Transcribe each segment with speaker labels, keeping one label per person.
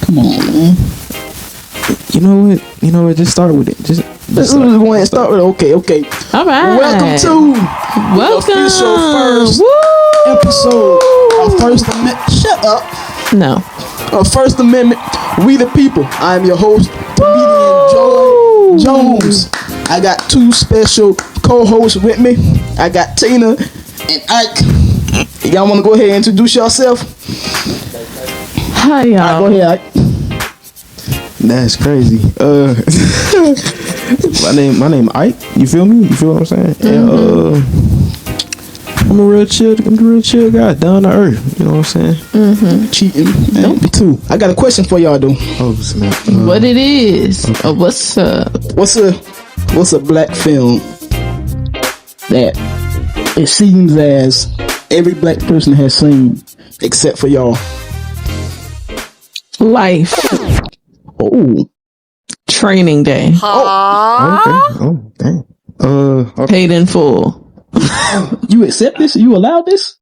Speaker 1: Come on, man.
Speaker 2: You know what? Just start with it.
Speaker 1: Let's go ahead and start with it. Okay.
Speaker 3: All right.
Speaker 1: Welcome to the official first episode of First Amendment. Shut up.
Speaker 3: No.
Speaker 1: First Amendment, We the People. I'm your host, comedian Joy Jones. I got two special co-hosts with me. I got Tina and Ike. Y'all want to go ahead and introduce yourself?
Speaker 3: Hi, y'all.
Speaker 1: Go ahead, Ike.
Speaker 2: That's crazy. my name Ike. You feel me? You feel what I'm saying?
Speaker 3: Mm-hmm.
Speaker 2: And I'm a real chill guy, down to earth. You know what I'm saying?
Speaker 3: Mm-hmm.
Speaker 1: Cheating. Nope. Me too. I got a question for y'all though.
Speaker 2: Oh snap!
Speaker 3: What it is?
Speaker 2: Okay.
Speaker 3: What's up?
Speaker 1: What's a black film that it seems as every black person has seen except for y'all?
Speaker 3: Life.
Speaker 1: Oh.
Speaker 3: Training Day.
Speaker 2: Okay. Oh dang. Okay.
Speaker 3: Paid in full.
Speaker 1: You accept this? You allow this?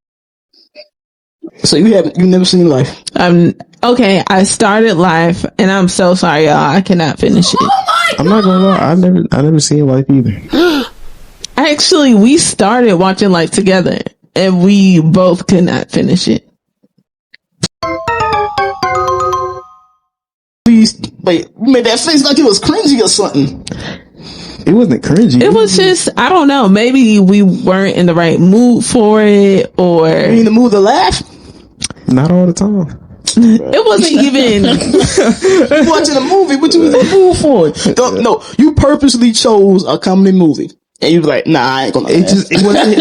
Speaker 1: So you never seen Life?
Speaker 3: Okay. I started Life, and I'm so sorry, y'all. I cannot finish it.
Speaker 2: I'm not gonna lie. I never seen Life either.
Speaker 3: Actually, we started watching Life together, and we both could not finish it.
Speaker 1: Please, wait. You made that face like it was cringy or something.
Speaker 2: It wasn't cringy.
Speaker 3: It was just, I don't know. Maybe we weren't in the right mood for it, or
Speaker 1: You in the mood to laugh?
Speaker 2: Not all the time.
Speaker 3: it wasn't even.
Speaker 1: You watching a movie? What you in the mood for? No, you purposely chose a comedy movie, and you was like, "Nah, I ain't gonna."
Speaker 2: It wasn't.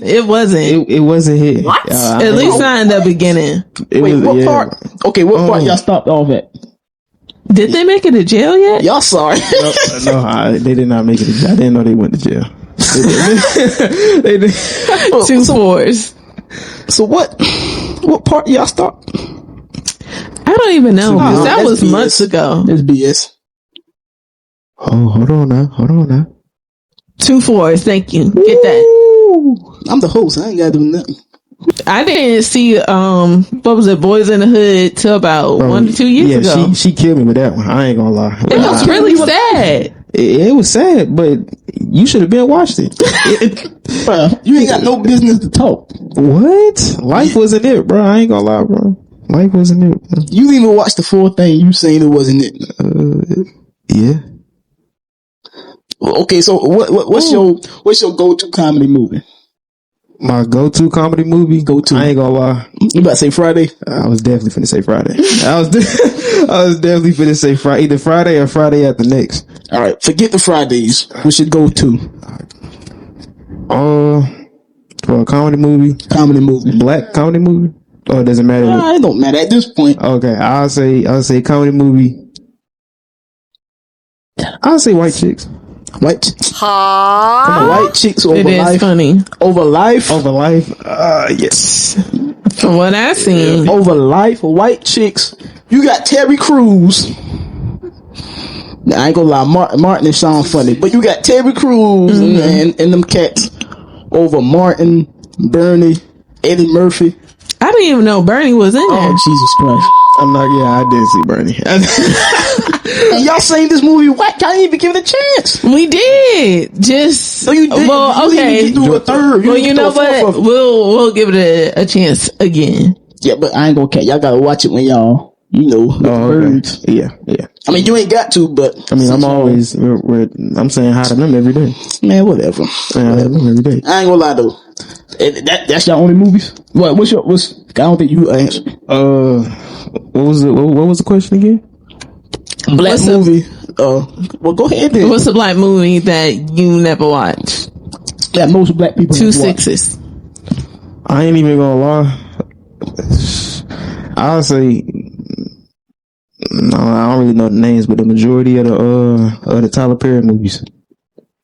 Speaker 3: It wasn't.
Speaker 2: It wasn't hit.
Speaker 1: What?
Speaker 3: At least not in the beginning.
Speaker 1: What part? Okay, what part y'all stopped off at?
Speaker 3: Did they make it to jail yet?
Speaker 1: Y'all sorry?
Speaker 2: No, they did not make it. I didn't know they went to jail. They did.
Speaker 3: 2 4s.
Speaker 1: So what part y'all stopped?
Speaker 3: I don't even know.
Speaker 1: Nah,
Speaker 3: that
Speaker 1: that's
Speaker 3: was
Speaker 1: BS.
Speaker 3: months ago.
Speaker 1: That's BS.
Speaker 2: Oh, hold on now.
Speaker 3: 2 4s. Thank you. Get that.
Speaker 1: I'm the host. I ain't gotta do nothing.
Speaker 3: I didn't see what was it, Boys in the Hood, till about 1 to 2 years ago.
Speaker 2: She killed me with that one. I ain't gonna lie.
Speaker 3: It was really sad.
Speaker 2: It was sad, but you should have been watched it.
Speaker 1: Bruh, you ain't got no business to talk.
Speaker 2: What? Life wasn't it, bro. I ain't gonna lie, bro. Life wasn't it. Bro.
Speaker 1: You didn't even watch the full thing. You saying it wasn't it?
Speaker 2: Yeah.
Speaker 1: Okay, so what's your go-to comedy movie?
Speaker 2: My go-to comedy movie. I ain't gonna lie.
Speaker 1: You about to say Friday?
Speaker 2: I was definitely finna say Friday. I was definitely finna say Friday. Either Friday or Friday after next.
Speaker 1: All right, forget the Fridays. What's your go-to?
Speaker 2: For a comedy movie. Black comedy movie. Oh, it doesn't matter.
Speaker 1: It don't matter at this point.
Speaker 2: Okay, I'll say comedy movie. I'll say White Chicks.
Speaker 1: White chicks over
Speaker 3: It is
Speaker 1: life.
Speaker 3: funny.
Speaker 1: Over life.
Speaker 2: Yes.
Speaker 3: From what I seen.
Speaker 1: Over life. White chicks. You got Terry Crews. Now, I ain't gonna lie, Martin and Sean funny, but you got Terry Crews and them cats over Martin, Bernie, Eddie Murphy.
Speaker 3: I didn't even know Bernie was in there.
Speaker 1: Oh, Jesus Christ.
Speaker 2: I did see Bernie.
Speaker 1: And y'all saying this movie whack? Y'all didn't even give it a chance.
Speaker 3: We did. Just
Speaker 1: No, you didn't.
Speaker 3: well,
Speaker 1: You didn't
Speaker 3: okay.
Speaker 1: even do a third.
Speaker 3: Well, you know what? We'll give it a chance again.
Speaker 1: Yeah, but I ain't gonna care. Y'all gotta watch it when y'all, with the birds.
Speaker 2: Yeah.
Speaker 1: I mean, you ain't got to, but
Speaker 2: I mean, I'm always, I'm saying hi to them every day.
Speaker 1: Man, whatever.
Speaker 2: Saying hi to them every day.
Speaker 1: I ain't gonna lie though. That's your only movies. I don't think you answered.
Speaker 2: What was the question again?
Speaker 1: Black movie. Well, go ahead then.
Speaker 3: What's a black movie that you never watched?
Speaker 1: That most black people
Speaker 3: 2
Speaker 1: have watched.
Speaker 3: 6s.
Speaker 2: I ain't even gonna lie. I'll say, no, I don't really know the names, but the majority of the Tyler Perry movies.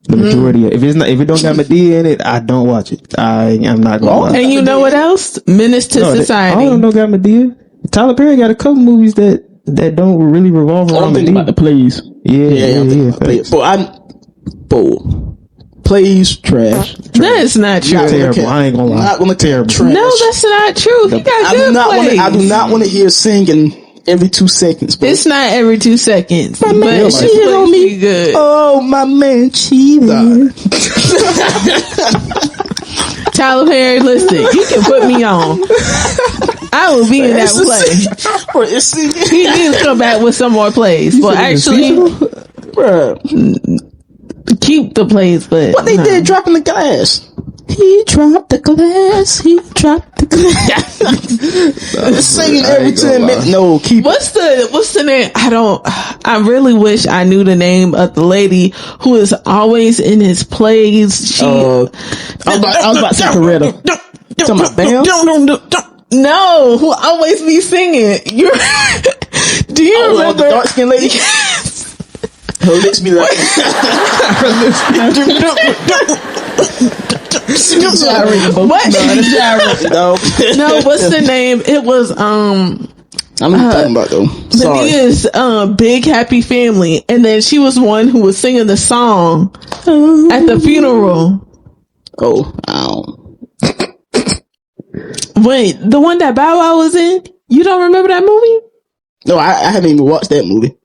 Speaker 2: The majority of, if it don't got Medea in it, I don't watch it. I'm not gonna lie.
Speaker 3: And you know what else? Menace to Society.
Speaker 2: I don't know got Medea. Tyler Perry got a couple movies that don't really revolve around
Speaker 1: I'm thinking about the plays.
Speaker 2: Yeah.
Speaker 1: But plays trash.
Speaker 3: That is not true.
Speaker 2: Terrible. I ain't gonna lie.
Speaker 1: I'm not gonna terrible. Trash.
Speaker 3: No, that's not true. He got good plays.
Speaker 1: I do not want to hear singing every 2 seconds. Bro.
Speaker 3: It's not every 2 seconds.
Speaker 1: My man cheated on me.
Speaker 3: Good.
Speaker 1: Oh, my man cheated.
Speaker 3: Tyler Perry, listen, you can put me on. I will be in that play. He needs to come back with some more plays. Well, actually, keep the plays, but
Speaker 1: what they did dropping the glass. He dropped the glass. He dropped the glass. Singing every 10 minutes. No, keep.
Speaker 3: What's the name? I really wish I knew the name of the lady who is always in his plays. She.
Speaker 1: I was about to say Coretta. Talking about Bam?
Speaker 3: No, who always be singing? Do you remember
Speaker 1: the dark skinned lady? Her lips be like.
Speaker 3: What? No, what's the name? It was
Speaker 1: I'm talking about though. Sorry.
Speaker 3: Medea's Big Happy Family, and then she was one who was singing the song at the funeral.
Speaker 1: Oh, ow.
Speaker 3: Wait, the one that Bow Wow was in? You don't remember that movie?
Speaker 1: No, I haven't even watched that movie.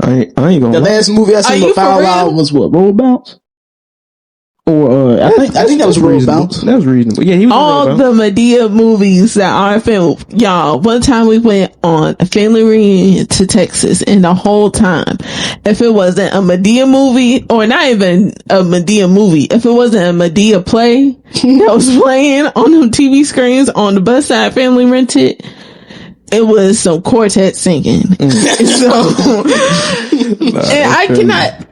Speaker 2: I ain't gonna.
Speaker 1: The last movie I seen with Bow Wow was what? Roll Bounce? Or I think that was Roll Bounce.
Speaker 2: That was reasonable. Yeah, he was
Speaker 3: all the Madea movies that are filmed. Y'all, one time we went on a family reunion to Texas, and the whole time, if it wasn't a Madea movie, or not even a Madea movie, if it wasn't a Madea play that was playing on them TV screens on the bus side family rented, it was some quartet singing. So, and I cannot.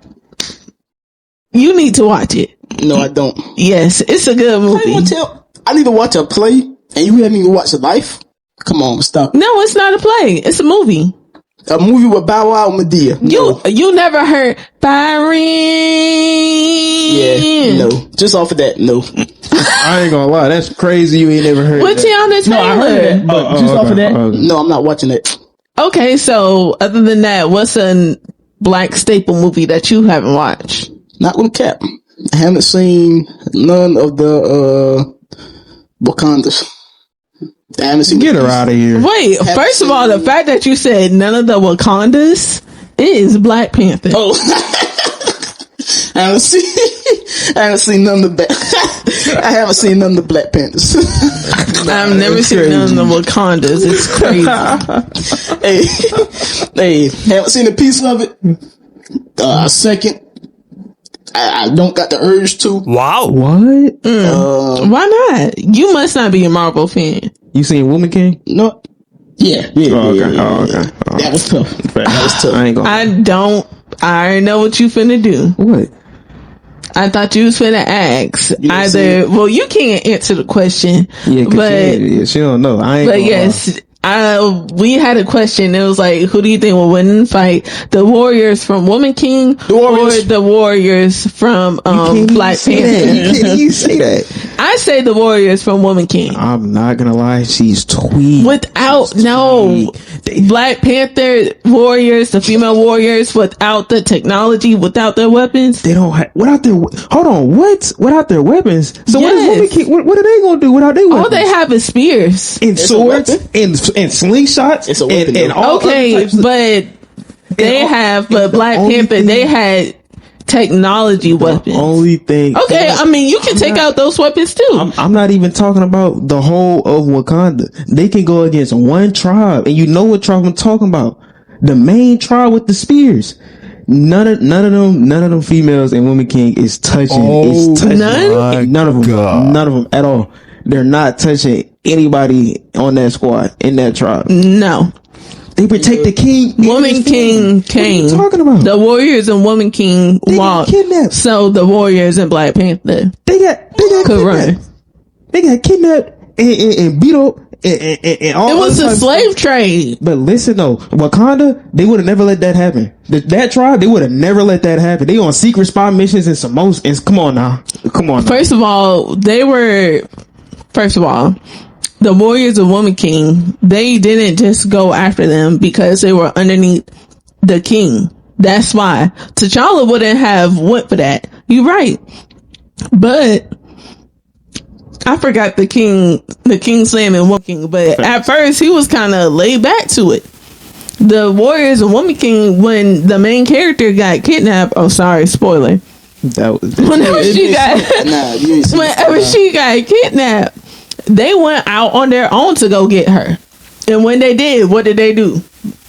Speaker 3: You need to watch it.
Speaker 1: No, I don't.
Speaker 3: Yes, it's a good movie.
Speaker 1: I need to watch a play, and you haven't even watched a life? Come on, stop.
Speaker 3: No, it's not a play. It's a movie.
Speaker 1: A movie with Bow Wow and Madea. No.
Speaker 3: You never heard Byron?
Speaker 1: Yeah, no. Just off of that, no.
Speaker 2: I ain't gonna lie, that's crazy. You ain't never heard.
Speaker 3: With Tiana Taylor.
Speaker 1: No, I heard that, but just off of that, no, I'm not watching it.
Speaker 3: Okay, so other than that, what's a black staple movie that you haven't watched?
Speaker 1: Not gonna cap. I haven't seen none of the Wakandas. I haven't seen.
Speaker 2: Get her out of here.
Speaker 3: Wait, first of all, the fact that you said none of the Wakandas is Black Panther.
Speaker 1: Oh, I haven't seen none of the I haven't seen none of the Black Panthers.
Speaker 3: I've never seen none of the Wakandas. It's crazy.
Speaker 1: hey, haven't seen a piece of it. Second. I don't got the urge to.
Speaker 4: Wow.
Speaker 2: What?
Speaker 3: Why not? You must not be a Marvel fan.
Speaker 2: You seen Woman King?
Speaker 1: No. Yeah.
Speaker 2: Okay.
Speaker 1: That was tough. That was tough.
Speaker 2: I ain't gonna.
Speaker 3: I already know what you finna do.
Speaker 2: What?
Speaker 3: I thought you was finna ask either. Well, you can't answer the question.
Speaker 2: Yeah,
Speaker 3: but
Speaker 2: she don't know. I ain't.
Speaker 3: But yes. We had a question. It was like, who do you think will win in the fight? The Warriors from Woman King or the Warriors from Black Panther?
Speaker 2: You can't even say that.
Speaker 3: I say the Warriors from Woman King.
Speaker 2: I'm not gonna lie, she's tweet.
Speaker 3: Black Panther Warriors, the female Warriors, without the technology, without their weapons.
Speaker 2: They don't have without their. Hold on, what? Without their weapons? So
Speaker 3: yes.
Speaker 2: what is Woman King? What are they gonna do without their weapons?
Speaker 3: All they have is spears
Speaker 2: and swords and slingshots.
Speaker 1: It's a weapon,
Speaker 2: and all
Speaker 3: okay, but Black Panther, they had technology weapons.
Speaker 2: Only thing.
Speaker 3: Okay, I mean, you can take out those weapons too.
Speaker 2: I'm not even talking about the whole of Wakanda. They can go against one tribe, and you know what tribe I'm talking about. The main tribe with the spears. None of them females in Woman King is touching. None of them at all. They're not touching anybody on that squad in that tribe.
Speaker 3: No.
Speaker 2: They protect the king.
Speaker 3: Woman King came.
Speaker 2: What are you talking about?
Speaker 3: The Warriors and Woman King walked.
Speaker 2: Kidnapped.
Speaker 3: So the Warriors and Black Panther
Speaker 2: they got
Speaker 3: could run.
Speaker 2: They got kidnapped and beat up and all.
Speaker 3: It was a slave trade.
Speaker 2: But listen though, Wakanda, they would have never let that happen. That tribe, they would have never let that happen. They on secret spy missions and some most. Come on now.
Speaker 3: First of all, the Warriors of Woman King, they didn't just go after them because they were underneath the king. That's why T'Challa wouldn't have went for that. You're right. But I forgot the King's Landing Woman King, but at first he was kind of laid back to it. The Warriors and Woman King, when the main character got kidnapped, oh sorry, spoiler. Whenever she got kidnapped, they went out on their own to go get her. And when they did, what did they do?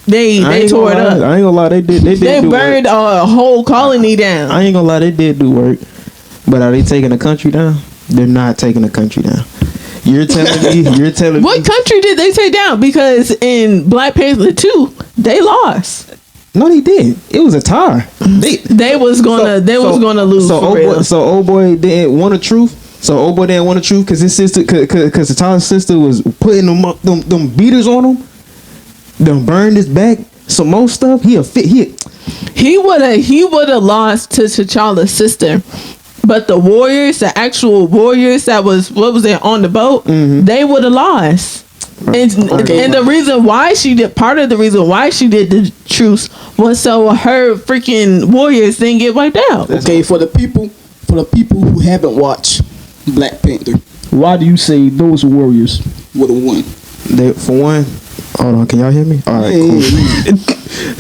Speaker 3: They tore it up.
Speaker 2: I ain't gonna lie, they did. They
Speaker 3: burned a whole colony down.
Speaker 2: I ain't gonna lie, they did do work. But are they taking the country down? They're not taking the country down. You're telling me.
Speaker 3: What country did they take down? Because in Black Panther 2, they lost.
Speaker 2: No, they did. It was a tie.
Speaker 3: They was gonna lose.
Speaker 2: So old boy didn't want the truth. Because his sister, because the Tyler's sister was putting them beaters on him. Them burned his back. Some more stuff. He would have lost to T'Challa's sister. But the warriors, the actual warriors that was on the boat, they would have lost. And the reason why part of the reason why she did the truce was so her freaking warriors didn't get wiped out.
Speaker 1: Okay, for the people who haven't watched Black Panther, why do you say those warriors would have won?
Speaker 2: For one, hold on, can y'all hear me? All right, cool.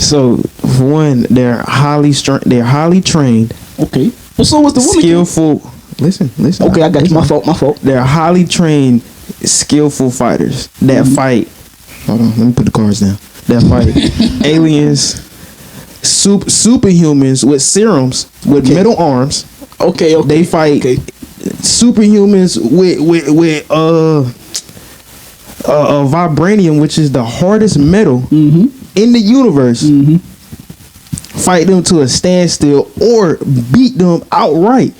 Speaker 2: So for one, they're highly trained.
Speaker 1: Okay. Well, so was the woman
Speaker 2: skillful. Listen.
Speaker 1: Okay, I got you. My fault.
Speaker 2: They're highly trained, skillful fighters that fight. Hold on, let me put the cards down. That fight aliens, superhumans with serums, with metal arms.
Speaker 1: Okay.
Speaker 2: They fight superhumans with vibranium, which is the hardest metal in the universe. Fight them to a standstill or beat them outright.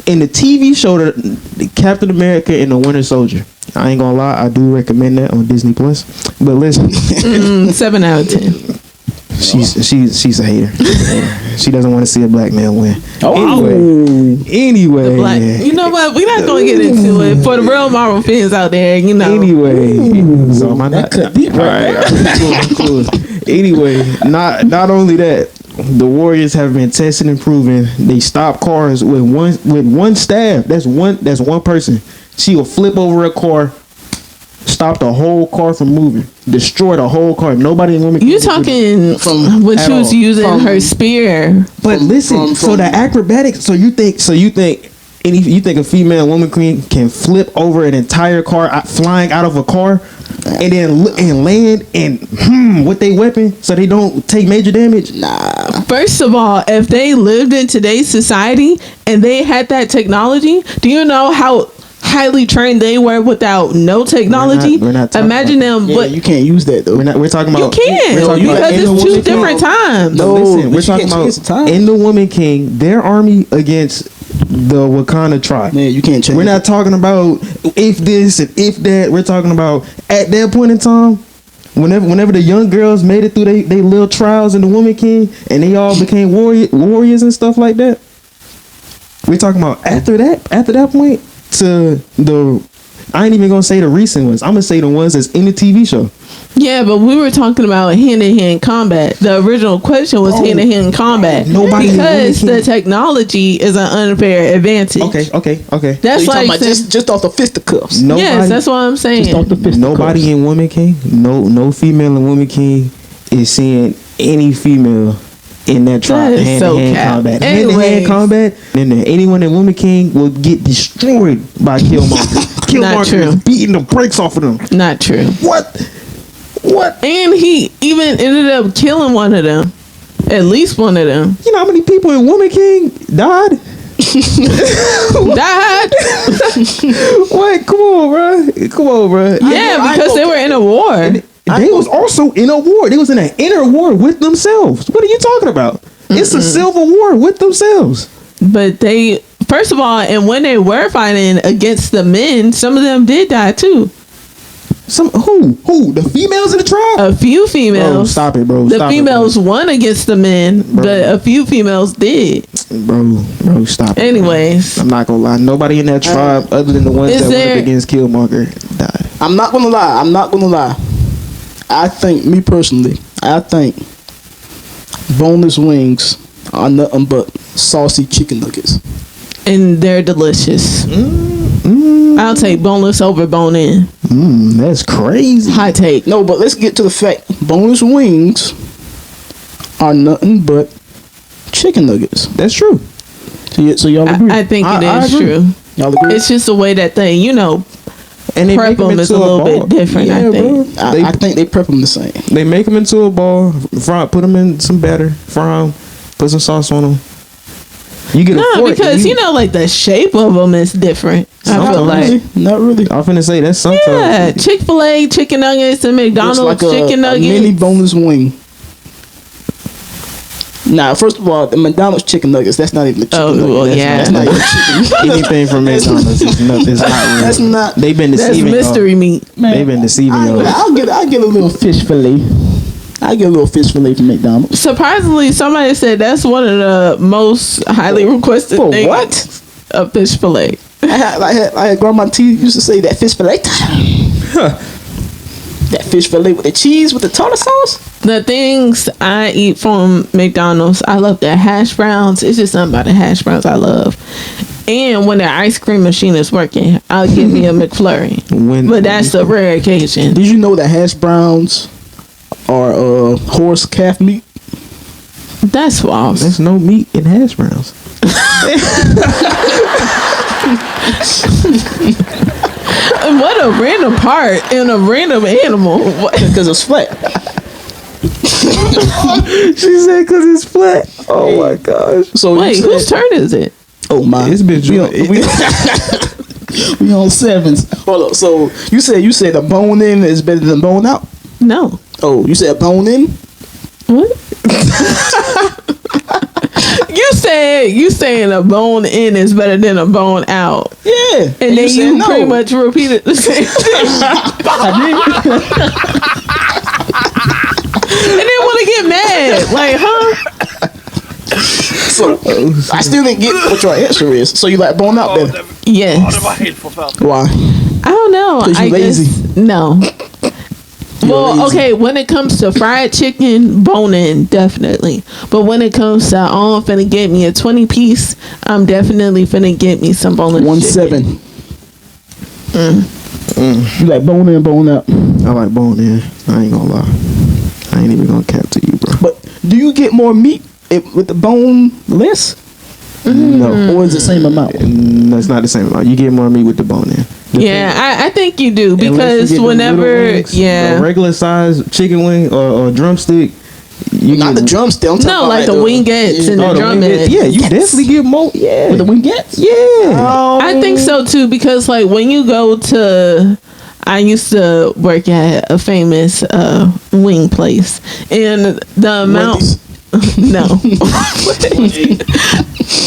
Speaker 2: In the TV show, the Captain America and the Winter Soldier. I ain't gonna lie, I do recommend that on Disney Plus. But listen,
Speaker 3: 7 out of 10.
Speaker 2: She's a hater. She doesn't want to see a black man win. Anyway,
Speaker 3: you know what? We're not gonna get into it for the real Marvel fans out there. You know.
Speaker 2: Anyway, so am I not cut deep? All right, cool. Anyway, not only that, the Warriors have been tested and proven they stop cars with one staff. That's one person. She will flip over a car, stop the whole car from moving, destroy the whole car. Nobody in women.
Speaker 3: You talking from when she was using her spear?
Speaker 2: But listen, so the acrobatics. So you think a female woman queen can flip over an entire car flying out of a car and then land and with their weapon so they don't take major damage?
Speaker 1: Nah.
Speaker 3: First of all, if they lived in today's society and they had that technology, do you know how highly trained they were without no technology?
Speaker 2: We're not
Speaker 3: imagine them.
Speaker 1: Yeah, you can't use that though.
Speaker 2: We're talking about.
Speaker 3: You can because it's two different times.
Speaker 2: No, listen, we're talking about in the Woman King, their army against the Wakanda tribe.
Speaker 1: Yeah, you can't change.
Speaker 2: We're not talking about if this and if that. We're talking about at that point in time, whenever the young girls made it through they little trials in the Woman King and they all became warriors and stuff like that. We're talking about after that point to I ain't even gonna say the recent ones. I'm gonna say the ones that's in the TV show.
Speaker 3: Yeah, but we were talking about hand-to-hand combat. The original question was hand-to-hand combat. Because the technology is an unfair advantage.
Speaker 2: Okay.
Speaker 1: That's so like about just off the fisticuffs.
Speaker 3: Yes, that's what I'm saying.
Speaker 1: Just off the fisticuffs.
Speaker 2: Nobody in Woman King, no female in Woman King is seeing any female in that trial hand-to-hand combat. Hand-to-hand combat, and then anyone in Woman King will get destroyed by Killmonger. Killmonger is beating the brakes off of them.
Speaker 3: Not true.
Speaker 2: What?
Speaker 3: And he even ended up killing one of them. At least one of them.
Speaker 2: You know how many people in Woman King died? Wait, come on, bro.
Speaker 3: Yeah, because they were in a war.
Speaker 2: They was also in a war. They was in an inner war with themselves. What are you talking about? It's a civil war with themselves.
Speaker 3: But they, first of all, and when they were fighting against the men, some of them did die too.
Speaker 2: Some who? The females in the tribe?
Speaker 3: A few females.
Speaker 2: Bro, stop it, bro.
Speaker 3: The females won against the men, but a few females did.
Speaker 2: Bro, stop it.
Speaker 3: Anyways,
Speaker 2: I'm not gonna lie. Nobody in that tribe, other than the ones that went up against Killmonger, died.
Speaker 1: I'm not gonna lie. I think, me personally, boneless wings are nothing but saucy chicken nuggets.
Speaker 3: And they're delicious. I'll take boneless over bone in.
Speaker 2: That's crazy.
Speaker 3: High take.
Speaker 1: No, but let's get to the fact. Boneless wings are nothing but chicken nuggets.
Speaker 2: That's true.
Speaker 1: So y'all agree?
Speaker 3: I think it
Speaker 2: I
Speaker 3: is
Speaker 2: agree.
Speaker 3: true.
Speaker 1: Y'all agree?
Speaker 3: It's just the way that they,
Speaker 2: And they
Speaker 3: prep
Speaker 2: make them
Speaker 3: them is
Speaker 2: into
Speaker 3: a little
Speaker 2: ball.
Speaker 3: bit different, I think.
Speaker 1: I think they prep them the same.
Speaker 2: They make them into a ball, fry, put them in some batter, fry them, put some sauce on them. You get a
Speaker 3: No,
Speaker 2: fork.
Speaker 3: because like the shape of them is different. I feel like.
Speaker 1: Not really.
Speaker 2: I'm finna say that's something.
Speaker 3: Yeah, Chick-fil-A chicken nuggets and McDonald's
Speaker 1: Looks like
Speaker 3: chicken
Speaker 1: a
Speaker 3: nuggets.
Speaker 1: mini boneless wing. Nah, first of all, the McDonald's chicken nuggets, that's not even a chicken nugget.
Speaker 3: well,
Speaker 1: That's
Speaker 3: yeah.
Speaker 1: not even chicken.
Speaker 2: Anything from McDonald's is not real.
Speaker 1: That's not.
Speaker 2: They've been
Speaker 3: That's
Speaker 2: deceiving.
Speaker 3: mystery meat.
Speaker 2: They've been deceiving y'all.
Speaker 1: I'll get a little fish fillet. I get a little fish fillet from McDonald's.
Speaker 3: Surprisingly, somebody said that's one of the most highly requested
Speaker 1: For
Speaker 3: things.
Speaker 1: what?
Speaker 3: A fish fillet.
Speaker 1: I had Grandma T used to say that fish fillet. That fish fillet with the cheese with the tartar sauce.
Speaker 3: The things I eat from McDonald's, I love their hash browns. It's just something about the hash browns I love. And when their ice cream machine is working, I'll give me a McFlurry. But that's a rare occasion.
Speaker 1: Did you know that hash browns are horse calf meat?
Speaker 3: That's false.
Speaker 2: There's no meat in hash browns.
Speaker 3: What a random part in a random animal.
Speaker 1: Because it's flat.
Speaker 2: She said because it's flat. Oh my gosh.
Speaker 1: So
Speaker 3: Wait,
Speaker 1: you said,
Speaker 3: whose turn is it?
Speaker 1: Oh my!
Speaker 2: It's been
Speaker 1: we on sevens. Hold up. So you said the bone in is better than bone out.
Speaker 3: No.
Speaker 1: Oh, you said bone in.
Speaker 3: What? you saying a bone in is better than a bone out.
Speaker 1: Yeah.
Speaker 3: And then
Speaker 1: said
Speaker 3: you
Speaker 1: no.
Speaker 3: pretty much repeated the same thing. And then want to get mad. Like, huh?
Speaker 1: So I still didn't get what your answer is. So you like bone out better?
Speaker 3: Yes.
Speaker 1: Why?
Speaker 3: I don't know.
Speaker 1: 'Cause you
Speaker 3: I
Speaker 1: lazy.
Speaker 3: guess no. Well,
Speaker 1: lazy.
Speaker 3: okay, when it comes to fried chicken, bone in, definitely. But when it comes to, I'm finna get me a 20 piece, I'm definitely finna get me some boneless
Speaker 1: 1-7.
Speaker 3: chicken.
Speaker 1: You like bone in, bone out.
Speaker 2: I like bone in. I ain't gonna lie. I ain't even gonna cap to you, bro.
Speaker 1: But do you get more meat with the bone less?
Speaker 2: No.
Speaker 1: Or is it the same amount?
Speaker 2: No, it's not the same amount. You get more meat with the bone in.
Speaker 3: Yeah, I think you do
Speaker 2: Unless
Speaker 3: because
Speaker 2: you get them
Speaker 3: whenever,
Speaker 2: little wings, a regular size chicken wing or drumstick, you
Speaker 1: Not
Speaker 2: get,
Speaker 1: the drumstick. I'm talking
Speaker 3: no,
Speaker 1: about
Speaker 3: like the wingettes and
Speaker 2: Oh,
Speaker 3: the
Speaker 2: the
Speaker 3: drum
Speaker 2: wingets.
Speaker 3: heads.
Speaker 2: Yeah, you definitely get more. Yeah,
Speaker 1: With the wingettes?
Speaker 2: yeah.
Speaker 3: I think so too because like when you go to, I used to work at a famous wing place and the amount.
Speaker 1: Wendy's.
Speaker 3: No.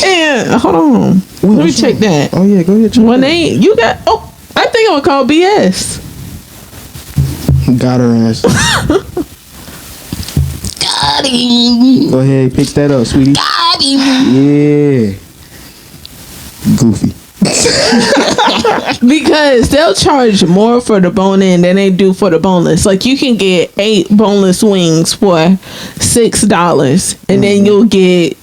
Speaker 3: And hold on. Let me check that.
Speaker 2: Oh yeah, go ahead. Check
Speaker 3: When
Speaker 2: that.
Speaker 3: you got, I think I'm gonna call BS.
Speaker 2: Got her ass.
Speaker 1: Got him.
Speaker 2: Go ahead, pick that up, sweetie.
Speaker 1: Got him.
Speaker 2: Yeah. Goofy.
Speaker 3: Because they'll charge more for the bone in than they do for the boneless. Like you can get 8 boneless wings for $6, and then you'll get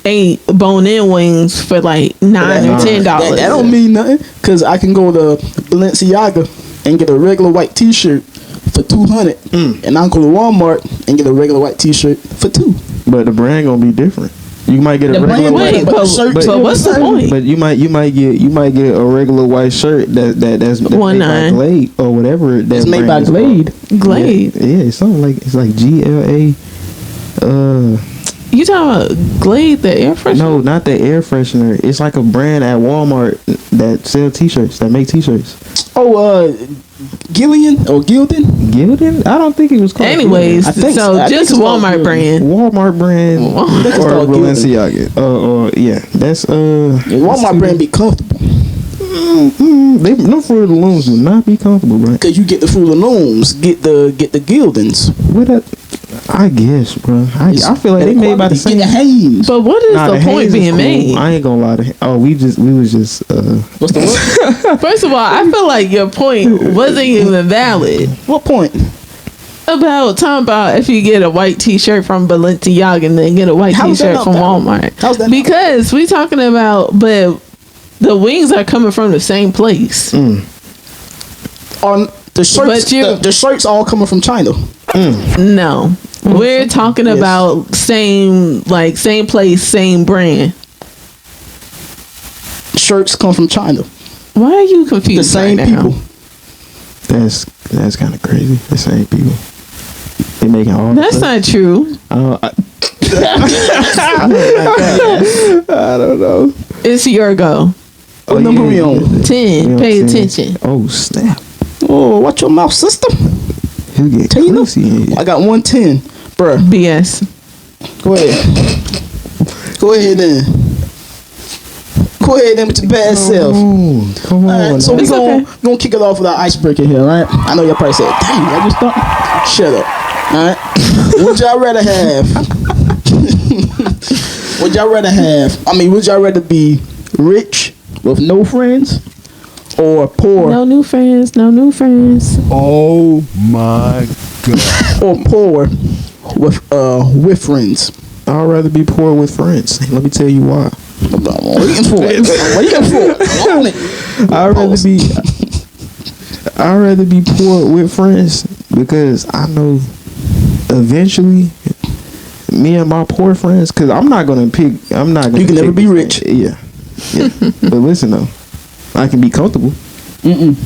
Speaker 3: 8 bone in wings for like $9 or $10.
Speaker 1: That don't mean nothing. Cause I can go to Balenciaga and get a regular white T-shirt for $200, and I'll go to Walmart and get a regular white T-shirt for $2.
Speaker 2: But the brand gonna be different. You might get a regular
Speaker 3: Wait,
Speaker 2: white,
Speaker 3: but what's the point?
Speaker 2: but you might get a regular white shirt that's made by
Speaker 3: 1.9.
Speaker 2: Glade or whatever. That
Speaker 1: It's made
Speaker 2: brand
Speaker 1: by
Speaker 2: is
Speaker 1: Glade.
Speaker 3: Glade.
Speaker 2: Yeah, it's something like GLA.
Speaker 3: You talking about Glade, the air freshener?
Speaker 2: No, not the air freshener. It's like a brand at Walmart that sell T-shirts, that make T-shirts.
Speaker 1: Oh, Gillian or Gildan?
Speaker 2: Gildan? I don't think it was called.
Speaker 3: Anyways,
Speaker 1: I think
Speaker 3: so
Speaker 1: I think
Speaker 3: just
Speaker 1: it's called
Speaker 3: Walmart
Speaker 1: Gildan.
Speaker 3: brand.
Speaker 2: Walmart brand
Speaker 1: it's
Speaker 2: or
Speaker 1: called Gildan.
Speaker 2: Balenciaga. Yeah, that's
Speaker 1: Walmart brand be comfortable.
Speaker 2: They no Fruit of the Looms do not be comfortable, bro.
Speaker 1: Cause you get the Fruit of the Looms, get the Gildans.
Speaker 2: What that? I guess, bro. I feel like they made by the same.
Speaker 1: Get the Hanes.
Speaker 3: But what is
Speaker 2: Nah,
Speaker 3: the point
Speaker 2: Hanes is
Speaker 3: being
Speaker 2: cool.
Speaker 3: made?
Speaker 2: I ain't gonna lie to him. Oh, we was just
Speaker 1: What's the what?
Speaker 3: First of all, I feel like your point wasn't even valid.
Speaker 1: What point?
Speaker 3: about talking about if you get a white T-shirt from Balenciaga and then get a white
Speaker 1: How is that
Speaker 3: T-shirt
Speaker 1: not
Speaker 3: from
Speaker 1: valid?
Speaker 3: Walmart?
Speaker 1: How's that not
Speaker 3: Because we talking about, but the wings are coming from the same place.
Speaker 1: On the shirts,
Speaker 3: But you-
Speaker 1: the shirts all coming from China.
Speaker 3: No, we're talking
Speaker 1: Yes.
Speaker 3: about same place, same brand.
Speaker 1: Shirts come from China.
Speaker 3: Why are you confused?
Speaker 1: The same
Speaker 3: right now?
Speaker 1: people.
Speaker 2: That's kind of crazy. The same people. They making all.
Speaker 3: That's not true.
Speaker 2: I don't know.
Speaker 3: It's your go.
Speaker 1: What number we on?
Speaker 3: 10.
Speaker 2: Yeah,
Speaker 3: Pay
Speaker 2: 10.
Speaker 3: attention.
Speaker 2: Oh snap!
Speaker 1: Oh, watch your mouth, sister.
Speaker 2: He'll get
Speaker 1: Tina?
Speaker 2: crazy in here.
Speaker 1: I got 110, bruh.
Speaker 3: BS.
Speaker 1: Go ahead. Go ahead then. Go ahead then with your bad self.
Speaker 2: Come on.
Speaker 1: Alright, so
Speaker 3: It's
Speaker 1: we're
Speaker 3: okay.
Speaker 1: gonna kick it off with our icebreaker here, right? I know y'all probably said, dang, I just thought. Shut up. Alright? Would y'all rather have would y'all rather have would y'all rather be rich with no friends or poor
Speaker 3: No new friends. No new friends.
Speaker 4: Oh my god.
Speaker 1: or poor with friends?
Speaker 2: I'd rather be poor with friends. Let me tell you why.
Speaker 1: What are you for? What are you for? Want it.
Speaker 2: I'd rather be poor with friends because I know eventually me and my poor friends, because I'm not gonna pick.
Speaker 1: You can never be rich.
Speaker 2: Yeah. But listen though, I can be comfortable.
Speaker 1: You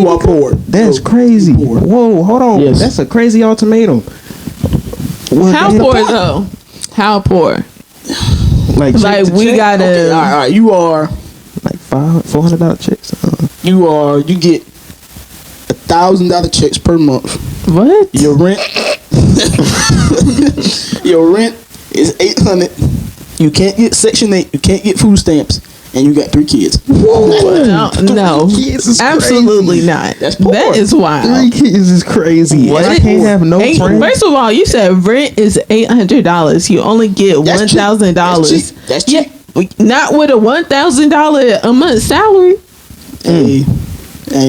Speaker 1: are poor.
Speaker 2: That's
Speaker 1: So,
Speaker 2: crazy.
Speaker 1: poor.
Speaker 2: Whoa, hold on.
Speaker 1: Yes.
Speaker 2: That's a crazy ultimatum. Well,
Speaker 3: How
Speaker 2: that's the
Speaker 3: poor
Speaker 2: point.
Speaker 3: though? How poor?
Speaker 2: Like, check
Speaker 3: Like
Speaker 2: to
Speaker 3: we
Speaker 2: check?
Speaker 3: gotta.
Speaker 1: Okay, all right. You are
Speaker 2: like $400 checks.
Speaker 1: you get $1,000 checks per month.
Speaker 3: What?
Speaker 1: Your rent is $800. You can't get Section 8. You can't get food stamps, and you got 3 kids.
Speaker 3: No,
Speaker 2: kids is
Speaker 3: absolutely
Speaker 2: crazy.
Speaker 3: not.
Speaker 1: That's poor.
Speaker 3: That is wild.
Speaker 2: 3 kids is crazy.
Speaker 3: What?
Speaker 2: I can't have no friends.
Speaker 3: First of all, you said rent is $800. You only get
Speaker 1: That's cheap.
Speaker 3: $1,000.
Speaker 1: That's cheap.
Speaker 3: Not with a $1,000 a month salary.
Speaker 1: Hey,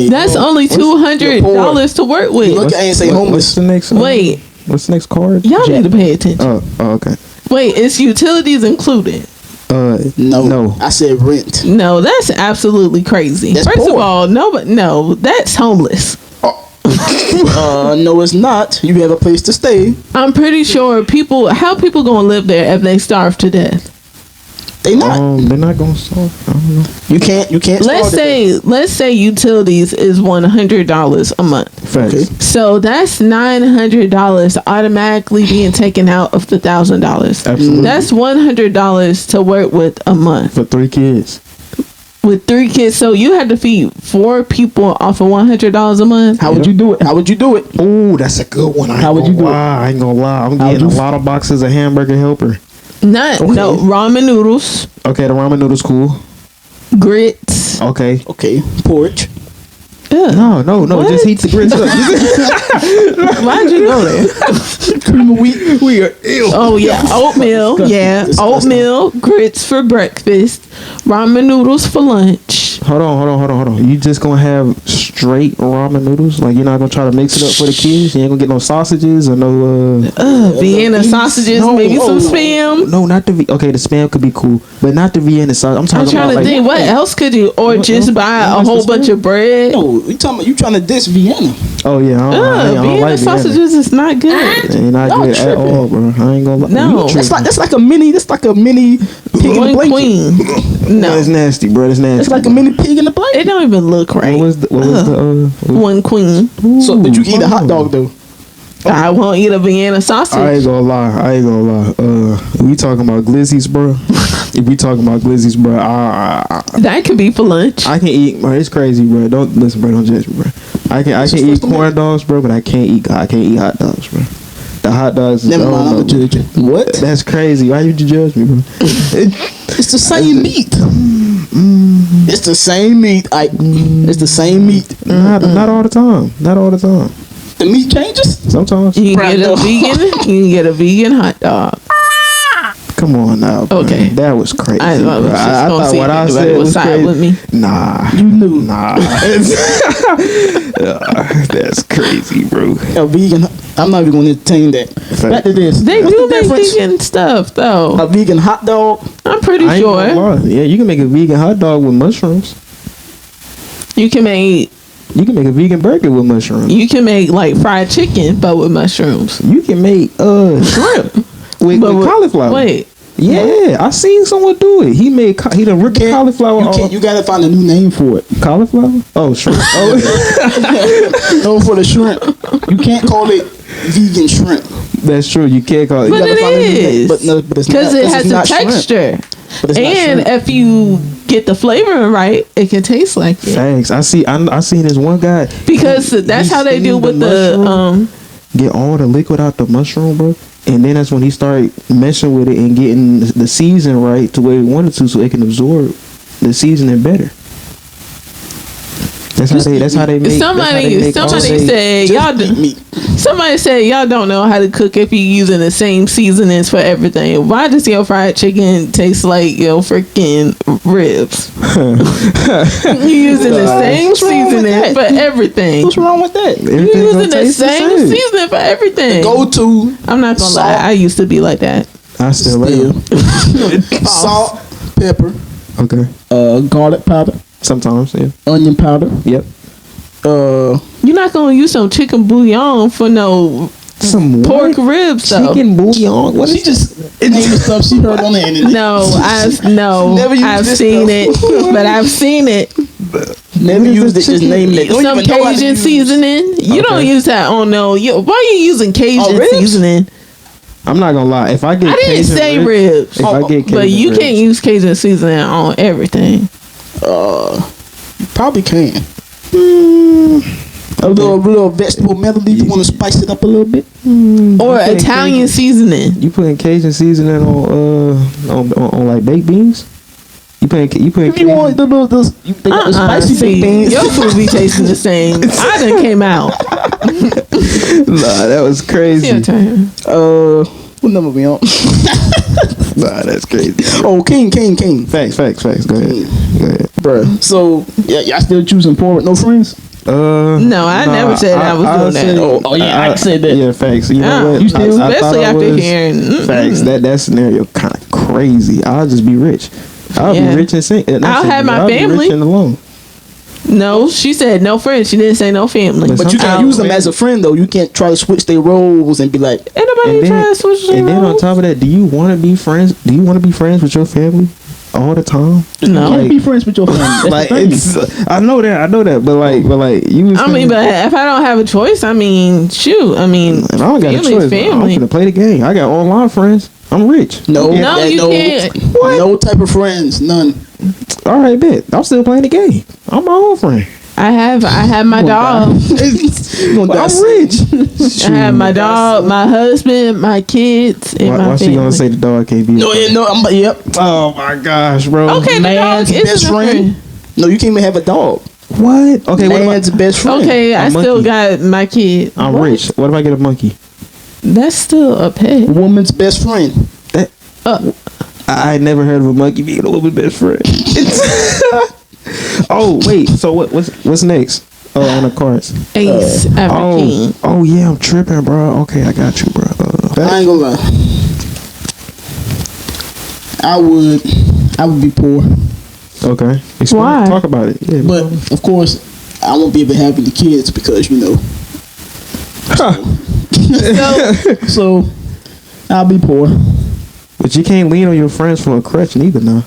Speaker 3: That's
Speaker 1: bro.
Speaker 3: only
Speaker 1: You're
Speaker 3: $200 to work with.
Speaker 1: Look, I ain't say
Speaker 2: What's
Speaker 1: homeless.
Speaker 2: the next?
Speaker 3: Wait.
Speaker 2: What's the next card?
Speaker 3: Y'all need to pay attention.
Speaker 2: Oh, okay.
Speaker 3: Wait, is utilities included?
Speaker 1: No, I said rent.
Speaker 3: No, that's absolutely crazy.
Speaker 1: That's
Speaker 3: First of
Speaker 1: poor.
Speaker 3: all, no, that's homeless.
Speaker 1: No, it's not. You have a place to stay.
Speaker 3: I'm pretty sure how people gonna live there if they starve to death?
Speaker 1: They not.
Speaker 2: They're not gonna solve. I don't know.
Speaker 1: You can't.
Speaker 3: Let's say utilities is $100 a month.
Speaker 2: Facts.
Speaker 1: Okay.
Speaker 3: So that's $900 automatically being taken out of the $1,000.
Speaker 2: Absolutely.
Speaker 3: That's $100 to work with a month
Speaker 2: For 3 kids.
Speaker 3: with 3 kids. So you had to feed 4 people off of $100 a month.
Speaker 1: How would you do it? How would you do it?
Speaker 2: Oh, that's a good one.
Speaker 1: How would you do it?
Speaker 2: I ain't gonna lie. I'm
Speaker 1: How would
Speaker 2: getting a
Speaker 1: you-
Speaker 2: lot of boxes of hamburger helper.
Speaker 3: No ramen noodles,
Speaker 2: Okay, the ramen noodles cool.
Speaker 3: grits.
Speaker 2: Okay.
Speaker 1: Okay, porridge.
Speaker 3: Ugh.
Speaker 2: No.
Speaker 3: What?
Speaker 2: Just heat the grits up.
Speaker 3: Why'd you go there?
Speaker 1: Cream of wheat.
Speaker 2: We are ill.
Speaker 3: Oh yeah, oatmeal. Yeah,
Speaker 1: Disgusting.
Speaker 3: oatmeal, grits for breakfast, ramen noodles for lunch.
Speaker 2: Hold on. You just gonna have straight ramen noodles? Like you're not gonna try to mix it up for the kids? You ain't gonna get no sausages or no
Speaker 3: Vienna sausages,
Speaker 1: No,
Speaker 3: maybe some
Speaker 1: no.
Speaker 3: spam.
Speaker 2: No, not the okay, the spam could be cool, but not the Vienna sauce. I'm
Speaker 3: I'm
Speaker 2: talking
Speaker 3: trying
Speaker 2: about
Speaker 3: to
Speaker 2: like
Speaker 3: think what else could you, or just buy a
Speaker 2: What's
Speaker 3: whole
Speaker 2: the
Speaker 3: bunch
Speaker 2: spam?
Speaker 3: of bread.
Speaker 1: No, you talking about you trying to diss Vienna?
Speaker 2: Oh yeah, I don't
Speaker 3: Vienna
Speaker 2: like Vienna.
Speaker 3: sausages is not good.
Speaker 2: They ain't not
Speaker 1: Y'all
Speaker 2: good at
Speaker 1: tripping.
Speaker 2: all, bro. I ain't gonna lie.
Speaker 3: No.
Speaker 2: You
Speaker 3: That's
Speaker 2: tripping.
Speaker 1: That's like a mini pig in a
Speaker 3: One
Speaker 1: blanket.
Speaker 3: queen.
Speaker 2: No, it's
Speaker 3: No,
Speaker 2: nasty, bro. It's nasty.
Speaker 1: It's like a mini pig in a blanket.
Speaker 3: it don't even look right.
Speaker 2: What was the
Speaker 3: One queen.
Speaker 1: So, but you can eat a hot dog though.
Speaker 3: I won't eat a Vienna sausage.
Speaker 2: I ain't gonna lie. We talking about glizzies, bro. If we talking about glizzies, bro,
Speaker 3: That could be for lunch.
Speaker 2: I can eat, bro. It's crazy, bro. Don't listen, bro. Don't judge me, bro. I can eat corn dogs, bro, but I can't eat hot dogs, bro. The hot dogs.
Speaker 1: Never
Speaker 2: I don't
Speaker 1: mind, I'm
Speaker 2: know,
Speaker 1: a judge. What?
Speaker 2: That's crazy. Why would you judge me, bro?
Speaker 1: It's the same meat. It's the same meat. It's the same meat.
Speaker 2: Not all the time. Not all the time.
Speaker 1: The meat changes.
Speaker 2: Sometimes.
Speaker 3: You can get a
Speaker 1: Brando.
Speaker 3: vegan. You can get a vegan hot dog.
Speaker 2: Come on now, bro.
Speaker 3: Okay.
Speaker 2: That was crazy.
Speaker 3: I
Speaker 2: bro.
Speaker 3: was just
Speaker 2: I
Speaker 3: gonna
Speaker 2: thought
Speaker 3: see
Speaker 2: what
Speaker 3: if
Speaker 2: I
Speaker 3: anybody
Speaker 2: said
Speaker 3: would
Speaker 2: was
Speaker 3: side
Speaker 2: crazy.
Speaker 3: with me.
Speaker 2: Nah,
Speaker 1: You knew.
Speaker 2: nah. That's crazy, bro.
Speaker 1: A vegan. I'm not even going to entertain that. Back to this.
Speaker 3: They
Speaker 1: What's
Speaker 3: do
Speaker 1: the
Speaker 3: make
Speaker 1: difference?
Speaker 3: vegan stuff though.
Speaker 1: A vegan hot dog.
Speaker 3: I'm pretty
Speaker 2: I ain't gonna
Speaker 3: sure
Speaker 2: lie. Yeah, you can make a vegan hot dog with mushrooms.
Speaker 3: you can make
Speaker 2: A vegan burger with mushrooms.
Speaker 3: like fried chicken, but with mushrooms.
Speaker 2: You can make shrimp with cauliflower.
Speaker 3: Wait,
Speaker 2: Yeah, I seen someone do it. He done ripped the cauliflower off.
Speaker 1: You got to find a new name for it.
Speaker 2: Cauliflower? Oh, shrimp. Oh,
Speaker 1: No, for the shrimp. You can't call it vegan shrimp.
Speaker 2: that's true. You can't call it.
Speaker 3: But
Speaker 1: You gotta
Speaker 3: it
Speaker 1: find a new name.
Speaker 3: is.
Speaker 1: But no, but it's not.
Speaker 3: because it
Speaker 1: This
Speaker 3: has
Speaker 1: is
Speaker 3: a
Speaker 1: not shrimp.
Speaker 3: texture,
Speaker 1: But it's not
Speaker 3: and
Speaker 1: shrimp.
Speaker 3: if you get the flavoring right, it can taste like it.
Speaker 2: Thanks. I seen this one guy
Speaker 3: Because that's how they do
Speaker 2: steamed
Speaker 3: with
Speaker 2: the
Speaker 3: the
Speaker 2: get all the liquid out the mushroom, bro. And then that's when he started messing with it and getting the season right to where he wanted to, so it can absorb the seasoning better. That's how they make.
Speaker 3: Somebody said y'all
Speaker 1: Just eat meat.
Speaker 3: Somebody said y'all don't know how to cook if you're using the same seasonings for everything. Why does your fried chicken taste like your freaking ribs? You using the same
Speaker 1: what's wrong with
Speaker 3: seasoning
Speaker 1: that?
Speaker 3: for everything.
Speaker 1: What's wrong with that?
Speaker 3: You
Speaker 2: Everything's gonna
Speaker 3: using the
Speaker 2: taste
Speaker 3: same seasoning for everything.
Speaker 1: Go to
Speaker 3: I'm not gonna lie. I used to be like that.
Speaker 2: I still am.
Speaker 1: salt, pepper,
Speaker 2: Okay.
Speaker 1: garlic powder,
Speaker 2: Sometimes, yeah.
Speaker 1: onion powder.
Speaker 2: Yep.
Speaker 3: You're not gonna use some chicken bouillon for no
Speaker 2: Some
Speaker 3: pork
Speaker 2: what?
Speaker 3: ribs though.
Speaker 2: Chicken bouillon. What
Speaker 1: She
Speaker 2: is
Speaker 1: just named the stuff she heard on the internet.
Speaker 3: No,
Speaker 1: Never used
Speaker 3: I've
Speaker 1: this
Speaker 3: seen
Speaker 1: stuff.
Speaker 3: it, but I've seen it.
Speaker 1: Never used it. Just named it. Don't
Speaker 3: Some
Speaker 1: even know how to
Speaker 3: Cajun
Speaker 1: use it.
Speaker 3: seasoning. You don't use that on no. Why are you using Cajun
Speaker 1: ribs?
Speaker 3: seasoning?
Speaker 2: I'm not gonna lie. If I get
Speaker 3: I didn't
Speaker 2: Cajun
Speaker 3: say ribs.
Speaker 2: If I get Cajun
Speaker 3: But you
Speaker 2: ribs,
Speaker 3: can't use Cajun seasoning on everything.
Speaker 1: You probably can. A little vegetable melody. You want to spice it up a little bit?
Speaker 3: Or
Speaker 2: Okay,
Speaker 3: Italian seasoning.
Speaker 2: You putting Cajun seasoning on like baked beans? You putting
Speaker 1: If you
Speaker 2: Cajun?
Speaker 1: want they got the spicy
Speaker 3: See,
Speaker 1: baked beans.
Speaker 3: your food be tasting the same. I done came out.
Speaker 2: Nah, that was crazy.
Speaker 3: Your turn.
Speaker 1: What number we on?
Speaker 2: Nah, that's crazy.
Speaker 1: Oh, King.
Speaker 2: Facts. Go ahead.
Speaker 1: Bruh. So, yeah, y'all still choosing poor with no friends?
Speaker 3: No, I never said I was doing that.
Speaker 1: Oh, yeah, I said that.
Speaker 2: Yeah, facts. You know what?
Speaker 1: You still-
Speaker 2: I thought
Speaker 3: Especially
Speaker 2: I
Speaker 3: after
Speaker 2: was-
Speaker 3: hearing.
Speaker 2: Facts. That scenario kind of crazy. I'll just be rich. I'll
Speaker 3: Yeah.
Speaker 2: be rich and sing.
Speaker 3: I'll have my
Speaker 2: I'll be
Speaker 3: family.
Speaker 2: rich and alone.
Speaker 3: No, she said no friends. She didn't say no family.
Speaker 2: But
Speaker 1: But you can't
Speaker 3: I'll-
Speaker 1: use them as a friend, though. You can't try to switch their roles and be like,
Speaker 3: Ain't nobody
Speaker 2: And
Speaker 3: trying to switch their
Speaker 2: and then on
Speaker 3: roles.
Speaker 2: top of that, do you want to be friends? Do you want to be friends with your family all the time?
Speaker 3: No.
Speaker 1: can't be friends with your family. That's
Speaker 2: Like
Speaker 1: the thing.
Speaker 2: it's, I know that, but like you. Was
Speaker 3: I mean, but if I don't have a choice, I mean, shoot. I mean,
Speaker 2: if I don't got a
Speaker 3: family's
Speaker 2: choice, I'm
Speaker 3: family.
Speaker 2: gonna play the game. I got online friends. I'm rich.
Speaker 1: No,
Speaker 3: No, you can't.
Speaker 1: No type of friends, none.
Speaker 2: All right, bet. I'm still playing the game. I'm my own friend.
Speaker 3: I have my dog.
Speaker 2: I'm rich.
Speaker 3: I have my dog, my husband, my kids, and my
Speaker 2: Why she
Speaker 3: family.
Speaker 2: gonna say the dog can't be?
Speaker 1: Yep.
Speaker 2: Oh my gosh, bro.
Speaker 3: Okay, the dog
Speaker 1: Man's
Speaker 3: is
Speaker 1: best
Speaker 3: a
Speaker 1: friend. No, you can't even have a dog.
Speaker 2: What? Okay, what
Speaker 1: Man's
Speaker 2: about?
Speaker 1: best friend.
Speaker 3: Okay, I
Speaker 2: A
Speaker 3: still
Speaker 2: monkey.
Speaker 3: got my kid.
Speaker 2: I'm rich. What if I get a monkey?
Speaker 3: That's still a pet.
Speaker 1: Woman's best friend.
Speaker 2: That I never heard of a monkey being a woman's best friend. Oh wait, so what's next? Oh, on the cards.
Speaker 3: Ace after king.
Speaker 2: Oh yeah, I'm tripping, bro. Okay, I got you, bro.
Speaker 1: I ain't gonna lie. I would be poor,
Speaker 2: Okay. Explain.
Speaker 3: Why?
Speaker 2: Talk about it. Yeah,
Speaker 1: but of course, I won't be able to have any kids because So I'll be poor,
Speaker 2: but you can't lean on your friends for a crutch neither, now.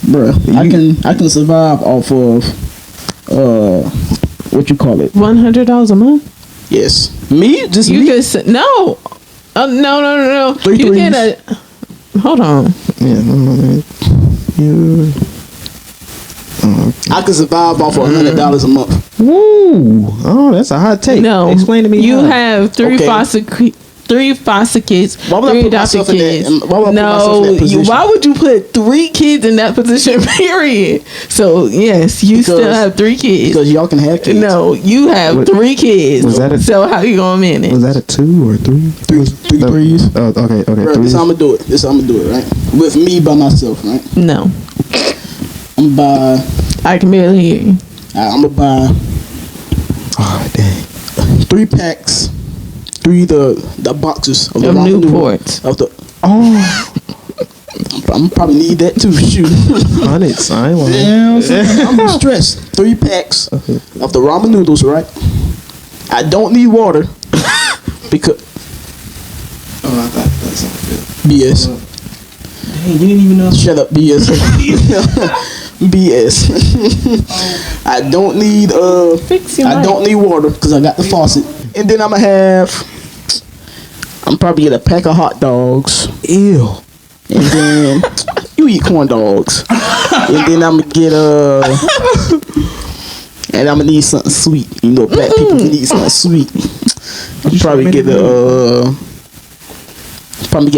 Speaker 1: bruh. I can survive off of what you call it?
Speaker 3: $100 a month.
Speaker 1: Yes, me just
Speaker 3: You
Speaker 1: me.
Speaker 3: could say, no. No.
Speaker 1: Three
Speaker 3: You
Speaker 1: threes.
Speaker 3: get a. Hold on.
Speaker 2: Yeah, man. You.
Speaker 1: I can survive off of $100 a month.
Speaker 2: Woo! Oh, that's a hot take.
Speaker 3: No.
Speaker 2: Explain to me.
Speaker 3: You
Speaker 2: how.
Speaker 3: have three
Speaker 1: Okay.
Speaker 3: 3 foster kids,
Speaker 1: Why would I
Speaker 3: 3
Speaker 1: put
Speaker 3: adopted
Speaker 1: myself in that-
Speaker 3: kids.
Speaker 1: why would I put myself
Speaker 3: No,
Speaker 1: in that position?
Speaker 3: why would you put 3 kids in that position? Period. So yes, you still have 3 kids.
Speaker 1: Because y'all can have kids.
Speaker 3: No, you have 3 kids.
Speaker 2: was that a-
Speaker 3: so how you gonna manage?
Speaker 2: Was that a 2 or 3?
Speaker 1: Three threes.
Speaker 2: Oh, okay,
Speaker 1: Bro,
Speaker 2: three.
Speaker 1: this how I'm gonna do it. Right? With me by myself, right?
Speaker 3: No,
Speaker 1: I'm buy.
Speaker 3: I can barely hear you.
Speaker 1: I'm gonna buy
Speaker 2: Oh, dang.
Speaker 1: 3 packs, 3 the boxes of the
Speaker 3: Of
Speaker 1: ramen
Speaker 3: Newports.
Speaker 1: noodles of the. Oh, I'm probably need that too. Shoot.
Speaker 2: Hundreds. I ain't lying.
Speaker 1: Yeah, I'm stressed. 3 packs of the ramen noodles, right? I don't need water because
Speaker 2: Oh, I thought that sounded good.
Speaker 1: BS.
Speaker 2: Hey, you didn't even know.
Speaker 1: Shut up, BS. BS. I don't need
Speaker 3: Fix your
Speaker 1: I
Speaker 3: mic.
Speaker 1: don't need water because I got the faucet. And then I'm probably get a pack of hot dogs.
Speaker 2: Ew.
Speaker 1: And then you eat corn dogs. And then I'm gonna get and I'm gonna need something sweet. You know, black people need something sweet. I'll probably get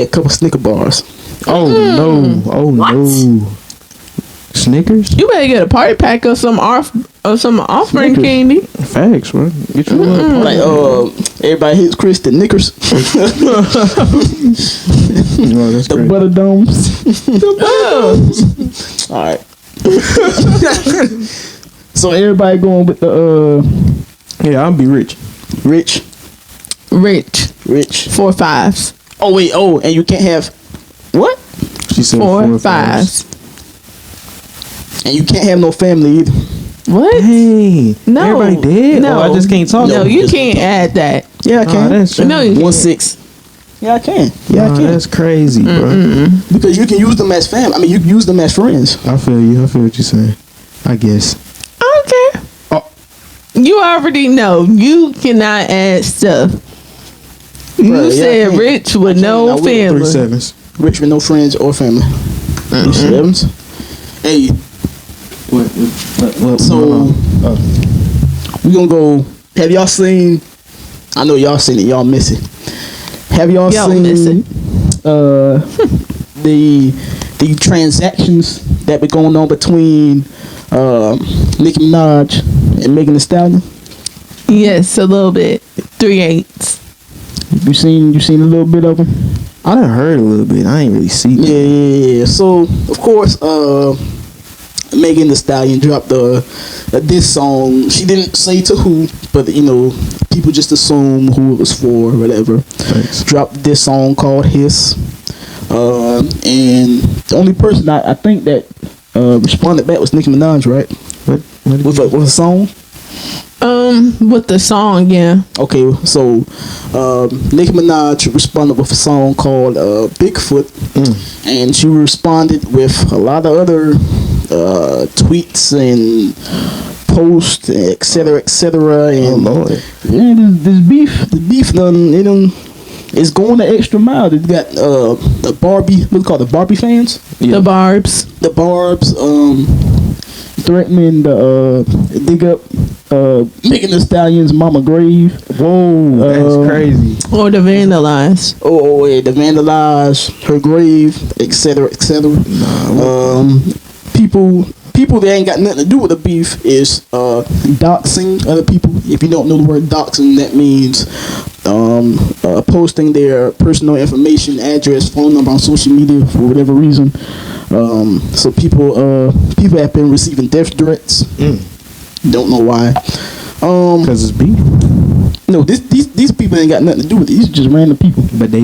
Speaker 1: a couple Snicker bars.
Speaker 2: Oh no. Oh no. Snickers?
Speaker 3: You better get a party pack of some offspring
Speaker 2: Snickers.
Speaker 3: candy.
Speaker 2: Facts, bro. Get your
Speaker 1: Like everybody hits Chris the Knickers,
Speaker 2: Oh, that's
Speaker 1: the
Speaker 2: great.
Speaker 1: butter domes. All right. So everybody going with the
Speaker 2: Yeah, I'll be rich.
Speaker 1: rich.
Speaker 3: 4 5s.
Speaker 1: Oh wait. Oh, and you can't have what?
Speaker 2: She said
Speaker 3: 4
Speaker 2: 4
Speaker 3: 5s.
Speaker 1: And you can't have no family either.
Speaker 3: What?
Speaker 2: Hey,
Speaker 3: No.
Speaker 2: everybody dead.
Speaker 3: No,
Speaker 2: Oh, I just can't talk.
Speaker 3: No, you
Speaker 1: just
Speaker 3: can't add that.
Speaker 1: Yeah, I
Speaker 2: Oh,
Speaker 1: can.
Speaker 2: that's
Speaker 3: No, you can't.
Speaker 1: 1/6. Yeah, I can. Yeah, I
Speaker 2: Oh,
Speaker 1: can.
Speaker 2: that's crazy, bro.
Speaker 1: Because you can use them as family. I mean, you can use them as friends.
Speaker 2: I feel you. I feel what you're saying. I guess.
Speaker 3: I don't care. You already know you cannot add stuff. You
Speaker 1: Bruh, yeah, I
Speaker 3: said
Speaker 1: can't.
Speaker 3: rich with
Speaker 1: I
Speaker 3: no
Speaker 1: can't. I will.
Speaker 2: 3
Speaker 3: family.
Speaker 2: 7s.
Speaker 1: Rich with no friends or family. 7s. Hey,
Speaker 2: What?
Speaker 1: so we gonna go. Have y'all seen? I know y'all seen it. Y'all miss it. Have y'all
Speaker 3: Y'all
Speaker 1: seen
Speaker 3: miss it.
Speaker 1: the transactions that been going on between Nicki Minaj and Megan Thee Stallion?
Speaker 3: Yes, a little bit. 3 8s.
Speaker 1: You seen a little bit of them?
Speaker 2: I done heard a little bit. I ain't really see that.
Speaker 1: Yeah. So of course, Megan Thee Stallion dropped this song. She didn't say to who, but you know, people just assume who it was for, or whatever.
Speaker 2: Thanks.
Speaker 1: Dropped this song called "Hiss," and the only person I think that responded back was Nicki Minaj, right?
Speaker 2: What did
Speaker 1: With a song.
Speaker 3: With the song, yeah.
Speaker 1: Okay, so Nicki Minaj responded with a song called Bigfoot, and she responded with a lot of other tweets and posts, etc., etc. And
Speaker 2: Lord.
Speaker 1: yeah, this beef is going the extra mile. They got the Barbie, what's it called, the Barbie fans,
Speaker 3: The Barbs.
Speaker 1: the Barbs, threatening to dig up Megan Thee Stallion's mama grave.
Speaker 2: Whoa, that's crazy.
Speaker 3: Or the Vandalized.
Speaker 1: Oh, yeah, to vandalize her grave, etc., etc. People that ain't got nothing to do with the beef is doxing other people. If you don't know the word doxing, that means posting their personal information, address, phone number on social media for whatever reason. So people have been receiving death threats. Don't know why.
Speaker 2: Because it's beef.
Speaker 1: No, these people ain't got nothing to do with it. These are just random people.
Speaker 2: But they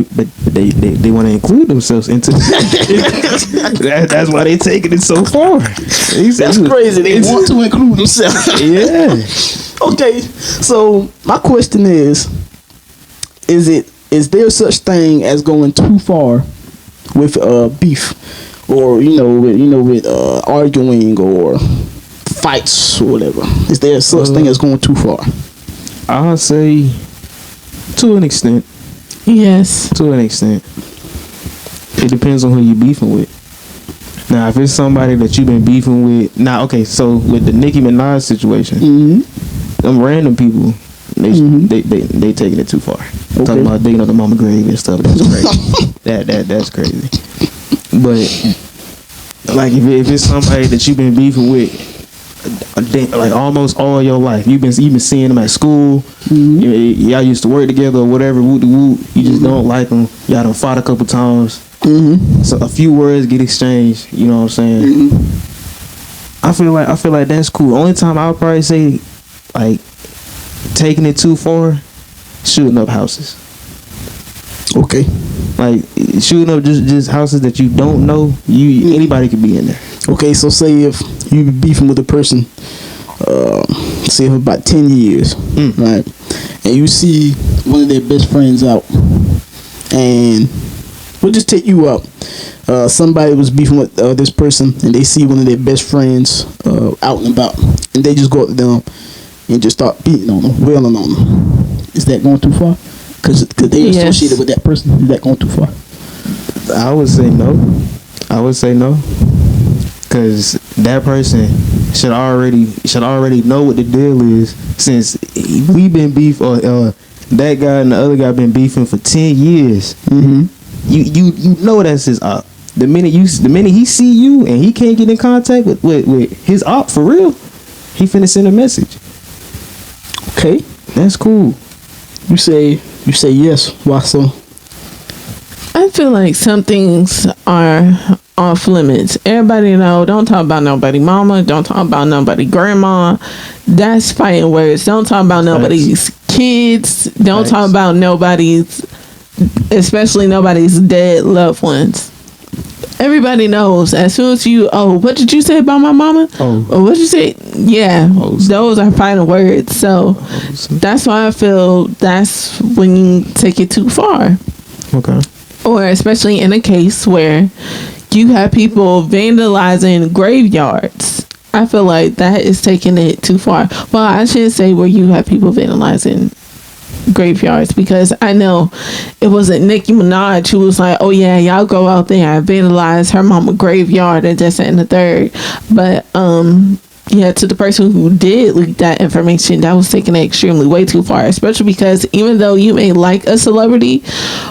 Speaker 2: want to include themselves into that's why they taking it so far.
Speaker 1: That's crazy. They want to include themselves.
Speaker 2: Yeah.
Speaker 1: Okay, so my question is there such thing as going too far with beef, or with arguing or fights or whatever? Is there such thing as going too far?
Speaker 2: I'll say to an extent.
Speaker 3: Yes.
Speaker 2: To an extent. It depends on who you beefing with. Now, if it's somebody that you've been beefing with, so with the Nicki Minaj situation, them random people, They taking it too far. Talking about digging on the mama grave and stuff. That's crazy. That's crazy. But like if it's somebody that you've been beefing with like almost all your life, you've been seeing them at school, y'all used to work together or whatever, you just don't like them, y'all done fought a couple times, so a few words get exchanged, you know what I'm saying? I feel like that's cool. Only time I'll probably say like taking it too far, shooting up houses.
Speaker 1: Okay.
Speaker 2: Like shooting up just houses that you don't know, anybody could be in there.
Speaker 1: Okay, so say if you be beefing with a person, say for about 10 years, right, and you see one of their best friends out, and we'll just take you out. Somebody was beefing with this person, and they see one of their best friends out and about, and they just go up to them and just start beating on them, wailing on them. Is that going too far? Because they associated with that person. Is that going too far?
Speaker 2: I would say no. Because that person should already know what the deal is, since we've been beef or that guy and the other guy been beefing for 10 years. You know that's his op. The minute he see you and he can't get in contact with his op for real, he finna send a message.
Speaker 1: Okay,
Speaker 2: that's cool.
Speaker 1: You say yes. Why so?
Speaker 3: I feel like some things are off limits. Everybody know, don't talk about nobody mama, don't talk about nobody grandma. That's fighting words. Don't talk about nobody's kids. Don't talk about nobody's, especially nobody's dead loved ones. Everybody knows as soon as you, what did you say about my mama? Or what did you say? Yeah, those are fighting words. So that's why I feel that's when you take it too far.
Speaker 2: Okay. Or
Speaker 3: especially in a case where you have people vandalizing graveyards. I feel like that is taking it too far. Well, I shouldn't say where you have people vandalizing graveyards, because I know it wasn't Nicki Minaj who was like, oh yeah, y'all go out there and vandalize her mama graveyard and this and the third. But yeah, to the person who did leak that information, that was taking it extremely way too far, especially because even though you may like a celebrity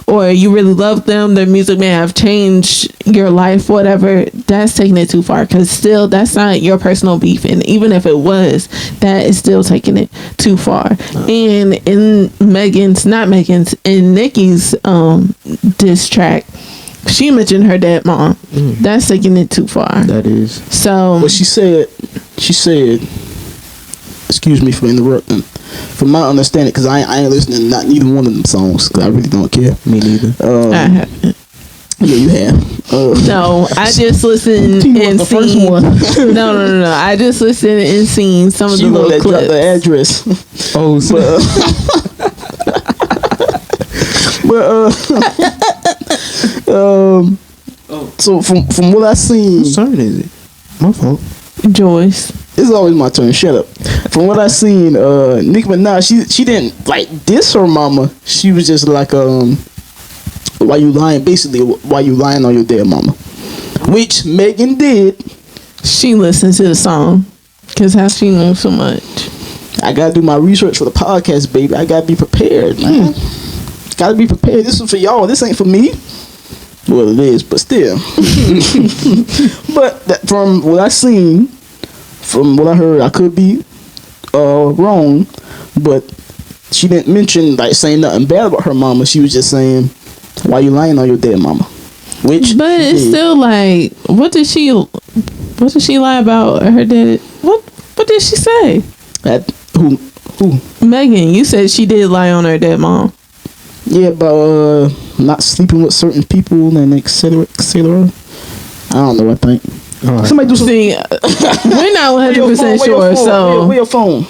Speaker 3: or you really love them, their music may have changed your life, whatever, that's taking it too far, because still that's not your personal beef, and even if it was, that is still taking it too far. And in Nicki's diss track, she mentioned her dead mom. That's taking it too far.
Speaker 2: That is.
Speaker 3: So
Speaker 1: what she said, excuse me for interrupting, from my understanding, because I ain't listening to not neither one of them songs, because I really don't care.
Speaker 2: Me neither.
Speaker 1: I haven't. Yeah, you have.
Speaker 3: No, I just listened and seen. No. I just listened and seen some of the little clips.
Speaker 1: The address. So from what I seen,
Speaker 2: whose turn is it? My fault.
Speaker 3: Joyce.
Speaker 1: It's always my turn. Shut up. From what I seen, Nicki Minaj, she didn't like diss her mama. She was just like, why you lying? Basically, why you lying on your dead mama? Which Megan did.
Speaker 3: She listened to the song, because how she knows so much.
Speaker 1: I gotta do my research for the podcast, baby. I gotta be prepared, man. Gotta be prepared. This is for y'all. This ain't for me. Well, it is, but still. But from what I seen, from what I heard, I could be wrong, but she didn't mention, like, saying nothing bad about her mama. She was just saying, why you lying on your dead mama?
Speaker 3: But it's still like, what did she lie about her dead? What did she say? Who? Megan, you said she did lie on her dead mom.
Speaker 1: Yeah, about not sleeping with certain people and etc. I don't know. I think somebody do something.
Speaker 3: We're not 100% sure. So
Speaker 1: where your phone?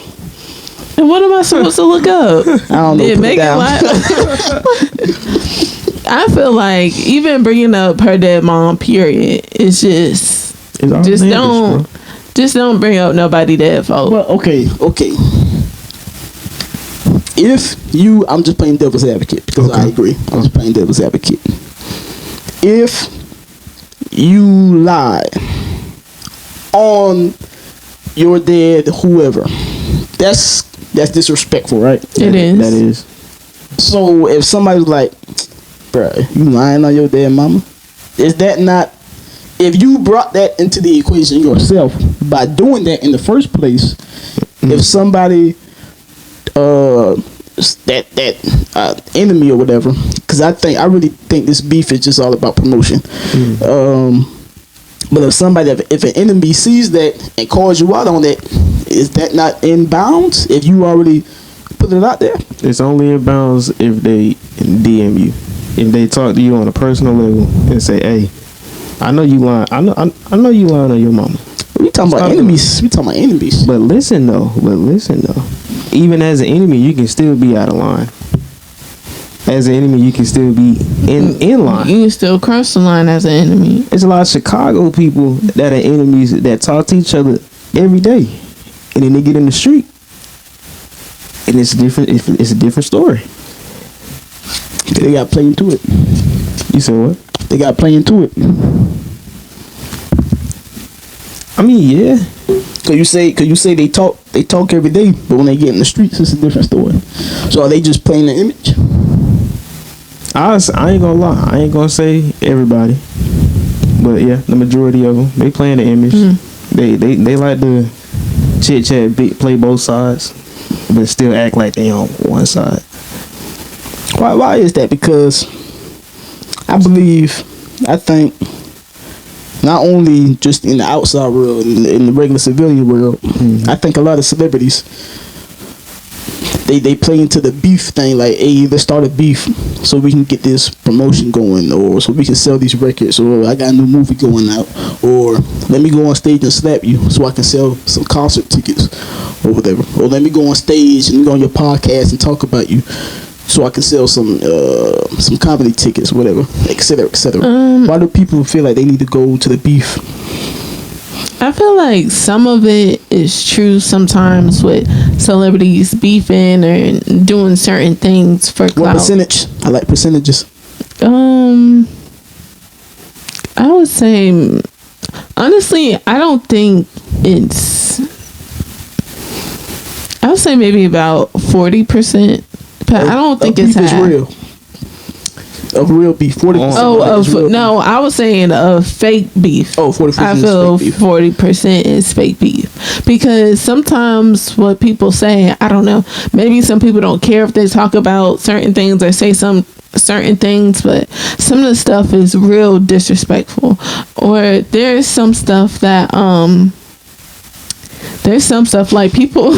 Speaker 3: And what am I supposed to look up?
Speaker 1: I don't know.
Speaker 3: Did Megan lie? I feel like even bringing up her dead mom, period, it's just don't bring up nobody dead, folks.
Speaker 1: Well, okay. I'm just playing devil's advocate, because I agree. I'm just playing devil's advocate. If you lie on your dead whoever, that's That's disrespectful, right?
Speaker 3: It is.
Speaker 2: That is.
Speaker 1: So if somebody's like, bruh, you lying on your damn mama, is that not? If you brought that into the equation yourself by doing that in the first place, if somebody enemy or whatever, because I really think this beef is just all about promotion. But if an enemy sees that and calls you out on that, is that not in bounds? If you already put it out there,
Speaker 2: It's only in bounds if they DM you. If they talk to you on a personal level and say, "Hey, I know you lying. I know you lying on your mama."
Speaker 1: we talking about enemies. We talking about enemies.
Speaker 2: But listen though. Even as an enemy, you can still be out of line. As an enemy, you can still be in line.
Speaker 3: You can still cross the line as an enemy.
Speaker 2: There's a lot of Chicago people that are enemies that talk to each other every day, and then they get in the street, and it's different. It's a different story.
Speaker 1: They got play into it.
Speaker 2: You said what?
Speaker 1: They got play into it.
Speaker 2: I mean, yeah.
Speaker 1: Cause you say they talk every day, but when they get in the streets, it's a different story. So are they just playing the image?
Speaker 2: I ain't gonna lie. I ain't gonna say everybody, but yeah, the majority of them, they playing the image. They like to chit chat, play both sides, but still act like they on one side.
Speaker 1: Why is that? Because I think not only just in the outside world, in the regular civilian world, I think a lot of celebrities they play into the beef thing, like, hey, let's start a beef so we can get this promotion going, or so we can sell these records, or I got a new movie going out, or let me go on stage and slap you so I can sell some concert tickets or whatever, or let me go on stage and go on your podcast and talk about you so I can sell some comedy tickets, whatever, etc., etc. Why do people feel like they need to go to the beef?
Speaker 3: I feel like some of it is true sometimes with celebrities beefing or doing certain things for clout.
Speaker 1: What percentage? I like percentages.
Speaker 3: I would say, honestly, I don't think it's. I would say maybe about 40%, but I don't think it's
Speaker 1: beef is real. Of real beef, 40%.
Speaker 3: No, I was saying of fake beef.
Speaker 1: 40%.
Speaker 3: I feel 40% is fake beef, because sometimes what people say, I don't know. Maybe some people don't care if they talk about certain things or say some certain things, but some of the stuff is real disrespectful. Or there's some stuff that like people.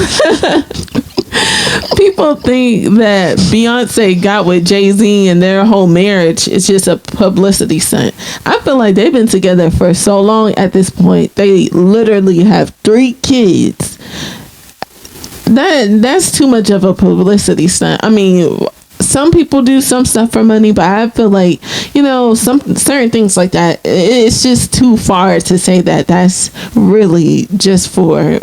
Speaker 3: People think that Beyonce got with Jay-Z and their whole marriage is just a publicity stunt. I feel like they've been together for so long at this point. They literally have 3 kids. That's too much of a publicity stunt. I mean, some people do some stuff for money, but I feel like, some certain things like that, it's just too far to say that that's really just for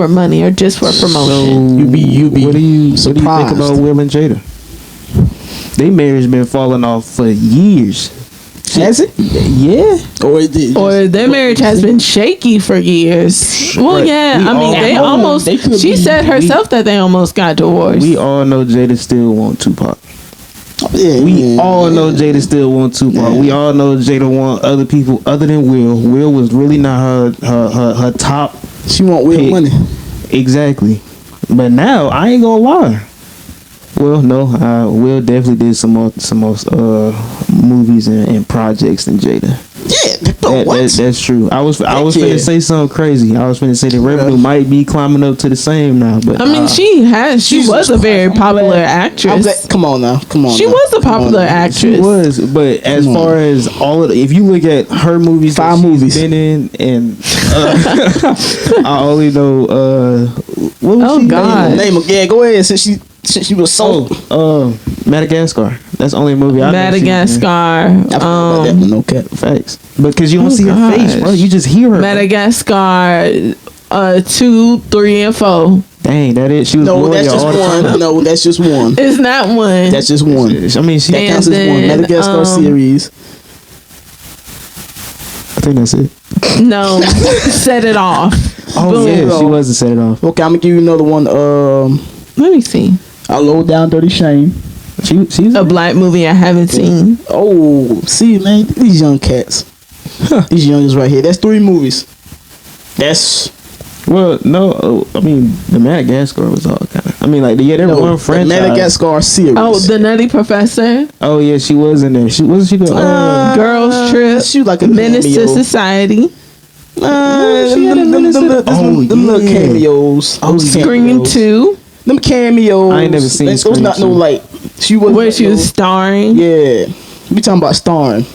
Speaker 3: money or just for promotion.
Speaker 2: So you be what do you think about Will and Jada? Their marriage been falling off for years.
Speaker 1: Has it?
Speaker 2: Yeah.
Speaker 3: Or their marriage has been shaky for years. Well,
Speaker 2: right.
Speaker 3: They almost. She said herself that they almost got divorced.
Speaker 2: We all know Jada still want Tupac. We all know Jada still want Tupac. Yeah. We all know Jada want other people other than Will. Will was really not her top.
Speaker 1: She want Will money.
Speaker 2: Exactly. But now I ain't gonna lie. Well, no, Will definitely did some more movies and projects than Jada.
Speaker 1: Yeah,
Speaker 2: that's true. I was finna say something crazy. I was finna say the revenue might be climbing up to the same now. But
Speaker 3: I mean, she was a very popular actress.
Speaker 1: Come on now.
Speaker 3: She was a popular actress.
Speaker 2: She was, but as far as all of if you look at her movies,
Speaker 1: 5 movies
Speaker 2: been in, and I only know what was she
Speaker 1: name? Yeah, go ahead. Since she was so
Speaker 2: Madagascar. That's the only movie I
Speaker 3: Madagascar.
Speaker 1: No cap.
Speaker 2: Facts. Because you don't see her face, bro. You just hear her.
Speaker 3: Madagascar 2, 3, and 4.
Speaker 2: Dang, that is. She was
Speaker 1: that's just one. No, that's just one.
Speaker 3: It's not one.
Speaker 1: That's just one.
Speaker 2: I mean,
Speaker 1: that counts as one. Madagascar series.
Speaker 2: I think that's it.
Speaker 3: No, Set It Off.
Speaker 2: Oh, boom. Yeah, she was to Set It Off.
Speaker 1: Okay, I'm gonna give you another one.
Speaker 3: Let me see.
Speaker 1: A Low Down Dirty Shame. She's
Speaker 3: A black movie I haven't seen.
Speaker 1: Oh, see, man, these young cats. These youngers right here. That's 3 movies. That's
Speaker 2: Well, no, I mean the Madagascar was all kind of. I mean, like there was one franchise.
Speaker 1: the Madagascar series.
Speaker 3: Oh, the Nutty Professor.
Speaker 2: Oh yeah, she was in there. She wasn't she the
Speaker 3: Girls Trip.
Speaker 1: She was like a
Speaker 3: Menace to
Speaker 1: cameo.
Speaker 3: Society.
Speaker 1: Them little cameos.
Speaker 2: Oh,
Speaker 1: Those
Speaker 3: Scream
Speaker 1: cameos.
Speaker 3: 2.
Speaker 1: Them cameos.
Speaker 2: I ain't never seen
Speaker 1: Those
Speaker 2: Scream
Speaker 1: not no
Speaker 2: 2.
Speaker 1: like. She was
Speaker 3: Where she was starring.
Speaker 1: Yeah, we talking about starring.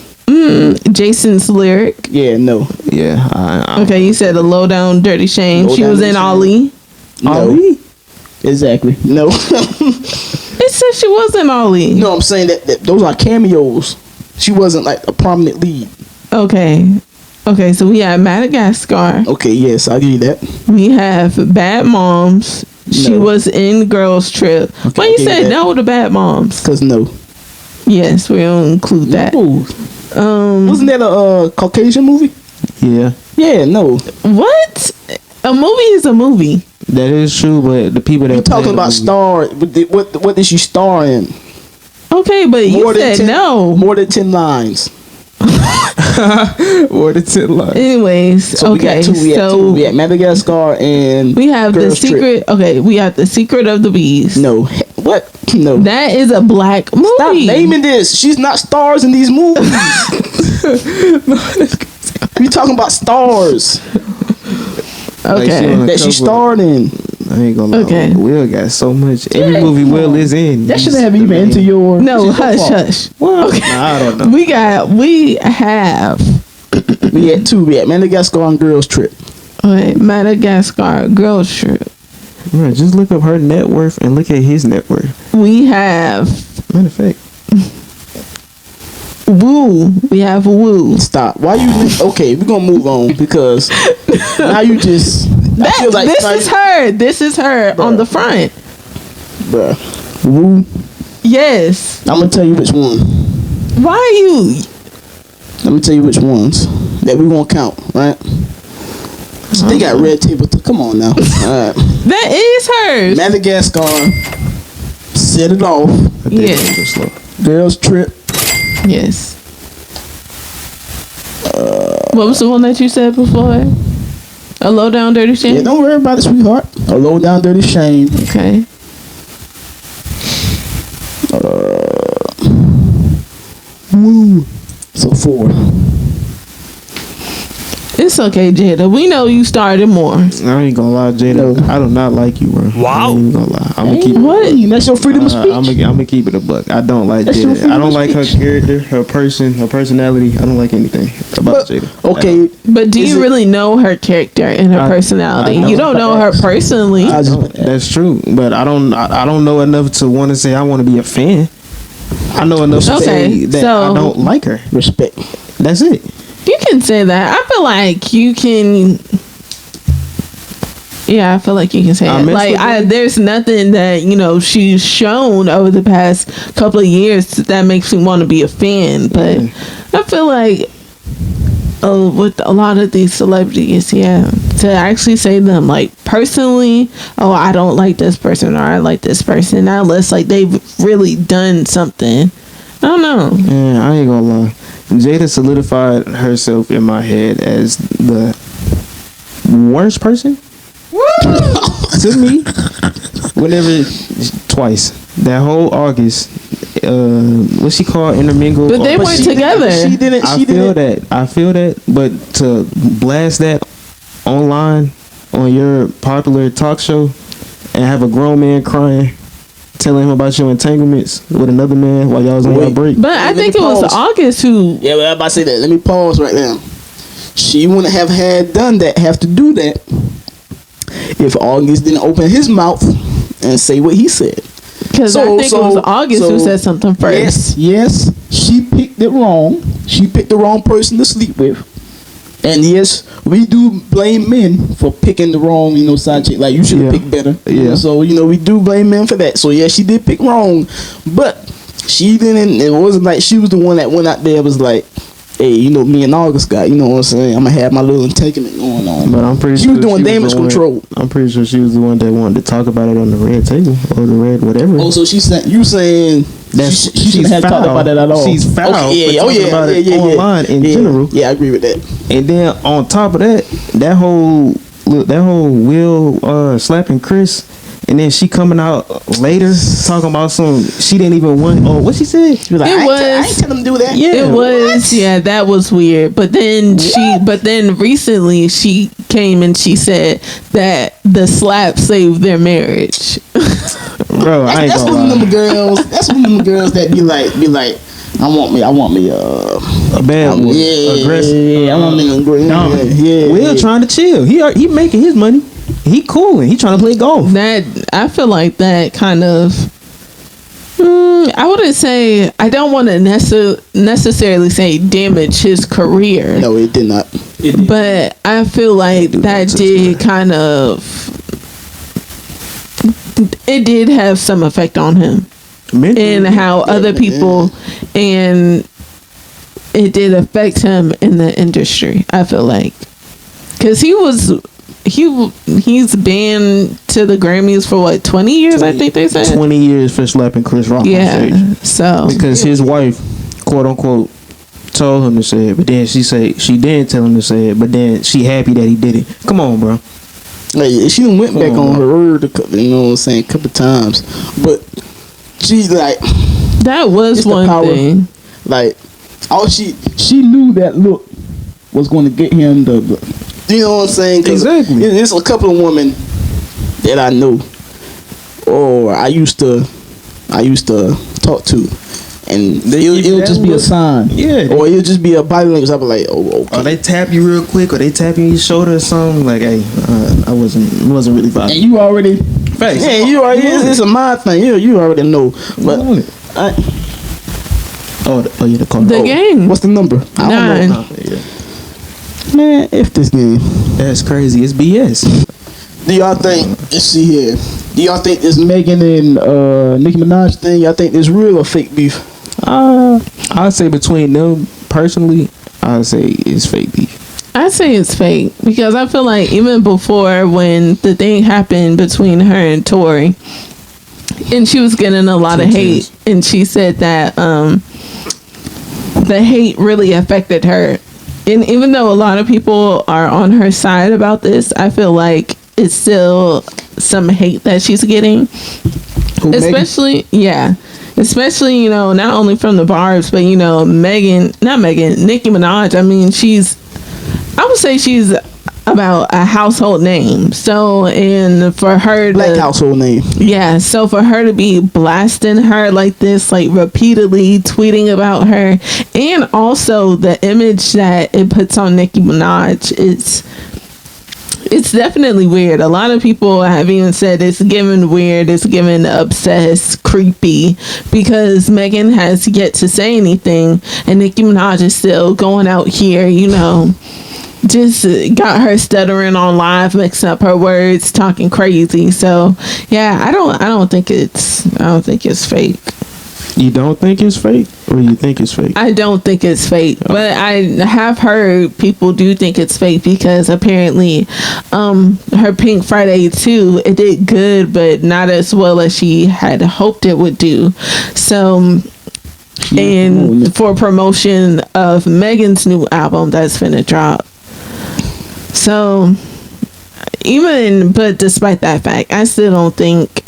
Speaker 3: Jason's Lyric.
Speaker 1: Yeah, no.
Speaker 2: Yeah. I
Speaker 3: Okay, you said a Low Down Dirty Shame.
Speaker 1: Low
Speaker 3: She
Speaker 1: Down
Speaker 3: was
Speaker 1: Dirty
Speaker 3: in
Speaker 1: Shame.
Speaker 3: Ali.
Speaker 1: No.
Speaker 2: Ali?
Speaker 1: Exactly. No.
Speaker 3: It said she was in Ali.
Speaker 1: No, I'm saying that those are cameos. She wasn't like a prominent lead.
Speaker 3: Okay. Okay, so we have Madagascar.
Speaker 1: Okay, yes, I'll give you that.
Speaker 3: We have Bad Moms. She
Speaker 1: No.
Speaker 3: was in Girls Trip.
Speaker 1: Okay,
Speaker 3: Why you
Speaker 1: I'll
Speaker 3: said
Speaker 1: give you that.
Speaker 3: no to Bad Moms?
Speaker 1: Cause no.
Speaker 3: Yes, we don't include that.
Speaker 1: Ooh. Wasn't that a Caucasian movie?
Speaker 2: Yeah,
Speaker 1: Yeah, no.
Speaker 3: What? A movie is a movie.
Speaker 2: that is true. But the people that
Speaker 1: You
Speaker 2: play
Speaker 1: talking
Speaker 2: the
Speaker 1: about
Speaker 2: movie-
Speaker 1: star? What did she star in?
Speaker 3: Okay, but you said no.
Speaker 1: More than 10 lines.
Speaker 2: Or the 10 lines.
Speaker 3: Anyways,
Speaker 1: So
Speaker 3: okay,
Speaker 1: we got two. We had
Speaker 3: so
Speaker 1: two. We had Madagascar and
Speaker 3: we have the
Speaker 1: Girls Trip.
Speaker 3: secret. Okay, we have the Secret of the Bees.
Speaker 1: No, what? No.
Speaker 3: That is a black movie.
Speaker 1: Stop naming this. She's not stars in these movies. We talking about stars
Speaker 2: Like, she
Speaker 3: Okay.
Speaker 2: on a
Speaker 1: that she
Speaker 2: cover.
Speaker 1: starred in.
Speaker 2: I ain't gonna lie.
Speaker 3: Okay.
Speaker 2: Will got so much. Every movie Will is in.
Speaker 1: That should
Speaker 2: he's
Speaker 1: have
Speaker 2: the
Speaker 1: even
Speaker 2: main-
Speaker 1: into your.
Speaker 3: No,
Speaker 1: it's your
Speaker 3: hush,
Speaker 1: fault.
Speaker 3: hush.
Speaker 2: Well, nah, I don't know.
Speaker 3: We have
Speaker 1: We had 2. We had Madagascar and Girls Trip.
Speaker 3: okay, Madagascar Girls Trip.
Speaker 2: Right, just look up her net worth and look at his net worth.
Speaker 3: We have
Speaker 2: Matter of fact,
Speaker 3: Woo. We have Woo.
Speaker 1: Stop. Why you? Okay, we're gonna move on because now you just. I feel like
Speaker 3: This is her. This is her on the front.
Speaker 1: Bruh. Woo.
Speaker 3: Yes.
Speaker 1: I'm gonna tell you which one.
Speaker 3: Why are you?
Speaker 1: Let me tell you which ones that we won't count. Right? They got red table. Come on now. All right.
Speaker 3: That is hers.
Speaker 1: Madagascar. Set it off.
Speaker 2: I think
Speaker 3: Yeah.
Speaker 2: it's too slow.
Speaker 1: Girls Trip.
Speaker 3: Yes. What was the one that you said before? A Low Down Dirty Shame?
Speaker 1: Yeah, don't worry about it, sweetheart. A Low Down Dirty Shame.
Speaker 3: Okay.
Speaker 1: Woo. So 4.
Speaker 3: It's okay, Jada. We know you started more.
Speaker 2: I ain't gonna lie, Jada.
Speaker 1: No.
Speaker 2: I do not like you, bro.
Speaker 4: Wow.
Speaker 2: I ain't even gonna lie. I'm gonna keep.
Speaker 3: What?
Speaker 1: That's your freedom of speech.
Speaker 2: I'm gonna keep it a buck. I don't like
Speaker 1: That's your
Speaker 2: Jada.
Speaker 1: freedom
Speaker 2: I don't
Speaker 1: of
Speaker 2: like her
Speaker 1: speech.
Speaker 2: character, her person, her personality. I don't like anything about Jada.
Speaker 1: Okay.
Speaker 3: But do
Speaker 1: Is
Speaker 3: you
Speaker 1: it-
Speaker 3: really know her character and her
Speaker 2: I-
Speaker 3: personality?
Speaker 2: I
Speaker 3: You don't know her personally.
Speaker 1: I just-
Speaker 2: No, that's true, but I don't know enough to want to say I want to be a fan. I know enough to
Speaker 3: Okay,
Speaker 2: say that
Speaker 3: so-
Speaker 2: I don't like her.
Speaker 1: Respect.
Speaker 2: That's it.
Speaker 3: You can say that. I feel like you can. Yeah, I feel like you can say
Speaker 2: I
Speaker 3: it.
Speaker 2: mess
Speaker 3: Like,
Speaker 2: with her.
Speaker 3: there's nothing that she's shown over the past couple of years that makes me want to be a fan. But I feel like with a lot of these celebrities, yeah, to actually say them like personally, oh, I don't like this person or I like this person, unless like they've really done something. I don't know.
Speaker 2: Yeah, I ain't gonna lie. Jada solidified herself in my head as the worst person to me. Whenever twice that whole August, what's she called? Intermingle.
Speaker 3: But they weren't together.
Speaker 1: She didn't.
Speaker 2: I
Speaker 1: She
Speaker 2: feel
Speaker 1: didn't.
Speaker 2: that. I feel that. But to blast that online on your popular talk show and have a grown man crying, telling him about your entanglements with another man while y'all was on your
Speaker 1: Wait.
Speaker 2: break.
Speaker 3: But I
Speaker 1: Let me
Speaker 3: think it was
Speaker 1: pause.
Speaker 3: August who.
Speaker 1: Yeah, well, I'm about to say that. Let me pause right now. She wouldn't have have to do that if August didn't open his mouth and say what he said.
Speaker 3: Because I think it was August who said something first.
Speaker 1: Yes, she picked it wrong. She picked the wrong person to sleep with. And yes, we do blame men for picking the wrong, side chick. Like, you should have
Speaker 2: Yeah.
Speaker 1: picked better.
Speaker 2: Yeah.
Speaker 1: So, we do blame men for that. So, yeah, she did pick wrong. But she didn't, it wasn't like she was the one that went out there and was like, hey, you know, me and August got, you know what I'm saying? I'm gonna have my little entanglement going on.
Speaker 2: But I'm pretty
Speaker 1: she
Speaker 2: sure
Speaker 1: was doing damage control.
Speaker 2: I'm pretty sure she was the one that wanted to talk about it on the red table or the red whatever.
Speaker 1: Oh, so she said you saying that she shouldn't have talked about it at all.
Speaker 2: She's foul.
Speaker 1: Okay,
Speaker 2: for talking about it online in general.
Speaker 1: Yeah, I agree with that.
Speaker 2: And then on top of that, that whole Will slapping Chris. And then she coming out later talking about she didn't even want. Oh, what she said? She was like,
Speaker 1: I ain't tell him to do that.
Speaker 3: Yeah, it was. What? Yeah, that was weird. But then recently she came and she said that the slap saved their marriage.
Speaker 2: Bro,
Speaker 1: that's one of them girls. That's one of them girls that be like. I want me
Speaker 2: a bad one.
Speaker 1: Yeah,
Speaker 2: aggressive.
Speaker 1: Yeah, I want me aggressive. Yeah.
Speaker 2: Will trying to chill. He making his money. He cool. He trying to play golf.
Speaker 3: That I feel like that kind of. I wouldn't say. I don't want to necessarily say damage his career.
Speaker 1: No, it did not.
Speaker 3: But I feel like that did kind of. It did have some effect on him. And how other people, and it did affect him in the industry. I feel like, because he's been to the Grammys for what 20 years. I think they said
Speaker 2: 20 years for slapping Chris Rock.
Speaker 3: Yeah,
Speaker 2: on stage.
Speaker 3: so
Speaker 2: because his wife, quote unquote, told him to say it, but then she didn't tell him to say it, but then she happy that he did it. Come on, bro.
Speaker 1: Like, she went back on her word, you know what I'm saying, a couple times, but. She's like,
Speaker 3: that was one thing.
Speaker 1: Like, she knew that look was going to get him the, you know what I'm saying?
Speaker 2: Exactly.
Speaker 1: There's a couple of women that I know, or I used to talk to, and it'll just be a sign, or it'll just be a body language. I'll be like, oh, okay.
Speaker 2: Or they tap you real quick, or they tap you in your shoulder or something. Like, hey, I wasn't really vibing.
Speaker 1: And you already.
Speaker 2: Facts.
Speaker 1: Yeah, you already. It's a mind thing. You already know. But
Speaker 2: the call.
Speaker 3: The game.
Speaker 1: What's the number?
Speaker 3: 9.
Speaker 1: I don't know. Man, if this game.
Speaker 2: That's crazy. It's BS.
Speaker 1: Do y'all think? Let's see here. Do y'all think this Megan and Nicki Minaj thing? Y'all think this real or fake beef?
Speaker 2: I'd say between them personally, I'd say it's fake beef.
Speaker 3: I say it's fake because I feel like even before when the thing happened between her and Tory, and she was getting a lot of hate, and she said that the hate really affected her. And even though a lot of people are on her side about this, I feel like it's still some hate that she's getting. Especially, especially, you know, not only from the Barbs, but, you know, Nicki Minaj. I mean, I would say she's about a household name. So, and for her
Speaker 1: Black household name.
Speaker 3: Yeah. So for her to be blasting her like this, like repeatedly tweeting about her, and also the image that it puts on Nicki Minaj, it's definitely weird. A lot of people have even said it's given weird, it's given obsessed, creepy, because Megan has yet to say anything, and Nicki Minaj is still going out here, you know, just got her stuttering on live, mixing up her words, talking crazy. So yeah, I don't think it's fake.
Speaker 2: You don't think it's fake, or you think it's fake?
Speaker 3: I don't think it's fake, but I have heard people do think it's fake because apparently, her Pink Friday 2, it did good, but not as well as she had hoped it would do. So, and for promotion of Megan's new album that's finna drop. So, but despite that fact, I still don't think,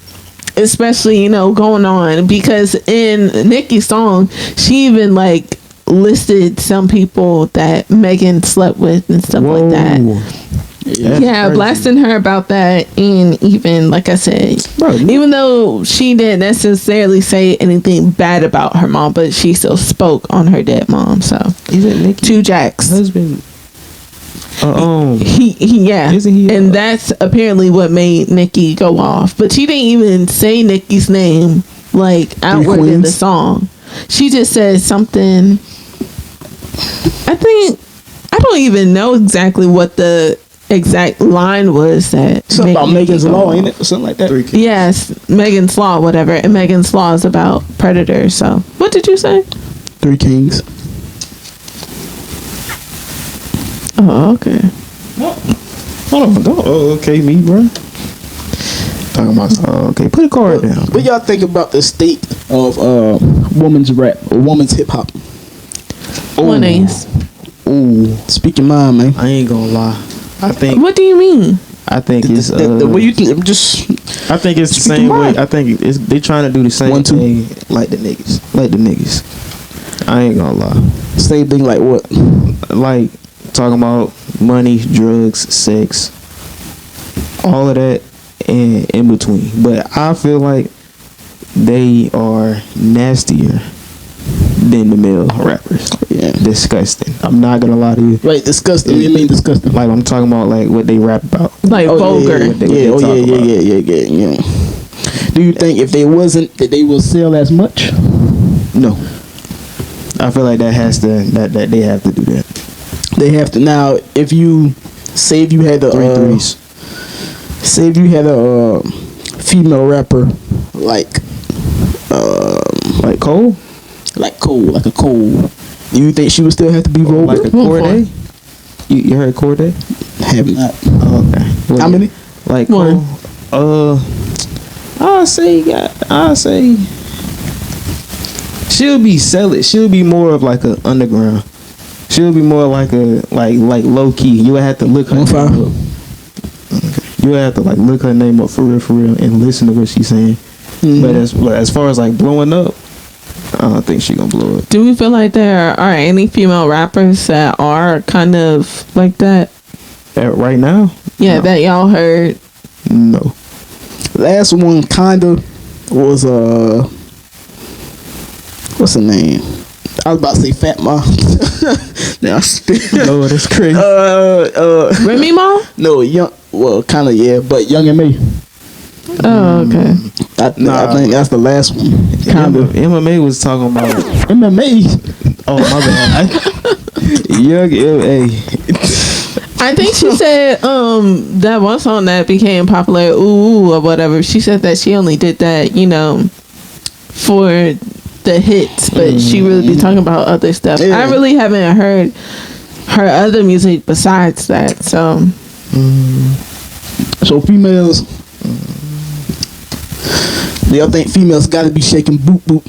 Speaker 3: especially, you know, going on, because in Nicki's song, she even like listed some people that Megan slept with and stuff like that. Yeah, blasting her about that. And even, like I said, even though she didn't necessarily say anything bad about her mom, but she still spoke on her dead mom. So,
Speaker 2: is it Nicki?
Speaker 3: Two Jacks.
Speaker 2: Husband.
Speaker 3: Yeah.
Speaker 2: Isn't he?
Speaker 3: And that's apparently what made Nicki go off. But she didn't even say Nicki's name like outward in the song. She just said something. I don't even know exactly what the exact line was that
Speaker 1: something about Megan's Law, ain't it? Or something like that.
Speaker 3: Yes, Megan's Law, whatever. And Megan's Law is about predators. So what did you say?
Speaker 1: 3 Kings.
Speaker 3: Oh, okay.
Speaker 2: Hold on, don't okay me, bro. Talking about okay, put a card down.
Speaker 1: What y'all think about the state of woman's rap or woman's hip hop?
Speaker 3: One Ace.
Speaker 2: Ooh,
Speaker 1: Speak your mind, man.
Speaker 2: I ain't gonna lie. I think
Speaker 3: What do you mean?
Speaker 2: it's
Speaker 1: The way you think, just
Speaker 2: I think it's the
Speaker 1: Speak
Speaker 2: same
Speaker 1: your
Speaker 2: way.
Speaker 1: mind.
Speaker 2: I think they trying to do the same
Speaker 1: 1, 2.
Speaker 2: thing like the niggas. I ain't gonna lie.
Speaker 1: same thing like what?
Speaker 2: Like talking about money, drugs, sex, all of that, and in between. But I feel like they are nastier than the male rappers.
Speaker 1: Yeah.
Speaker 2: Disgusting. I'm not gonna lie to you.
Speaker 1: Right, disgusting. What do you mean disgusting?
Speaker 2: Like I'm talking about like what they rap about.
Speaker 3: Like vulgar.
Speaker 1: Yeah,
Speaker 2: What they
Speaker 1: yeah,
Speaker 2: talk about.
Speaker 1: yeah. Do you think if they wasn't, that they will sell as much?
Speaker 2: No. I feel like that has to that they have to do that.
Speaker 1: They have to. Now, if you say if you had a
Speaker 2: Three threes.
Speaker 1: say if you had a female rapper like
Speaker 2: Cole?
Speaker 1: Cole, like a Cole, do you think she would still have to be vulgar?
Speaker 2: Like a Corday? You heard Corday?
Speaker 1: Have not.
Speaker 2: Oh, okay.
Speaker 1: How many?
Speaker 2: Like
Speaker 3: One.
Speaker 2: Cole? I'll say she'll be selling. She'll be more of like a underground. She'll be more like a like low key. You would have to look her name up. Okay. You would have to like look her name up for real, and listen to what she's saying. But as far as like blowing up, I don't think she gonna blow up.
Speaker 3: Do we feel like there are any female rappers that are kind of like that?
Speaker 2: Right now?
Speaker 3: Yeah,
Speaker 2: No.
Speaker 3: that y'all heard.
Speaker 2: No.
Speaker 1: Last one kinda was what's her name? I was about to say Fat Ma. Now,
Speaker 2: Oh, that's crazy.
Speaker 3: Remy Ma?
Speaker 1: no, young. Well, kind of yeah, but Young and May.
Speaker 3: Oh, okay.
Speaker 1: I think that's the last one. Kind of
Speaker 2: MMA was talking about.
Speaker 1: MMA.
Speaker 2: Oh my bad. Young MMA.
Speaker 3: I think she said that one song that became popular, Ooh or whatever. She said that she only did that, for the hits, but she really be talking about other stuff.
Speaker 1: Yeah.
Speaker 3: I really haven't heard her other music besides that. So
Speaker 1: So females. Do y'all think females got to be shaking boop boop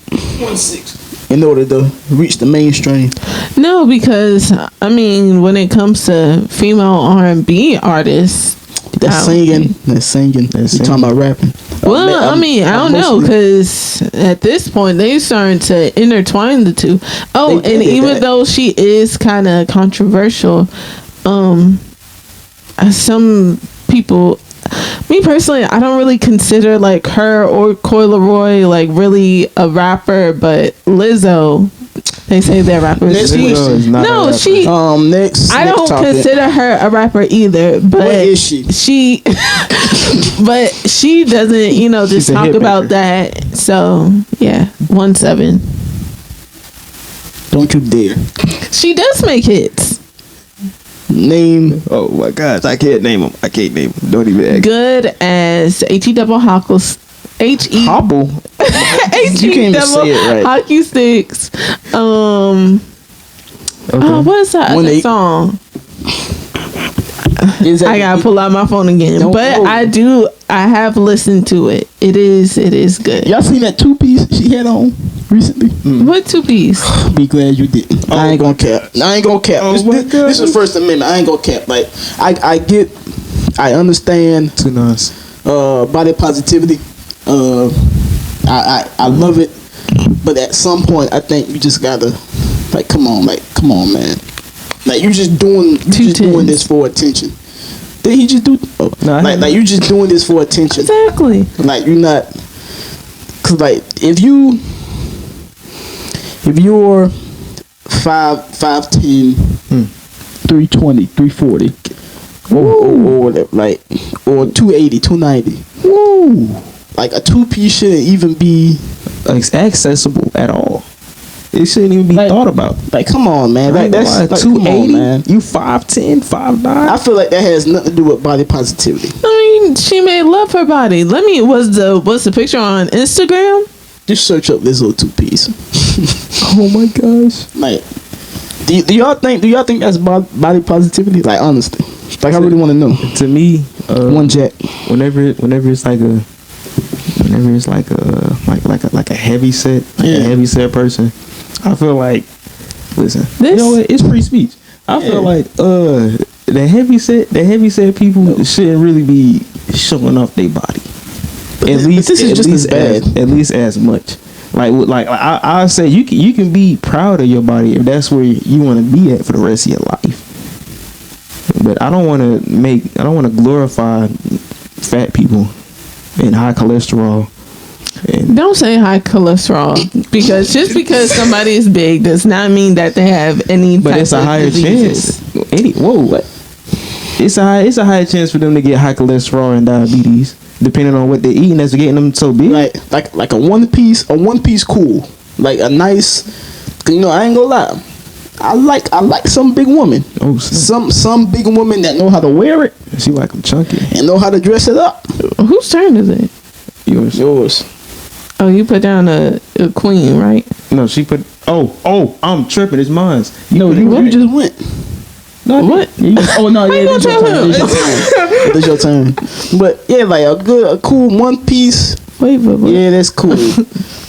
Speaker 1: in order to reach the mainstream?
Speaker 3: no, because I mean, when it comes to female R&B artists,
Speaker 1: That's singing. You talking about rapping?
Speaker 3: well, I mean, I don't know,
Speaker 1: mostly-
Speaker 3: because at this point they starting to intertwine the two. Oh,
Speaker 1: They
Speaker 3: and
Speaker 1: did
Speaker 3: even
Speaker 1: that.
Speaker 3: though she is kind of controversial, some people, me personally, I don't really consider like her or Coi Leroy like really a rapper, but Lizzo, they say they're rappers.
Speaker 1: Next
Speaker 3: She,
Speaker 1: question.
Speaker 2: is not a
Speaker 3: no,
Speaker 2: rapper.
Speaker 3: she.
Speaker 1: Next.
Speaker 3: I
Speaker 1: next
Speaker 3: don't
Speaker 1: topic.
Speaker 3: consider her a rapper either, but
Speaker 1: What is she?
Speaker 3: She, but she doesn't, just
Speaker 2: She's a
Speaker 3: talk
Speaker 2: hit
Speaker 3: about
Speaker 2: maker.
Speaker 3: that. So yeah, 1-7.
Speaker 1: Don't you dare
Speaker 3: She does make hits.
Speaker 1: name.
Speaker 2: Oh my gosh, I can't name them. Don't even ask.
Speaker 3: Good as HE double hockles. HE
Speaker 1: Hobble.
Speaker 3: HE
Speaker 1: You can't even
Speaker 3: double
Speaker 1: say it right.
Speaker 3: hockey sticks. What is that
Speaker 1: When
Speaker 3: other
Speaker 1: they-
Speaker 3: song?
Speaker 1: Is that
Speaker 3: I gotta pull out my phone again.
Speaker 1: Don't
Speaker 3: But
Speaker 1: know.
Speaker 3: I have listened to it. It is good.
Speaker 1: Y'all seen that 2-piece she had on recently?
Speaker 3: What 2-piece?
Speaker 1: Be glad you didn't. I ain't gonna cap.
Speaker 2: Oh my
Speaker 1: This is First Amendment. I ain't gonna cap. Like I understand
Speaker 2: Too nice.
Speaker 1: body positivity. I love it, but at some point I think you just gotta come on, man. Like you just doing this for attention. Did he just do? Oh,
Speaker 2: No, I
Speaker 1: like
Speaker 2: haven't.
Speaker 1: you just doing this for attention.
Speaker 3: Exactly.
Speaker 1: Like you're not, cause like if you're 5'10", 320, 340, or whatever, or 280, 290. Woo! Like a 2-piece shouldn't even be
Speaker 2: It's accessible at all. It shouldn't even be thought about.
Speaker 1: come on, man. That's like, come on,
Speaker 2: 280.
Speaker 1: man.
Speaker 2: You 5'10", 5'9".
Speaker 1: I feel like that has nothing to do with body positivity.
Speaker 3: I mean, she may love her body. What's the picture on Instagram?
Speaker 1: Just search up this little 2-piece.
Speaker 2: Oh my gosh.
Speaker 1: Like Do y'all think that's body positivity? Like honestly, like I really want to know.
Speaker 2: To me,
Speaker 1: One jack.
Speaker 2: whenever it's like a heavy set, a heavy set person, I feel like, listen, you know what? It's free speech. I feel like the heavy set people shouldn't really be showing off their body. At least as much. Like I say, you can be proud of your body if that's where you want to be at for the rest of your life. But I don't want to glorify fat people and high cholesterol. And
Speaker 3: Don't say high cholesterol, because just because somebody is big does not mean that they have any.
Speaker 2: but
Speaker 3: type
Speaker 2: it's a
Speaker 3: of
Speaker 2: higher
Speaker 3: diseases.
Speaker 2: chance. What? It's a higher chance for them to get high cholesterol and diabetes, depending on what they're eating that's getting them so big.
Speaker 1: Like a one piece cool. Like a nice, you know, I ain't gonna lie. I like some big woman.
Speaker 2: Oh, snap.
Speaker 1: Some big woman that know how to wear it
Speaker 2: She like them chunky.
Speaker 1: and know how to dress it up.
Speaker 3: Whose turn is it?
Speaker 1: Yours.
Speaker 3: Oh, you put down a queen, right?
Speaker 2: No, she put. Oh, I'm tripping. It's mine.
Speaker 1: No, you just went.
Speaker 2: No,
Speaker 3: What?
Speaker 1: Oh no,
Speaker 3: How you
Speaker 1: yeah,
Speaker 3: gonna tell him?
Speaker 1: this your turn. But yeah, like a cool one piece.
Speaker 3: Wait.
Speaker 1: Yeah, that's cool.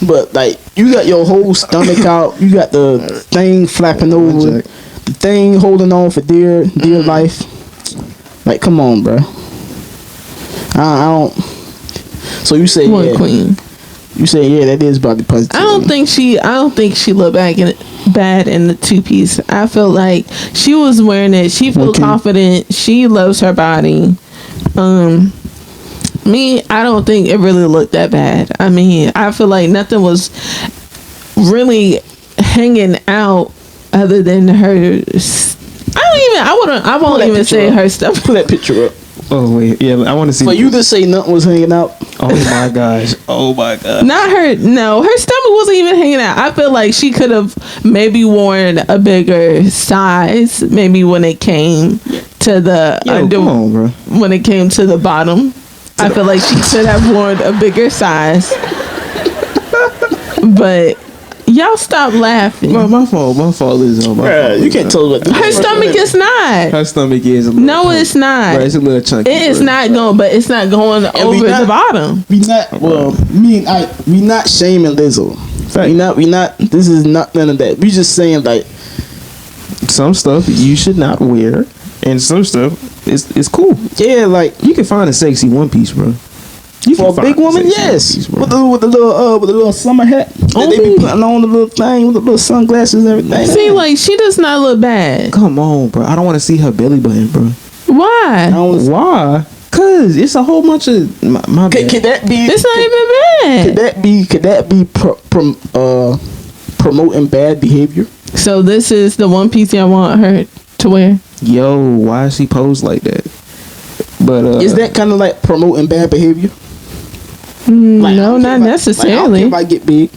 Speaker 1: But like you got your whole stomach out, you got the thing flapping over, the thing holding on for dear life. Like, come on, bro. I don't. So you say
Speaker 3: One queen.
Speaker 1: You say that is body positive.
Speaker 3: I don't think she looked bad in the two piece. I feel like she was wearing it. She feels confident. She loves her body. Me, I don't think it really looked that bad. I mean, I feel like nothing was really hanging out other than her. I won't even say her stuff.
Speaker 1: Pull that picture up.
Speaker 2: Oh wait, yeah, I want to see.
Speaker 1: For you to say nothing was hanging out.
Speaker 2: Oh my gosh. Oh my god.
Speaker 3: Not her. No, her stomach wasn't even hanging out. I feel like she could have maybe worn a bigger size. Maybe when it came to the
Speaker 2: Come on, bro.
Speaker 3: when it came to the bottom, I feel like she could have worn a bigger size. But y'all stop laughing.
Speaker 2: My fault is on my fault.
Speaker 1: You can't tell what
Speaker 3: Her stomach is not.
Speaker 2: Her stomach is a little
Speaker 3: No,
Speaker 2: chunky.
Speaker 3: it's not.
Speaker 2: Bro, it's a little chunky.
Speaker 3: It is
Speaker 2: bro.
Speaker 3: not going, but it's not going over the bottom.
Speaker 1: We not shaming Lizzo. We not. This is not none of that. We just saying like
Speaker 2: Some stuff you should not wear, and some stuff it's cool.
Speaker 1: yeah, like
Speaker 2: You can find a sexy one piece, bro. You
Speaker 1: for
Speaker 2: can
Speaker 1: a big
Speaker 2: find
Speaker 1: woman,
Speaker 2: sexy
Speaker 1: yes.
Speaker 2: one piece, bro.
Speaker 1: With the little summer hat that they be putting on, the little thing with the little sunglasses and everything.
Speaker 3: See, like she does not look bad.
Speaker 2: Come on, bro. I don't want to see her belly button, bro.
Speaker 3: Why?
Speaker 2: Why? Cause it's a whole bunch of my bad.
Speaker 1: Could that be?
Speaker 3: It's not even bad.
Speaker 1: Could that be promoting bad behavior?
Speaker 3: So this is the one piece I want her to wear.
Speaker 2: Yo, why is she posed like that? But
Speaker 1: Is that kind of like promoting bad behavior?
Speaker 3: No, not necessarily.
Speaker 1: Like, I don't care if I get big.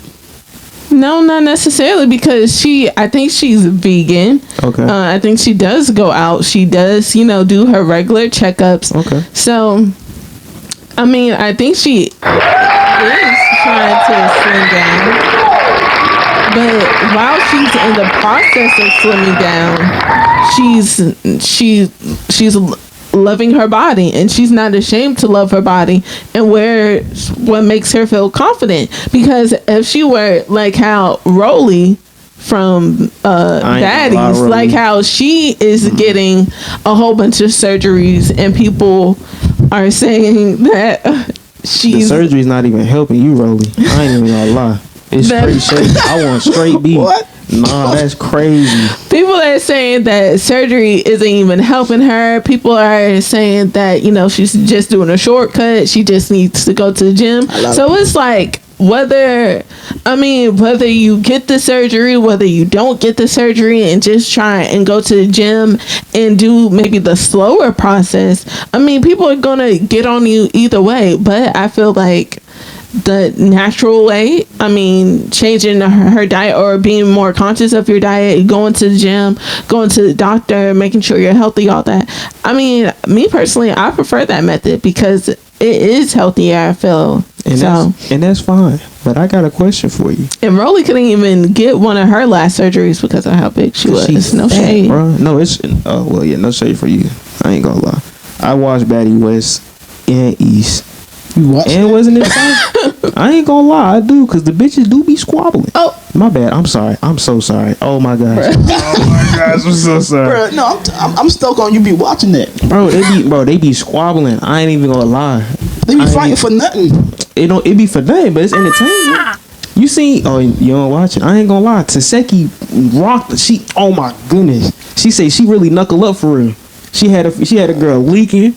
Speaker 3: No, not necessarily, because I think she's vegan.
Speaker 2: Okay.
Speaker 3: I think she does go out. She does, do her regular checkups.
Speaker 2: Okay.
Speaker 3: So, I mean, I think she is trying to slim down. But while she's in the process of slimming down, she's loving her body, and she's not ashamed to love her body and wear what makes her feel confident. Because if she were like how Rolly from Daddies, like how she is getting a whole bunch of surgeries, and people are saying that
Speaker 2: the
Speaker 3: she's
Speaker 2: surgery's not even helping you, Rolly. I ain't even gonna lie. It's straight shake. I want straight beef.
Speaker 1: What?
Speaker 2: Nah, that's crazy.
Speaker 3: people are saying that surgery isn't even helping her. People are saying that, she's just doing a shortcut. She just needs to go to the gym. So it's like, whether you get the surgery, whether you don't get the surgery, and just try and go to the gym and do maybe the slower process, people are gonna get on you either way. But I feel like the natural way, changing her diet, or being more conscious of your diet, going to the gym, going to the doctor, making sure you're healthy, all that. Me personally, I prefer that method, because it is healthier, I feel.
Speaker 2: And that's fine. But I got a question for you.
Speaker 3: And Rolly couldn't even get one of her last surgeries because of how big she was.
Speaker 2: She's
Speaker 3: No
Speaker 2: fat,
Speaker 3: shade.
Speaker 2: bro. No, it's no shade for you. I ain't gonna lie. I watched Batty West and East.
Speaker 1: You watch
Speaker 2: And wasn't it fun? I ain't gonna lie, I do, because the bitches do be squabbling.
Speaker 3: Oh.
Speaker 2: My bad. I'm sorry. I'm so sorry. Oh my gosh. Oh my gosh. I'm so sorry.
Speaker 1: Bro, no, I'm stuck on you be watching that.
Speaker 2: They be squabbling. I ain't even gonna lie.
Speaker 1: They be fighting for nothing.
Speaker 2: It be for nothing, but it's entertainment. You see, you don't watch it. I ain't gonna lie. Taseki rocked. Oh my goodness. She say she really knuckle up for real. She had a girl leaking,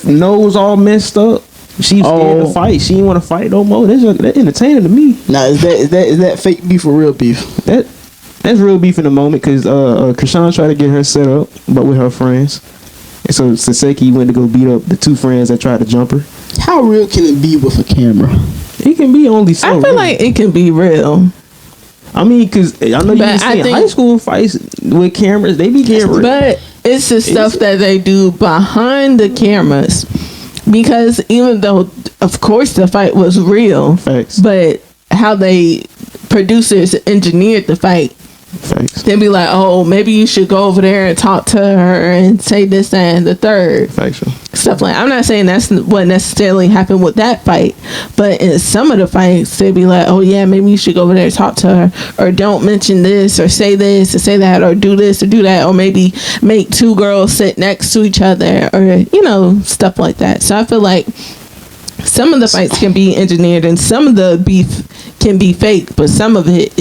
Speaker 2: nose all messed up. She was scared to fight. She didn't want to fight no more. That's entertaining to me.
Speaker 1: Now is that fake beef or real beef?
Speaker 2: That's real beef in the moment, because Krishan tried to get her set up, but with her friends. And so Saseki went to go beat up the two friends that tried to jump her.
Speaker 1: How real can it be with a camera?
Speaker 2: It can be only so.
Speaker 3: I feel like it can be real.
Speaker 2: I mean, because I know you can see high school fights with cameras, they be getting real.
Speaker 3: But it's the stuff that they do behind the cameras. Because even though, of course, the fight was real,
Speaker 2: Facts.
Speaker 3: but how they producers engineered the fight,
Speaker 2: Facts.
Speaker 3: they'd be like, oh, maybe you should go over there and talk to her and say this, that, and the third.
Speaker 2: Factual.
Speaker 3: Stuff like, I'm not saying that's what necessarily happened with that fight, but in some of the fights, they'd be like, oh yeah, maybe you should go over there and talk to her, or don't mention this, or say this, or say that, or do this, or do that, or maybe make two girls sit next to each other, or, stuff like that. So I feel like some of the fights can be engineered and some of the beef can be fake, but some of it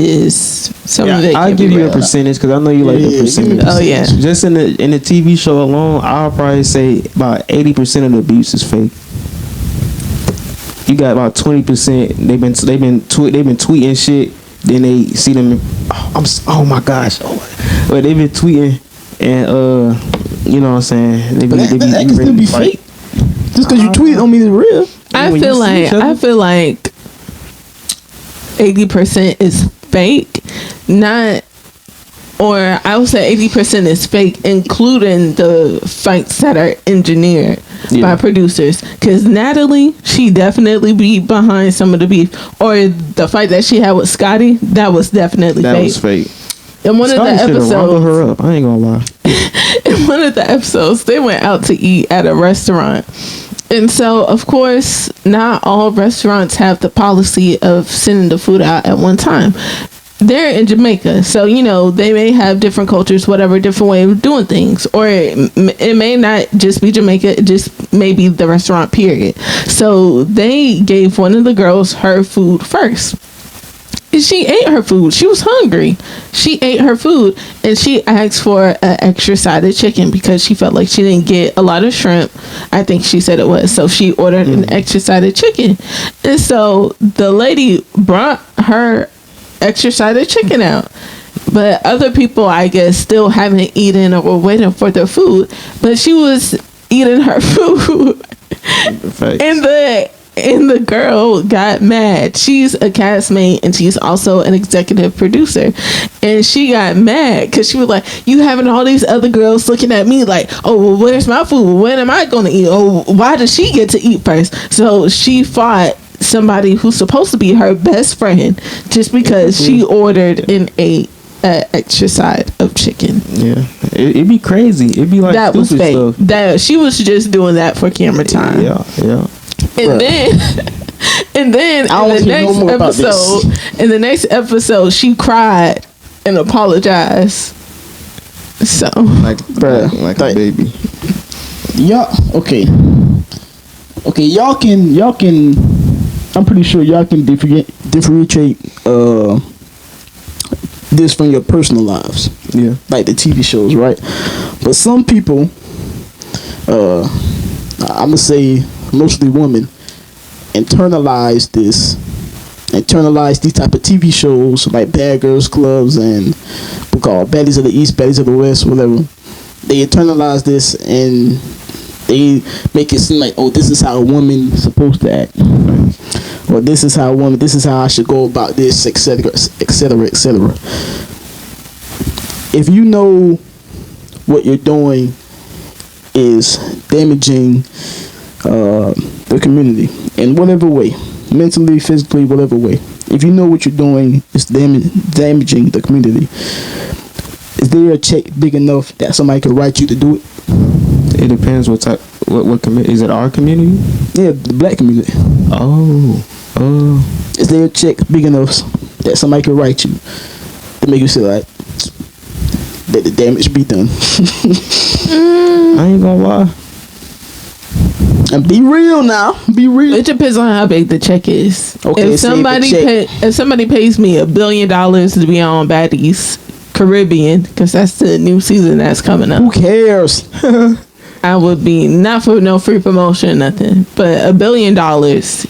Speaker 2: I'll give you a percentage, because I know you like the percentage.
Speaker 3: Oh yeah.
Speaker 2: Just in the TV show alone, I'll probably say about 80% of the beefs is fake. You got about 20%. They've been tweeting shit. Then they see them. Oh my gosh. But they've been tweeting, and you know what I'm saying.
Speaker 1: That can still be fake. Just because you tweet don't mean it's real.
Speaker 3: I feel like 80% is fake, or I would say 80% is fake, including the fights that are engineered by producers. Because Natalie, she definitely be behind some of the beef, or the fight that she had with Scotty, that was definitely fake.
Speaker 2: That was fake.
Speaker 3: In one
Speaker 2: Scotty
Speaker 3: of the episodes,
Speaker 2: her up. I ain't gonna lie.
Speaker 3: in one of the episodes, they went out to eat at a restaurant. And so, of course, not all restaurants have the policy of sending the food out at one time. They're in Jamaica, so, they may have different cultures, whatever, different way of doing things. Or it may not just be Jamaica, it just may be the restaurant, period. So they gave one of the girls her food first. And she ate her food. She was hungry. She ate her food, and she asked for an extra side of chicken because she felt like she didn't get a lot of shrimp. I think she said it was. So she ordered an extra side of chicken. And so the lady brought her extra side of chicken out. But other people, I guess, still haven't eaten or were waiting for their food. But she was eating her food. And the girl got mad. She's a castmate and she's also an executive producer. And she got mad because she was like, you having all these other girls looking at me like, oh, well, where's my food? When am I going to eat? Oh, why does she get to eat first? So she fought somebody who's supposed to be her best friend just because she ordered and ate an extra side of chicken.
Speaker 2: Yeah, it'd be crazy. It'd be like
Speaker 3: that was fake.
Speaker 2: Stuff.
Speaker 3: That she was just doing that for camera time.
Speaker 2: Yeah.
Speaker 3: And then in the next episode, she cried and apologized. So
Speaker 2: like a baby.
Speaker 1: Yeah. Okay. Y'all can. I'm pretty sure y'all can differentiate this from your personal lives.
Speaker 2: Yeah.
Speaker 1: Like the TV shows, right? But some people, I'm gonna say mostly women, internalize these type of TV shows like Bad Girls Clubs and we call Baddies of the East, Baddies of the West, whatever. They internalize this and they make it seem like, oh, this is how a woman is supposed to act, or this is how I should go about this, etc., etc., etc. If you know what you're doing is damaging the community in whatever way, mentally, physically, whatever way. If you know what you're doing is damaging the community, is there a check big enough that somebody could write you to do it?
Speaker 2: It depends what type. What community? Is it our community?
Speaker 1: Yeah, the black community.
Speaker 2: Oh.
Speaker 1: Is there a check big enough that somebody could write you to make you say like, let the damage be done?
Speaker 2: I ain't gonna lie.
Speaker 1: And be real now. Be real.
Speaker 3: It depends on how big the check is.
Speaker 1: Okay,
Speaker 3: if somebody pays me $1 billion to be on Baddies Caribbean, because that's the new season that's coming up,
Speaker 1: Who cares?
Speaker 3: I would be not for no free promotion or nothing, but $1 billion,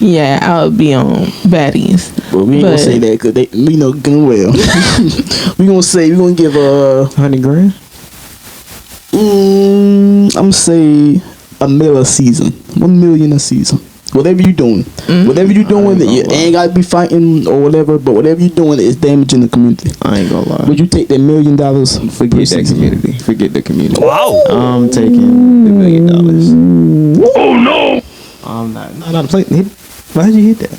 Speaker 3: yeah, I would be on Baddies.
Speaker 1: But we ain't gonna say that because we know good and well. we gonna give
Speaker 2: $100 grand.
Speaker 1: I'm gonna say $1 million a season. $1 million a season. Whatever you doing, you ain't gotta be fighting or whatever. But whatever you doing is damaging the community.
Speaker 2: I ain't gonna lie.
Speaker 1: Would you take that $1 million?
Speaker 2: Forget that community. Forget the community.
Speaker 5: Wow.
Speaker 2: I'm taking the $1 million.
Speaker 5: Oh no.
Speaker 2: I'm not. No, play. Why'd you hit that?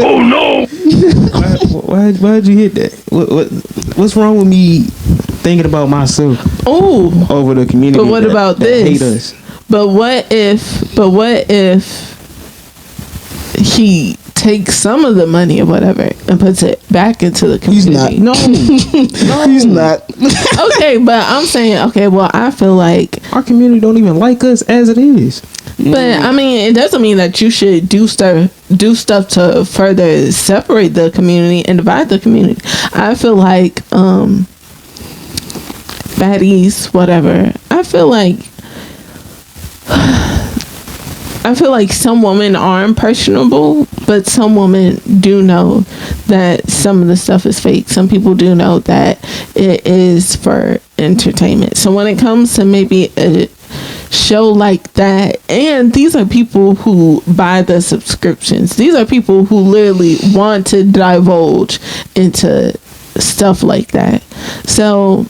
Speaker 5: Oh no.
Speaker 2: Why'd you hit that? What's wrong with me thinking about myself
Speaker 3: Oh,
Speaker 2: over the community?
Speaker 3: but what about
Speaker 2: that
Speaker 3: this?
Speaker 2: hate us?
Speaker 3: But what if he takes some of the money or whatever and puts it back into the
Speaker 1: He's
Speaker 3: community?
Speaker 1: not. No, he's not.
Speaker 3: Okay, but I'm saying, okay, well, I feel like,
Speaker 2: Our community don't even like us as it is.
Speaker 3: but I mean, it doesn't mean that you should do stuff to further separate the community and divide the community. I feel like, baddies, whatever. I feel like some women are impressionable, but some women do know that some of the stuff is fake. Some people do know that it is for entertainment. So when it comes to maybe a show like that, and these are people who buy the subscriptions. These are people who literally want to divulge into stuff like that. So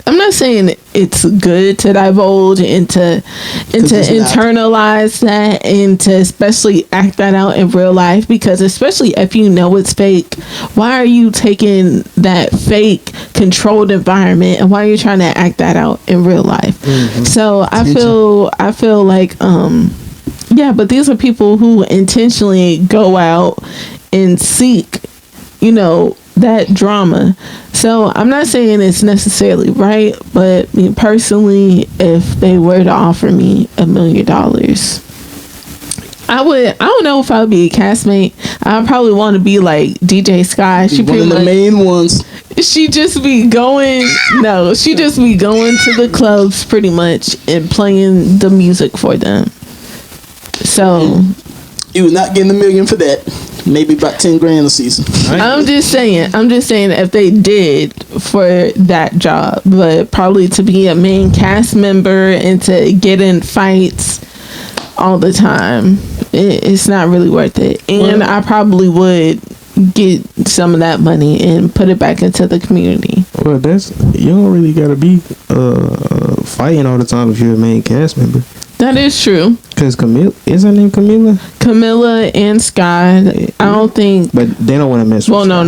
Speaker 3: I'm not saying it's good to divulge into internalize that and to especially act that out in real life, because especially if you know it's fake, why are you taking that fake controlled environment and why are you trying to act that out in real life? So I feel like yeah, but these are people who intentionally go out and seek, that drama. So I'm not saying it's necessarily right, but me personally, if they were to offer me $1 million, I don't know if I would be a castmate. I probably want to be like DJ Sky. She
Speaker 1: One of the main ones.
Speaker 3: She just be going to the clubs pretty much and playing the music for them. So
Speaker 1: You was not getting $1 million for that. Maybe about 10 grand a season.
Speaker 3: I'm just saying if they did for that job, but probably to be a main cast member and to get in fights all the time, it's not really worth it. And I probably would get some of that money and put it back into the community.
Speaker 2: Well, you don't really gotta be fighting all the time if you're a main cast member.
Speaker 3: That is true.
Speaker 2: Cause is her name Camilla?
Speaker 3: Camilla and Sky, I don't think.
Speaker 2: But they don't want to mess with.
Speaker 3: Well, no.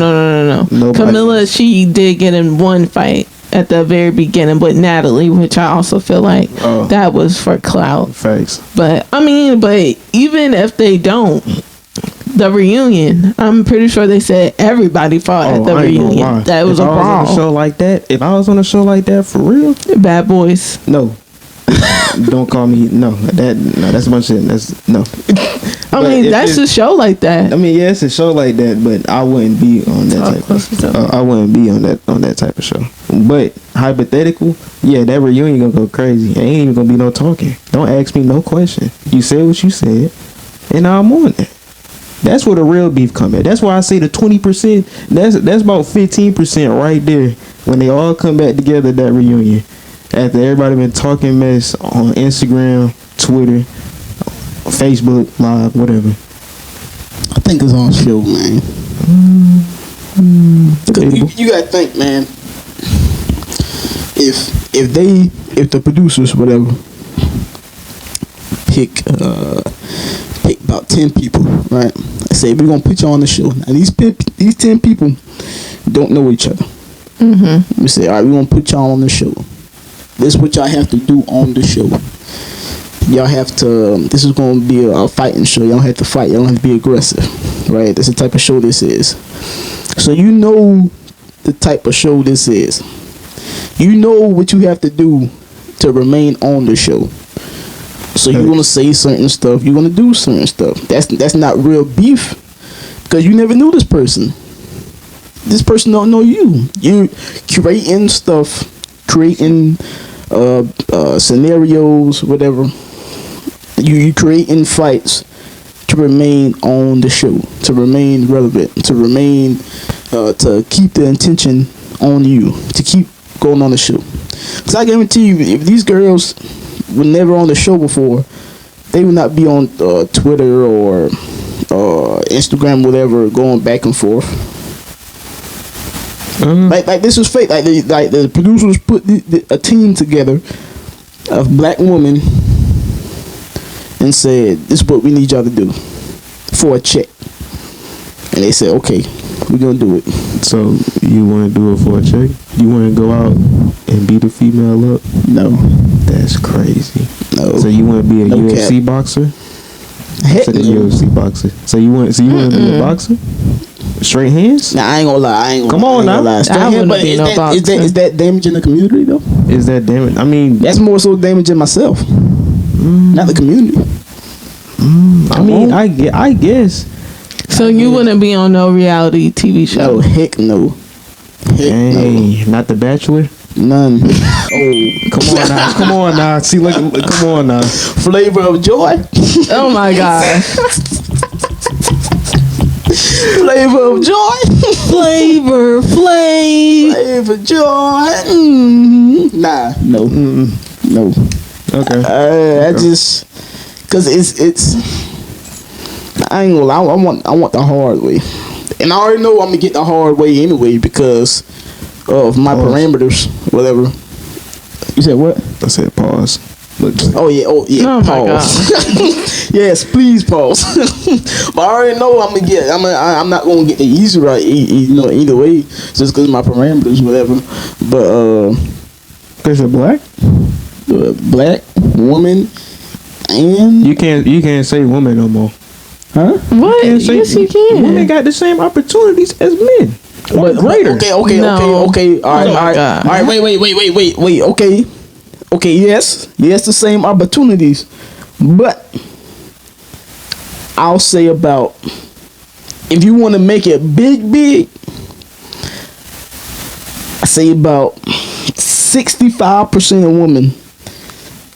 Speaker 2: Nobody
Speaker 3: Camilla,
Speaker 2: does.
Speaker 3: she did get in one fight at the very beginning with Natalie, which I also feel like that was for clout.
Speaker 2: Facts.
Speaker 3: But even if they don't, the reunion, I'm pretty sure they said everybody fought at the reunion. That was a brawl.
Speaker 2: If I was on a show like that for real,
Speaker 3: Bad Boys.
Speaker 2: no. Don't call me. That's a bunch of shit. That's no.
Speaker 3: That's a show like that.
Speaker 2: Yeah, it's a show like that, but I wouldn't be on that type of. I wouldn't be on that type of show. But hypothetical, yeah, that reunion gonna go crazy. Ain't even gonna be no talking. Don't ask me no question. You said what you said, and I'm on it. That's where the real beef come at. That's why I say the 20%. That's about 15% right there when they all come back together at that reunion. After everybody been talking mess on Instagram, Twitter, Facebook Live, whatever.
Speaker 1: I think it's on show, man. You gotta think, man. If the producers, whatever, about 10 people, right? I say we're gonna put you on the show. Now these 10 people don't know each other. We say, all right, we're gonna put y'all on the show. This is what y'all have to do on the show. Y'all have to. This is gonna be a fighting show. Y'all have to fight. Y'all don't have to be aggressive, right? That's the type of show this is. So you know the type of show this is. You know what you have to do to remain on the show. So you're gonna say certain stuff. You're gonna do certain stuff. That's not real beef, because you never knew this person. This person don't know you. You creating stuff, creating scenarios, whatever. You creating fights to remain on the show, to remain relevant, to remain to keep the attention on you, to keep going on the show. Because I guarantee you, if these girls were never on the show before, they would not be on Twitter or Instagram, whatever, going back and forth. Like this was fake. Like the producers put a team together of black women and said, "This is what we need y'all to do for a check." And they said, "Okay, we're gonna do it."
Speaker 2: So you want to do it for a check? You want to go out and beat a female up?
Speaker 1: No,
Speaker 2: that's crazy.
Speaker 1: no.
Speaker 2: So you want to be a
Speaker 1: No
Speaker 2: UFC
Speaker 1: cap.
Speaker 2: boxer?
Speaker 1: Heck
Speaker 2: Said a
Speaker 1: no.
Speaker 2: UFC boxer. So you want to be a boxer? Straight hands?
Speaker 1: Nah, I ain't gonna lie.
Speaker 2: Come on now.
Speaker 3: I wouldn't
Speaker 1: But
Speaker 3: be
Speaker 1: is,
Speaker 3: no
Speaker 1: that, is that damaging the community though?
Speaker 2: Is that damn? I mean,
Speaker 1: That's more so damaging myself, not the community.
Speaker 2: I mean, I guess.
Speaker 3: So you wouldn't be on no reality TV show?
Speaker 1: No, heck no. Heck
Speaker 2: Hey, not The Bachelor.
Speaker 1: no. None. Oh,
Speaker 2: Come on now. See, look, come on now.
Speaker 1: Flavor of Joy.
Speaker 3: Oh my gosh.
Speaker 1: Flavor of Joy.
Speaker 3: Flavor.
Speaker 1: Flavor Joy. Nah, no, no.
Speaker 2: Okay.
Speaker 1: I just, cause it's. I ain't gonna lie. I want the hard way, and I already know I'm gonna get the hard way anyway because of my parameters, whatever. You said what?
Speaker 2: I said pause. Look.
Speaker 1: Oh yeah.
Speaker 3: Oh my
Speaker 1: Pause. Yes, please pause. But I already know I'm gonna get. I'm not gonna get the easy right. Either way, just because of my parameters, whatever. But
Speaker 2: Cause you're black.
Speaker 1: Black woman, and
Speaker 2: You can't say woman no more.
Speaker 1: huh?
Speaker 3: What?
Speaker 2: Can't say
Speaker 3: Yes, you can.
Speaker 2: Women got the same opportunities as men.
Speaker 1: But
Speaker 2: greater.
Speaker 1: Okay.
Speaker 3: No.
Speaker 1: All right.
Speaker 3: Oh my God.
Speaker 1: All right. Wait. Okay. Yes. The same opportunities, but I'll say about if you want to make it big, I say about 65% of women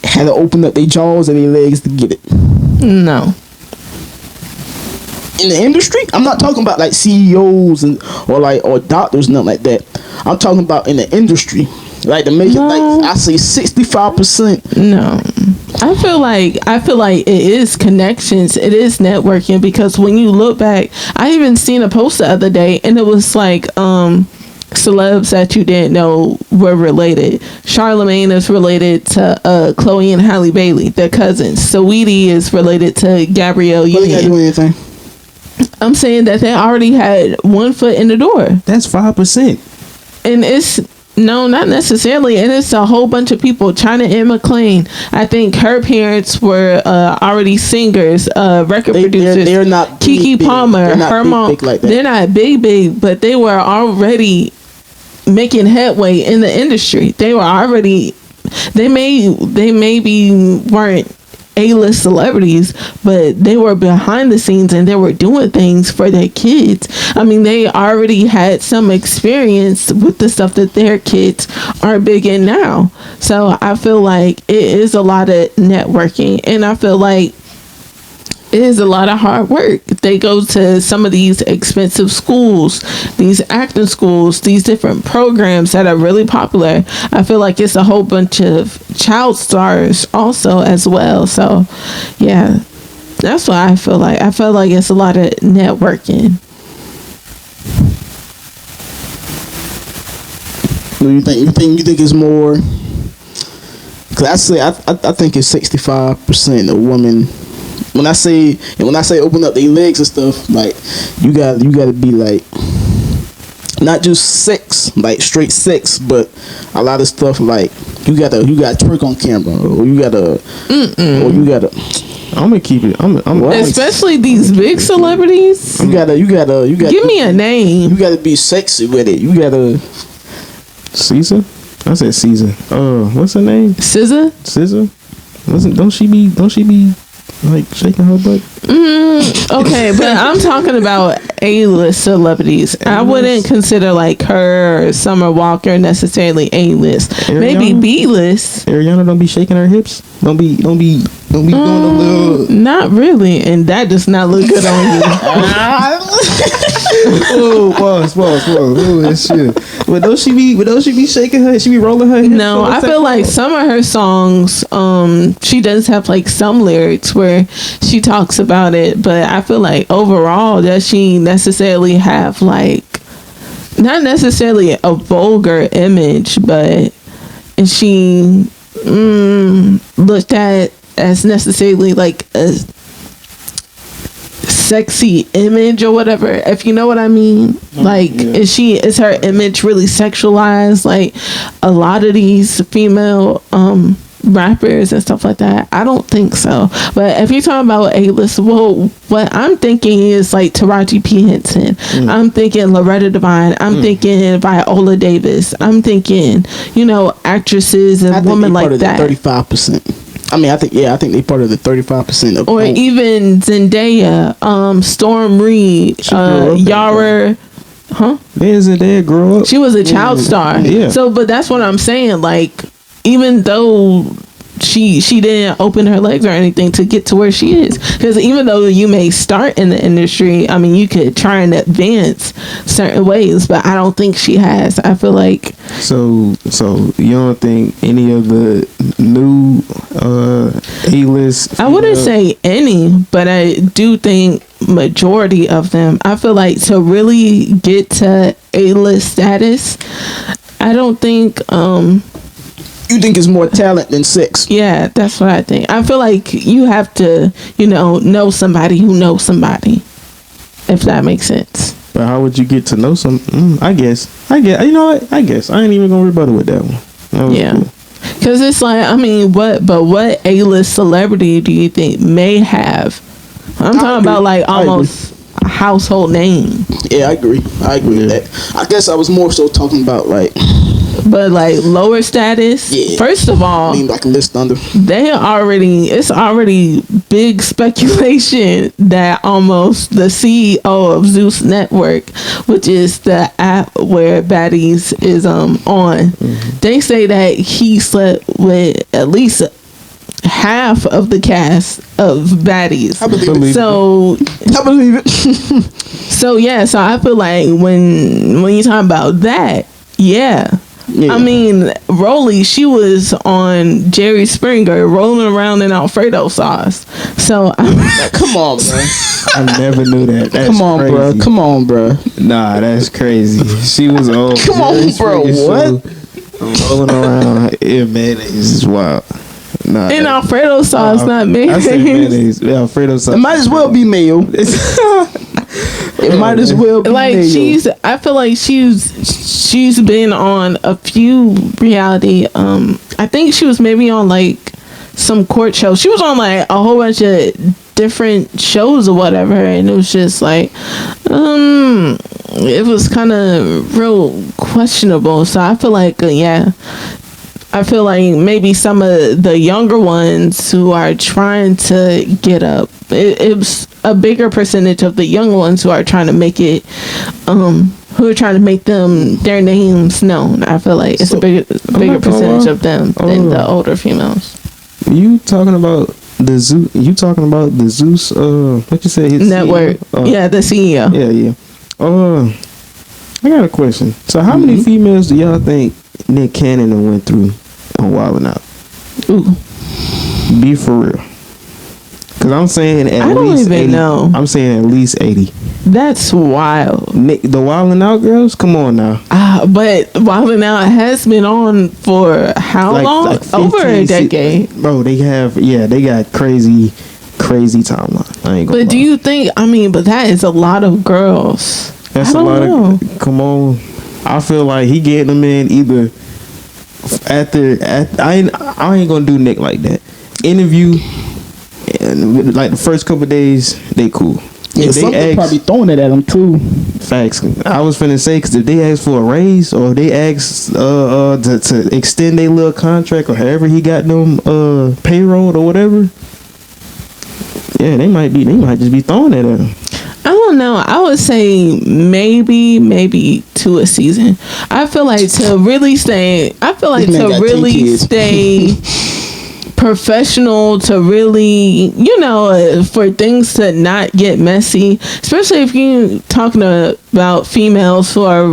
Speaker 1: had to open up their jaws and their legs to get it.
Speaker 3: No.
Speaker 1: In the industry, I'm not talking about like CEOs or doctors, nothing like that. I'm talking about in the industry, like to make it like I say 65%.
Speaker 3: No. I feel like it is connections. It is networking, because when you look back, I even seen a post the other day and it was like celebs that you didn't know were related. Charlamagne is related to Chloe and Halle Bailey, their cousins. Saweetie is related to Gabrielle
Speaker 1: But they gotta do
Speaker 3: Union.
Speaker 1: anything.
Speaker 3: I'm saying that they already had one foot in the door.
Speaker 2: That's 5%.
Speaker 3: And it's no, not necessarily. And it's a whole bunch of people. China and McClain. I think her parents were already singers, record producers.
Speaker 1: They're not
Speaker 3: Keke
Speaker 1: big.
Speaker 3: Palmer,
Speaker 1: They're not
Speaker 3: her
Speaker 1: big,
Speaker 3: mom.
Speaker 1: big like that.
Speaker 3: They're not big, but they were already making headway in the industry. They were already. They maybe weren't A-list celebrities, but they were behind the scenes and they were doing things for their kids. I mean, they already had some experience with the stuff that their kids are big in now. So I feel like it is a lot of networking, and I feel like it is a lot of hard work. They go to some of these expensive schools, these acting schools, these different programs that are really popular. I feel like it's a whole bunch of child stars also as well. So, yeah, that's what I feel like. I feel like it's a lot of networking.
Speaker 1: Do you think it's more? Cause I think it's 65% of women when I say open up their legs and stuff, like you gotta be like not just sex, like straight sex, but a lot of stuff like you gotta twerk on camera, or you gotta.
Speaker 2: I'm gonna keep it.
Speaker 3: Especially these big celebrities.
Speaker 1: You gotta.
Speaker 3: Give me a name.
Speaker 1: You gotta be sexy with it. You gotta.
Speaker 2: Caesar. I said Caesar. What's her name?
Speaker 3: SZA.
Speaker 2: SZA. Don't she be like shaking her butt?
Speaker 3: Okay, but I'm talking about A-list celebrities. I wouldn't consider like her or Summer Walker necessarily A-list. Maybe B-list.
Speaker 2: Ariana don't be shaking her hips. Don't be doing a little.
Speaker 3: Not really, and that does not look good on you.
Speaker 2: Oh, pause. Oh, that shit. But don't she be shaking her? She be rolling her hips.
Speaker 3: No, I feel like some of her songs, she does have like some lyrics where she talks about it, but I feel like overall does she necessarily have like not necessarily a vulgar image, but is she looked at as necessarily like a sexy image or whatever, if you know what I mean? Like, is her image really sexualized like a lot of these female rappers and stuff like that? I don't think so. But if you're talking about A-list, well, what I'm thinking is like Taraji P. Henson. I'm thinking Loretta Devine. I'm thinking Viola Davis. I'm thinking, actresses and women like that.
Speaker 1: 35%. I mean, I think they part of the 35% of.
Speaker 3: Or even Zendaya, Storm Reed, Yara. Huh?
Speaker 2: Didn't Zendaya grow up?
Speaker 3: She was a child star.
Speaker 2: Yeah.
Speaker 3: So, but that's what I'm saying. Like, even though she didn't open her legs or anything to get to where she is, because even though you may start in the industry, I mean, you could try and advance certain ways, but I don't think she has. I feel like
Speaker 2: so you don't think any of the new A-list?
Speaker 3: I wouldn't say any, but I do think majority of them. I feel like to really get to A-list status, I don't think
Speaker 1: You think it's more talent than sex?
Speaker 3: yeah, that's what I think. I feel like you have to, know somebody who knows somebody, if that makes sense.
Speaker 2: But how would you get to know some? I guess. You know what? I guess I ain't even gonna rebuttal with that one. That was cool.
Speaker 3: Because it's like, I mean, what A-list celebrity do you think may have? I'm talking about like almost a household name.
Speaker 1: Yeah, I agree with that. I guess I was more so talking about like.
Speaker 3: But like lower status, first of all,
Speaker 1: I mean, like a list under.
Speaker 3: It's already big speculation that almost the CEO of Zeus Network, which is the app where Baddies is on, they say that he slept with at least half of the cast of Baddies.
Speaker 1: I believe it.
Speaker 3: So yeah, so I feel like when you talk about that, yeah. I mean, Rolly, she was on Jerry Springer rolling around in Alfredo sauce. So
Speaker 1: come on, bro.
Speaker 2: I never knew that. That's crazy.
Speaker 1: Come on, bro.
Speaker 2: Nah, that's crazy. She was on.
Speaker 1: Come on, bro. What?
Speaker 2: Rolling around in mayonnaise is wild. Nah,
Speaker 3: in Alfredo sauce, not mayonnaise.
Speaker 2: I said mayonnaise. Yeah, Alfredo sauce.
Speaker 1: It might as well be mayo. It might as well be
Speaker 3: like
Speaker 1: mayo.
Speaker 3: I feel like she's been on a few reality. I think she was maybe on like some court show. She was on like a whole bunch of different shows or whatever, and it was just like it was kind of real questionable. So I feel like I feel like maybe some of the younger ones who are trying to get up, it's a bigger percentage of the young ones who are trying to make it, who are trying to make their names known. I feel like it's a bigger percentage of them than the older females.
Speaker 2: You talking about the Zeus? You talking about the Zeus? What you say? His
Speaker 3: Network?
Speaker 2: CEO?
Speaker 3: The CEO.
Speaker 2: Yeah. I got a question. So, how many females do y'all think Nick Cannon went through on Wild 'N Out?
Speaker 3: Ooh.
Speaker 2: Be for real. Because I'm saying at least 80.
Speaker 3: Know.
Speaker 2: I'm saying at least 80.
Speaker 3: That's wild.
Speaker 2: Nick, the Wild 'N Out girls? Come on now.
Speaker 3: But Wild 'N Out has been on for how long?
Speaker 2: Like 15,
Speaker 3: over a decade.
Speaker 2: Bro, they got crazy crazy timeline. I ain't gonna
Speaker 3: But do
Speaker 2: lie.
Speaker 3: you think? I mean, but that is a lot of girls.
Speaker 2: That's
Speaker 3: I
Speaker 2: a
Speaker 3: don't
Speaker 2: lot
Speaker 3: know.
Speaker 2: of. Come on, I feel like he getting them in either I ain't gonna do Nick like that. Interview, and like the first couple of days, they cool.
Speaker 1: Yeah,
Speaker 2: If
Speaker 1: some
Speaker 2: they
Speaker 1: people
Speaker 2: ask,
Speaker 1: probably throwing it at him too.
Speaker 2: facts. I was finna say, because if they ask for a raise or if they ask to extend their little contract or however he got them payroll or whatever, yeah, they might just be throwing it at him.
Speaker 3: I don't know. I would say maybe 2 a season. I feel like to really stay. I feel like
Speaker 1: This man
Speaker 3: to
Speaker 1: got 10
Speaker 3: really
Speaker 1: kids.
Speaker 3: stay professional, to really, for things to not get messy, especially if you talking about females who are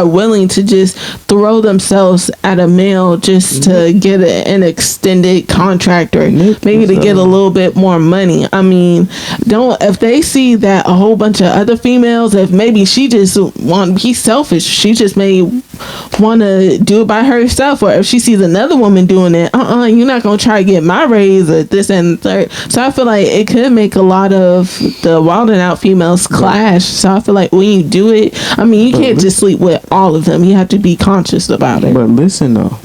Speaker 3: willing to just throw themselves at a male just to get an extended contract or maybe to get a little bit more money. I mean, if they see that a whole bunch of other females, if maybe she just want to be selfish, she just may want to do it by herself, or if she sees another woman doing it, you're not gonna try to get my raise or this and the third. So I feel like it could make a lot of the wild and out females clash. So I feel like when you do it, I mean, you can't just sleep with all of them. You have to be conscious about it.
Speaker 2: But listen though.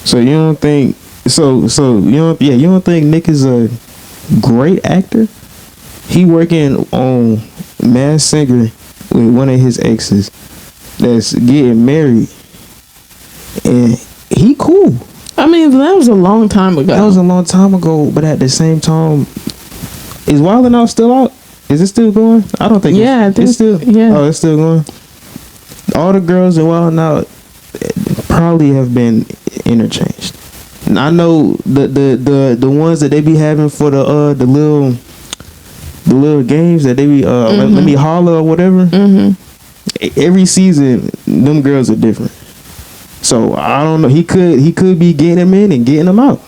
Speaker 2: So you don't think you don't think Nick is a great actor? He working on Masked Singer with one of his exes that's getting married, and he cool.
Speaker 3: I mean, that was a long time ago.
Speaker 2: That was a long time ago, but at the same time, is Wild 'N Out still out? Is it still going? I don't think.
Speaker 3: Yeah, I think
Speaker 2: it's still.
Speaker 3: yeah.
Speaker 2: Oh, it's still going. All the girls in Wild 'N Out probably have been interchanged. And I know the ones that they be having for the little games that they be let me holler or whatever. Every season, them girls are different. So I don't know. He could be getting them in and getting them out.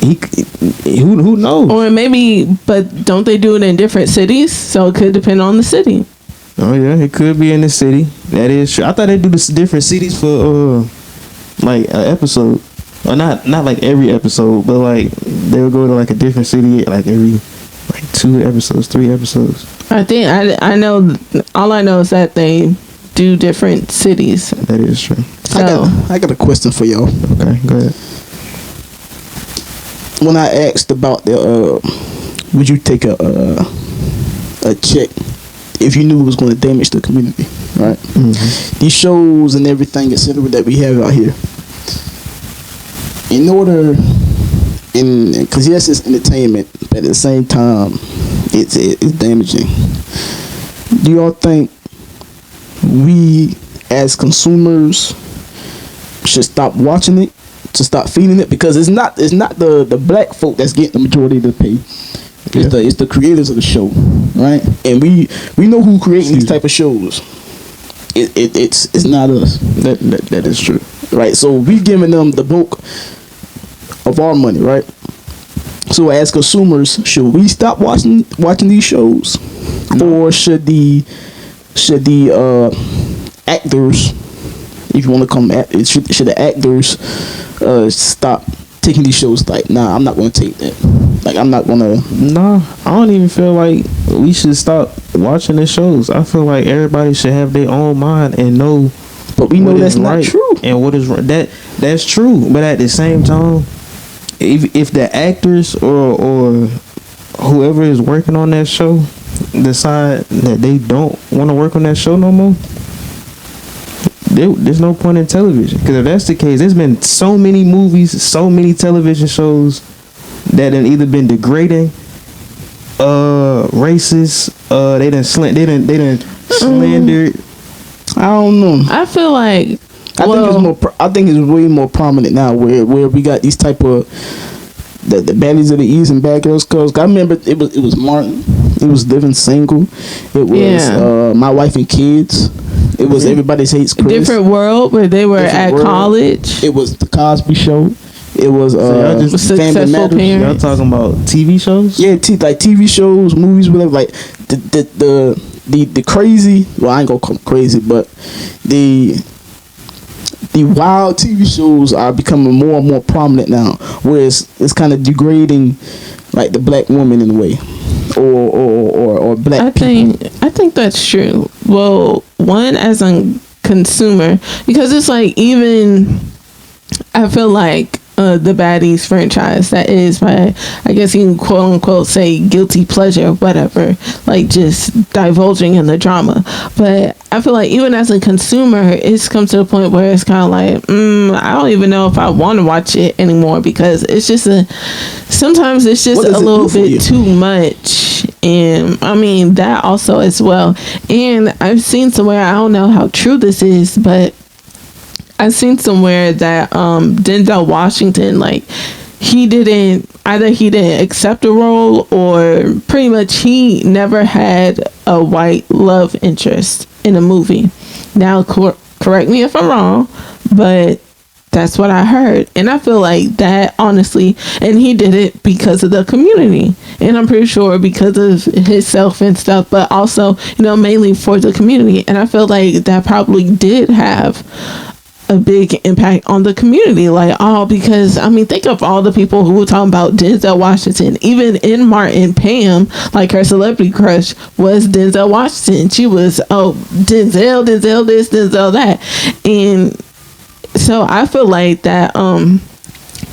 Speaker 2: Who knows?
Speaker 3: Or maybe, but don't they do it in different cities? So it could depend on the city.
Speaker 2: Oh yeah, it could be in the city. That is true. I thought they do this different cities for like an episode, or not like every episode, but like they would go to like a different city like every like 2 episodes, 3 episodes.
Speaker 3: I think I know. All I know is that they do different cities.
Speaker 2: That is true.
Speaker 3: So
Speaker 1: I got a question for y'all.
Speaker 2: Okay, go ahead.
Speaker 1: When I asked about would you take a check if you knew it was going to damage the community, right? These shows and everything, etc., that we have out here. Because yes, it's entertainment, but at the same time, it's damaging. Do y'all think we as consumers should stop watching it, to stop feeding it? Because it's not the black folk that's getting the majority of the pay. It's the creators of the show, right? And we know who creating these type of shows. It's not us. That is true, right? So we giving them the bulk of our money, right? So as consumers, should we stop watching these shows, or should the actors, if you want to come at it, should the actors stop taking these shows? Like, nah, I'm not going to take that. Like, I'm not going to.
Speaker 2: Nah, I don't even feel like we should stop watching the shows. I feel like everybody should have their own mind and know.
Speaker 1: But we know that's not
Speaker 2: right
Speaker 1: true.
Speaker 2: And what is wrong. That's true. But at the same time, if the actors or whoever is working on that show decide that they don't want to work on that show no more, there's no point in television. Because if that's the case, there's been so many movies, so many television shows that have either been degrading, racist, they done slandered.
Speaker 1: I don't know.
Speaker 3: I feel like
Speaker 1: I think it's way more prominent now, where we got these type of the baddies of the East and bad girls. Cause I remember it was Martin. It was Living Single. It was My Wife and Kids. It was Everybody Hates Chris.
Speaker 3: Different World, where they were at college.
Speaker 1: It was The Cosby Show. It was Family
Speaker 3: Successful
Speaker 1: Matters.
Speaker 3: Parents.
Speaker 2: Y'all talking about TV shows?
Speaker 1: Yeah, like TV shows, movies, whatever. Like the crazy. Well, I ain't gonna call them crazy, but the the wild TV shows are becoming more and more prominent now, where it's kind of degrading, like the black woman in a way, or black people.
Speaker 3: I think that's true. Well, one, as a consumer, because it's like, even I feel like the Baddies franchise, that is by, I guess you can quote unquote say, guilty pleasure, whatever, like just divulging in the drama. But I feel like even as a consumer, it's come to a point where it's kind of like, I don't even know if I want to watch it anymore, because it's just sometimes it's just a little bit too much. And I mean, that also as well. And I've seen somewhere, I don't know how true this is, but I've seen somewhere that Denzel Washington, like, he didn't accept a role, or pretty much he never had a white love interest in a movie. Now, correct me if I'm wrong, but that's what I heard. And I feel like that, honestly, and he did it because of the community, and I'm pretty sure because of himself and stuff, but also, mainly for the community. And I feel like that probably did have a big impact on the community, because I mean, think of all the people who were talking about Denzel Washington. Even in Martin, Pam, like, her celebrity crush was Denzel Washington. She was, Denzel this, Denzel that. And so I feel like that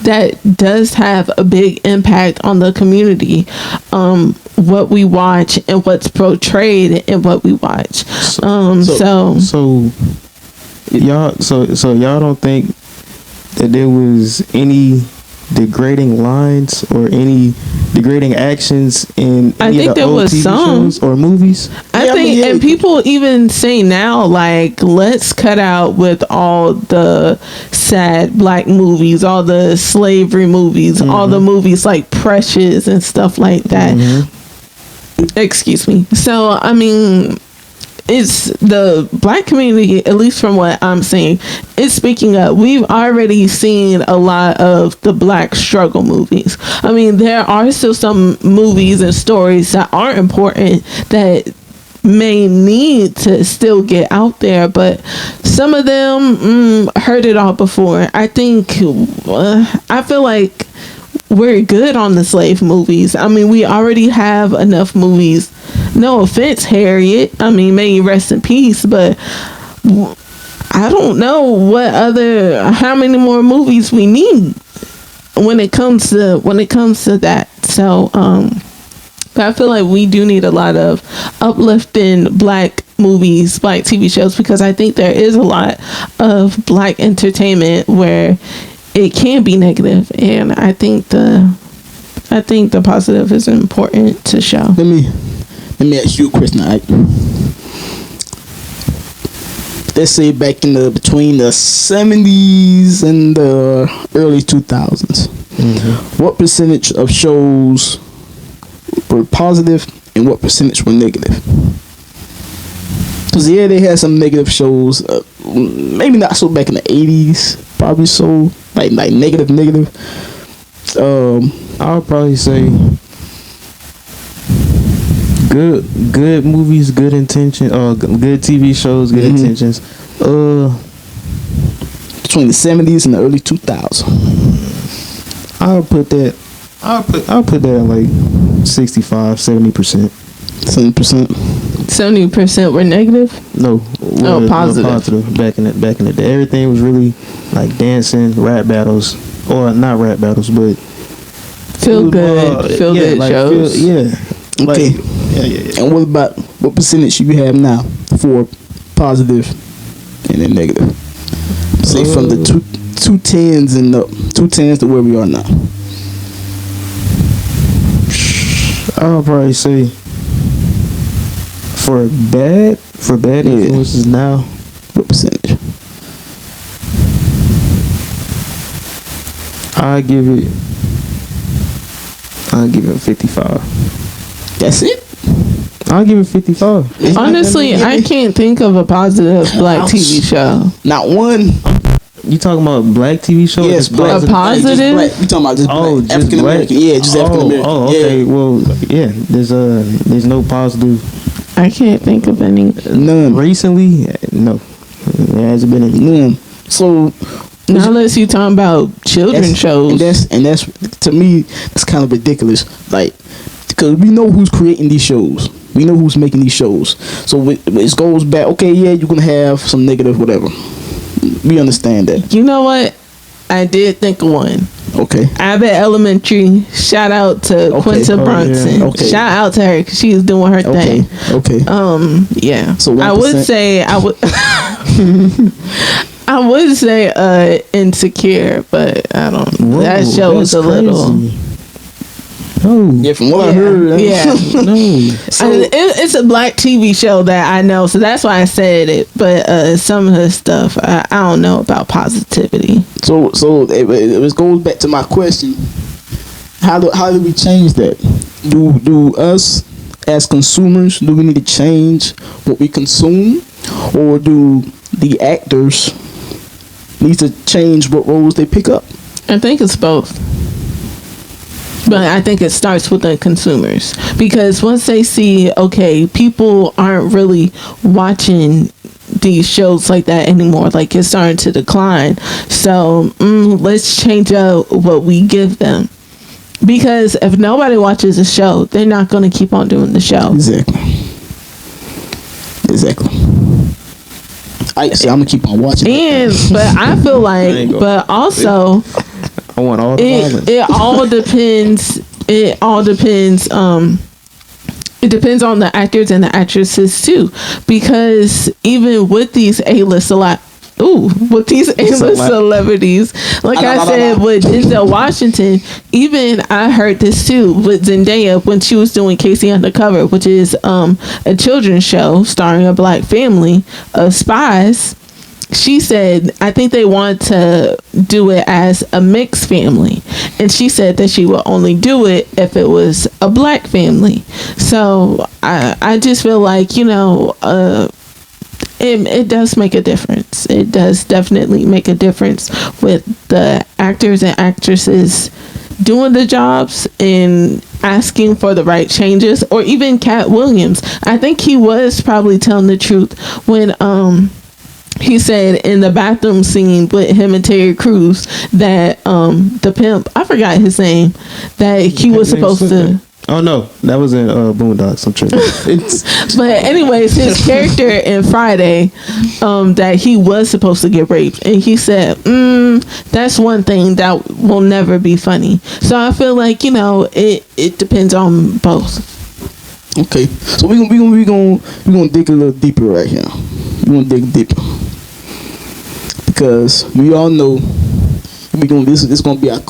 Speaker 3: that does have a big impact on the community, what we watch and what's portrayed in what we watch.
Speaker 2: Y'all don't think that there was any degrading lines or any degrading actions in any of the old TV shows or movies?
Speaker 3: I think, and people even say now, like, let's cut out with all the sad black movies, all the slavery movies, all the movies like Precious and stuff like that. Excuse me. So, I mean, it's the black community, at least from what I'm seeing, is speaking up. We've already seen a lot of the black struggle movies. I mean, there are still some movies and stories that are important that may need to still get out there, but some of them heard it all before. I think I feel like we're good on the slave movies. I mean, we already have enough movies. No offense, Harriet. I mean, may you rest in peace, but I don't know how many more movies we need when it comes to that. So, but I feel like we do need a lot of uplifting black movies, black TV shows, because I think there is a lot of black entertainment where it can be negative, and I think the positive is important to show.
Speaker 1: Let me ask you a question. Right? Let's say back in between the 70s and the early 2000s, what percentage of shows were positive and what percentage were negative? Because they had some negative shows, maybe not so back in the 80s, probably so like negative.
Speaker 2: I'll probably say good movies, good intention, good TV shows, good intentions.
Speaker 1: Between the 70s and the early 2000s,
Speaker 2: I'll put that at like 65-70%.
Speaker 3: 70% were negative?
Speaker 2: No.
Speaker 3: Positive.
Speaker 2: Back in the day, everything was really like dancing, rap battles, or not rap battles, but
Speaker 3: feel good shows.
Speaker 1: Okay. Yeah. And what percentage you have now for positive and then negative? Say from the two tens and the 210s to where we are now.
Speaker 2: I'll probably say for bad influences now.
Speaker 1: What percentage?
Speaker 2: I give it 55.
Speaker 1: That's it?
Speaker 2: I'll give it 55.
Speaker 3: Honestly, I can't think of a positive black TV show.
Speaker 1: Not one.
Speaker 2: You talking about black TV shows?
Speaker 1: Yes,
Speaker 3: black. A positive?
Speaker 1: You talking about just black? African American? Yeah, just African American.
Speaker 2: Oh, okay. Yeah. Well, yeah. There's no positive.
Speaker 3: I can't think of any.
Speaker 1: None
Speaker 2: Recently, no. There hasn't been any.
Speaker 1: None. So
Speaker 3: Not unless you talking about children's shows.
Speaker 1: and that's to me, that's kind of ridiculous. Like, because we know who's creating these shows. We know who's making these shows. So it goes back. Okay, yeah, you're gonna have some negative, whatever. We understand that.
Speaker 3: You know what? I did think of one.
Speaker 1: Okay.
Speaker 3: Abbott Elementary. Shout out to Quinta Brunson.
Speaker 1: Yeah. Okay.
Speaker 3: Shout out to her because she's doing her
Speaker 1: Okay.
Speaker 3: thing.
Speaker 1: Okay.
Speaker 3: Yeah.
Speaker 1: So 1%.
Speaker 3: I would say I would say Insecure, but I don't.
Speaker 2: Whoa,
Speaker 3: that show is
Speaker 2: that's
Speaker 3: a little.
Speaker 2: crazy. No.
Speaker 1: Yeah, from what I heard.
Speaker 3: Yeah.
Speaker 2: No.
Speaker 3: It's a black TV show that I know, so that's why I said it. But some of the stuff I don't know about positivity.
Speaker 1: So it goes back to my question. How do we change that? Do us as consumers, do we need to change what we consume, or do the actors need to change what roles they pick up?
Speaker 3: I think it's both. But I think it starts with the consumers, because once they see, okay, people aren't really watching these shows like that anymore, like it's starting to decline, so let's change up what we give them, because if nobody watches a show, they're not going to keep on doing the show.
Speaker 1: Exactly. I'm gonna keep on watching
Speaker 3: But I feel like, but also
Speaker 2: I want all the violence.
Speaker 3: it all depends. It all depends. It depends on the actors and the actresses too, because even with these A-list celebrities, like I said with Denzel Washington, even I heard this too with Zendaya when she was doing Casey Undercover, which is a children's show starring a black family of spies. She said, I think they want to do it as a mixed family. And she said that she would only do it if it was a black family. So I just feel like, it does make a difference. It does definitely make a difference with the actors and actresses doing the jobs and asking for the right changes. Or even Cat Williams. I think he was probably telling the truth when he said in the bathroom scene with him and Terry Crews that the pimp, I forgot his name, that he was supposed to.
Speaker 2: Oh no, that was in Boondocks. I'm tripping.
Speaker 3: But anyways, his character in Friday, that he was supposed to get raped, and he said, "That's one thing that will never be funny." So I feel like it depends on both.
Speaker 1: Okay, so we gonna dig a little deeper right here. We gonna dig deeper because we all know this gonna be our,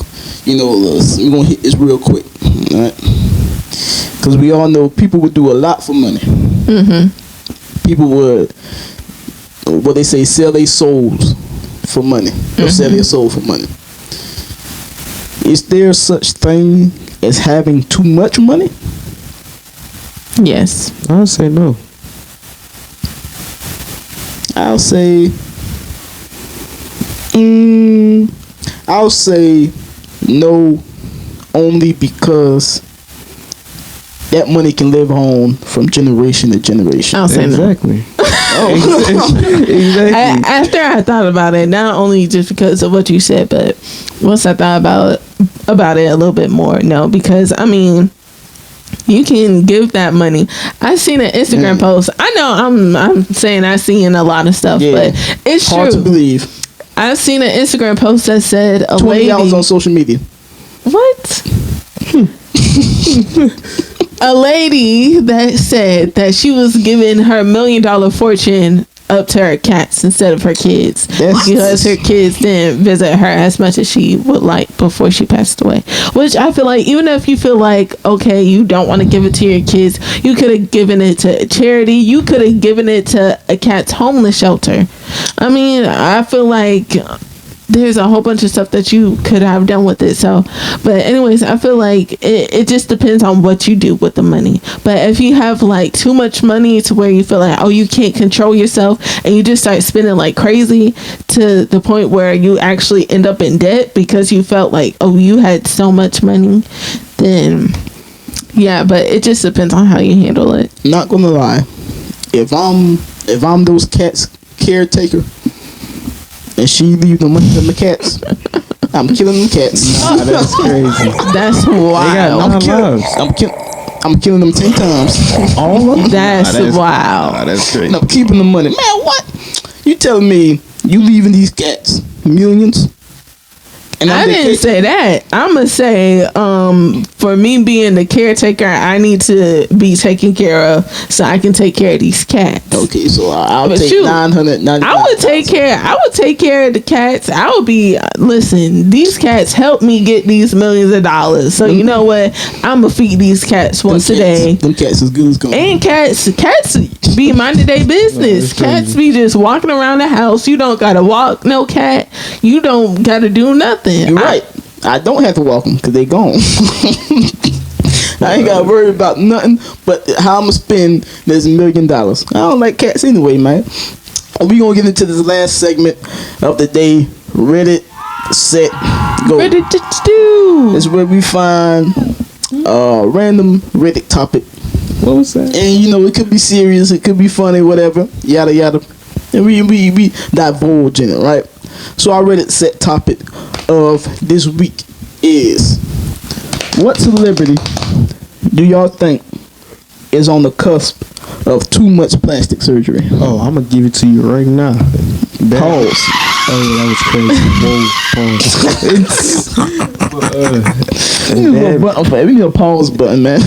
Speaker 1: we gonna hit this real quick, all right? Because we all know people would do a lot for money. People would, what they say, sell their souls for money. Or sell their soul for money. Is there such thing as having too much money?
Speaker 3: Yes.
Speaker 2: I'll say no.
Speaker 1: I'll say no, only because that money can live on from generation to generation.
Speaker 3: I'll say
Speaker 2: exactly.
Speaker 3: Exactly. After I thought about it, not only just because of what you said, but once I thought about it a little bit more, no, because I mean, you can give that money. I seen an Instagram post. I know I'm saying I seen a lot of stuff, but it's
Speaker 1: hard
Speaker 3: true.
Speaker 1: To believe.
Speaker 3: I seen an Instagram post that said
Speaker 1: 20 hours on social media.
Speaker 3: What? A lady that said that she was giving her $1 million fortune up to her cats instead of her kids, because her kids didn't visit her as much as she would like before she passed away. Which I feel like, even if you feel like, okay, you don't want to give it to your kids, you could have given it to a charity. You could have given it to a cat's homeless shelter. I mean, I feel like there's a whole bunch of stuff that you could have done with it. So, but anyways, I feel like it just depends on what you do with the money. But if you have like too much money to where you feel like, oh, you can't control yourself, and you just start spending like crazy to the point where you actually end up in debt because you felt like, oh, you had so much money, then yeah, but it just depends on how you handle it.
Speaker 1: Not gonna lie, if I'm those cats caretaker, and she leave the money to the cats, I'm killing them cats.
Speaker 2: Nah, that's crazy.
Speaker 3: That's
Speaker 2: They
Speaker 3: wild.
Speaker 2: got 9 lives.
Speaker 1: I'm killing them 10 times.
Speaker 2: All of them?
Speaker 3: That's wild.
Speaker 2: Nah, that's crazy.
Speaker 1: And I'm keeping the money. Man, what? You telling me you leaving these cats millions? And
Speaker 3: I didn't say that. I'm gonna say, for me being the caretaker, I need to be taken care of so I can take care of these cats.
Speaker 1: Okay, so I'll
Speaker 3: But
Speaker 1: take
Speaker 3: shoot,
Speaker 1: 990.
Speaker 3: I would take care of the cats. I would be, listen, these cats help me get these millions of dollars. So you know what? I'm gonna feed these cats once a day.
Speaker 1: Them cats is good as gold.
Speaker 3: And cats be minding their business. Cats be just walking around the house. You don't gotta walk no cat. You don't gotta do nothing.
Speaker 1: You're right. I don't have to walk them because they gone. I ain't got to worry about nothing but how I'm going to spend this $1 million. I don't like cats anyway, man. We going to get into this last segment of the day. Reddit, set, go.
Speaker 3: Ready to do.
Speaker 1: This is where we find random Reddit topic.
Speaker 2: What was that?
Speaker 1: And, you know, it could be serious. It could be funny, whatever. Yada, yada. And we divulge in it, right? So our Reddit set topic of this week is, what celebrity do y'all think is on the cusp of too much plastic surgery?
Speaker 2: Oh, I'm gonna give it to you right now.
Speaker 1: Pause.
Speaker 2: Oh, that was crazy. Whoa, pause.
Speaker 1: We need a button for it. We need a pause button, man.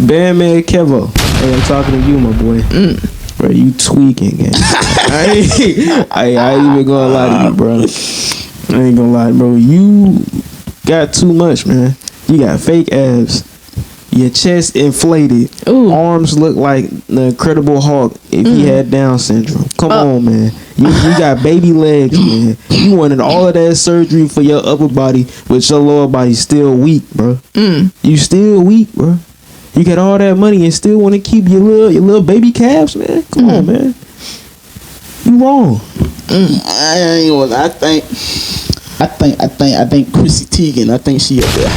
Speaker 1: Bandman Kevo.
Speaker 2: Hey, I'm talking to you, my boy. Bro, you tweaking, gang. I ain't even gonna lie to you, bro. I ain't gonna lie, bro. You got too much, man. You got fake abs. Your chest inflated.
Speaker 3: Ooh.
Speaker 2: Arms look like the Incredible Hulk if he had Down syndrome. Come on, man. You got baby legs, man. You wanted all of that surgery for your upper body, but your lower body's still weak, bro. You still weak, bro. You got all that money and still want to keep your little baby calves, man. Come on, man. You wrong.
Speaker 1: I ain't gonna lie. I think Chrissy Teigen. I think she up there.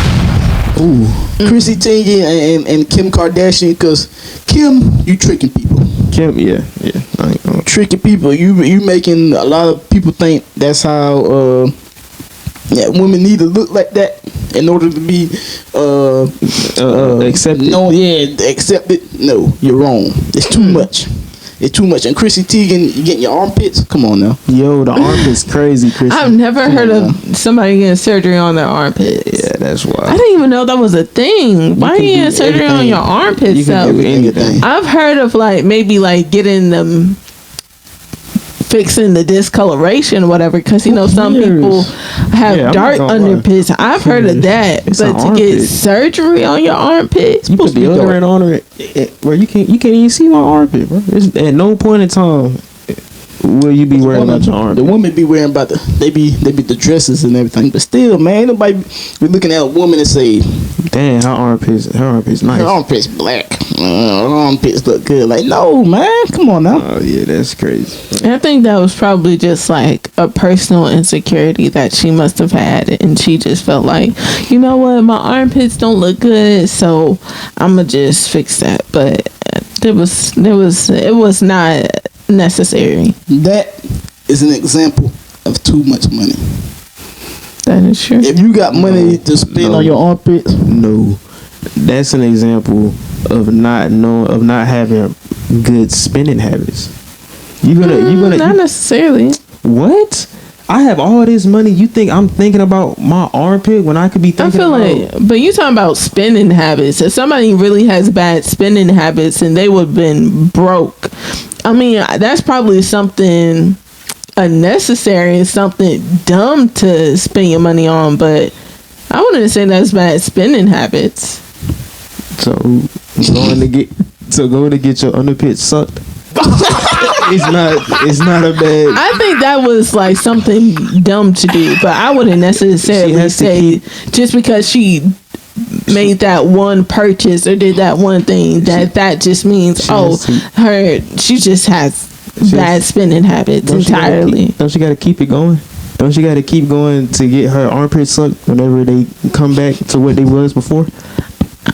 Speaker 1: Ooh, Chrissy Teigen and Kim Kardashian. Cause Kim, you tricking people.
Speaker 2: Kim, yeah. I ain't gonna
Speaker 1: Tricking people. You making a lot of people think that's how women need to look like that in order to be
Speaker 2: accepted.
Speaker 1: No, accepted. No, you're wrong. It's too much. It's too much. And Chrissy Teigen, you getting your armpits? Come on now.
Speaker 2: Yo, the armpit's crazy, Chrissy.
Speaker 3: I've never heard of somebody getting surgery on their armpits.
Speaker 2: Yeah, that's why.
Speaker 3: I didn't even know that was a thing. Why are you getting surgery on your armpits?
Speaker 2: You can do anything.
Speaker 3: I've heard of maybe getting them, fixing the discoloration or whatever, because some people have dark underpits. I've heard of that,
Speaker 2: It's
Speaker 3: but
Speaker 2: an
Speaker 3: to
Speaker 2: armpit.
Speaker 3: get surgery on your armpit,
Speaker 2: You put deodorant on it, where you can't even see my armpit, bro. At no point in time will you be worried about your armpit.
Speaker 1: The women be wearing about they be the dresses and everything, but still, man, ain't nobody be looking at a woman and say,
Speaker 2: damn, her armpit's nice.
Speaker 1: her armpits black, her armpits look good. Like, no, man, come on now.
Speaker 2: Oh yeah, that's crazy.
Speaker 3: I think that was probably just a personal insecurity that she must have had, and she just felt like, you know what, my armpits don't look good, so I'ma just fix that. But it was not necessary.
Speaker 1: That is an example of too much money.
Speaker 3: That is true.
Speaker 1: If you got money to spend on your armpits,
Speaker 2: No, that's an example of not having good spending habits.
Speaker 3: Not necessarily.
Speaker 2: What? I have all this money. You think I'm thinking about my armpit when I could be
Speaker 3: I
Speaker 2: thinking
Speaker 3: feel but you talking about spending habits. If somebody really has bad spending habits and they would have been broke, I mean, that's probably something unnecessary and something dumb to spend your money on, but I wouldn't say that's bad spending habits.
Speaker 2: So going to get your underpit sucked. It's not a bad.
Speaker 3: I think that was something dumb to do, but I wouldn't necessarily say just because she made that one purchase or did that one thing that just means she just has bad spending habits entirely.
Speaker 2: Don't she got to keep it going? Don't she got to keep going to get her armpit sucked whenever they come back to what they was before?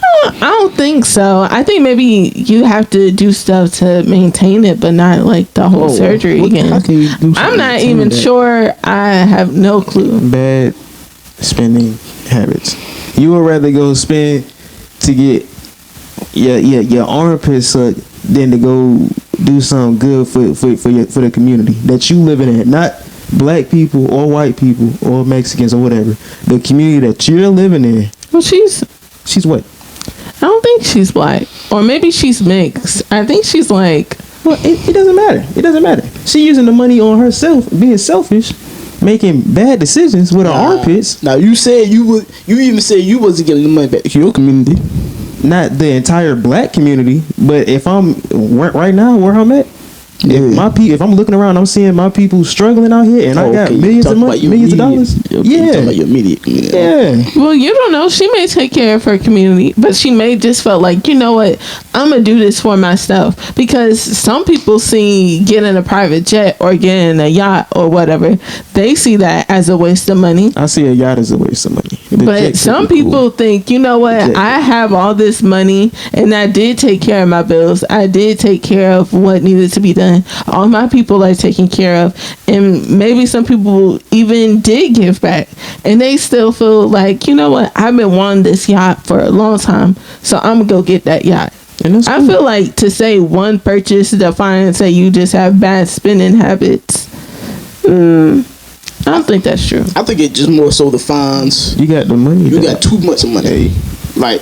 Speaker 3: I don't think so. I think maybe you have to do stuff to maintain it, but not like the whole surgery again.
Speaker 2: How can you do something
Speaker 3: I'm
Speaker 2: to
Speaker 3: not
Speaker 2: maintain
Speaker 3: even
Speaker 2: that?
Speaker 3: sure. I have no clue.
Speaker 2: Bad spending habits. You would rather go spend to get your armpit sucked than to go do something good for the community that you living in. Not black people or white people or Mexicans or whatever. The community that you're living in.
Speaker 3: Well, she's
Speaker 2: what?
Speaker 3: I don't think she's black, or maybe she's mixed. I think she's like.
Speaker 2: Well, it doesn't matter. It doesn't matter. She using the money on herself, being selfish, making bad decisions with her armpits.
Speaker 1: Now you said you even said you wasn't giving the money back to your community.
Speaker 2: Not the entire black community, but if I'm right now where I'm at, if I'm looking around, I'm seeing my people struggling out here, and I got millions of money, millions of dollars.
Speaker 1: You talking about your immediate community.
Speaker 2: Yeah.
Speaker 3: Well, you don't know. She may take care of her community, but she may just felt like, you know what, I'm gonna do this for myself. Because some people see getting a private jet or getting a yacht or whatever, they see that as a waste of money.
Speaker 2: I see a yacht as a waste of money. The
Speaker 3: But
Speaker 2: jet
Speaker 3: some
Speaker 2: could be
Speaker 3: people
Speaker 2: cool.
Speaker 3: think, you know what, I have all this money and I did take care of my bills. I did take care of what needed to be done. All my people are taken care of. And maybe some people even did give back. And they still feel like, you know what, I've been wanting this yacht for a long time, so I'm going to go get that yacht.
Speaker 2: And that's
Speaker 3: I
Speaker 2: cool.
Speaker 3: feel like to say one purchase defines that you just have bad spending habits. I don't think that's true.
Speaker 1: I think it just more so defines
Speaker 2: You got the money.
Speaker 1: you got too much money. Like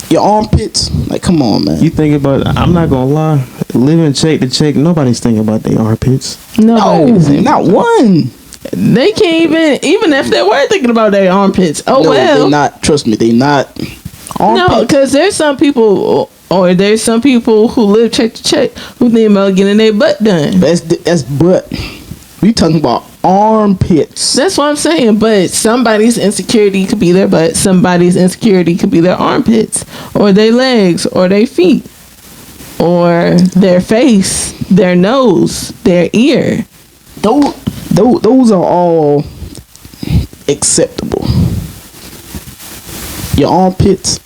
Speaker 1: your armpits. Like, come on, man.
Speaker 2: You think about. I'm not gonna lie. Living check to check. Nobody's thinking about their armpits.
Speaker 1: No,
Speaker 3: Nobody.
Speaker 1: not one.
Speaker 3: They can't even if they were thinking about their armpits. Oh,
Speaker 1: No,
Speaker 3: well.
Speaker 1: they not. Trust me, they not.
Speaker 3: No,
Speaker 1: Armpits.
Speaker 3: because there's some people, or there's some people who live check to check who think about getting their butt done.
Speaker 1: That's butt. We talking about armpits.
Speaker 3: That's what I'm saying. But somebody's insecurity could be their butt. Somebody's insecurity could be their armpits, or their legs, or their feet, or their face, their nose, their ear.
Speaker 1: Those are all acceptable. Your armpits,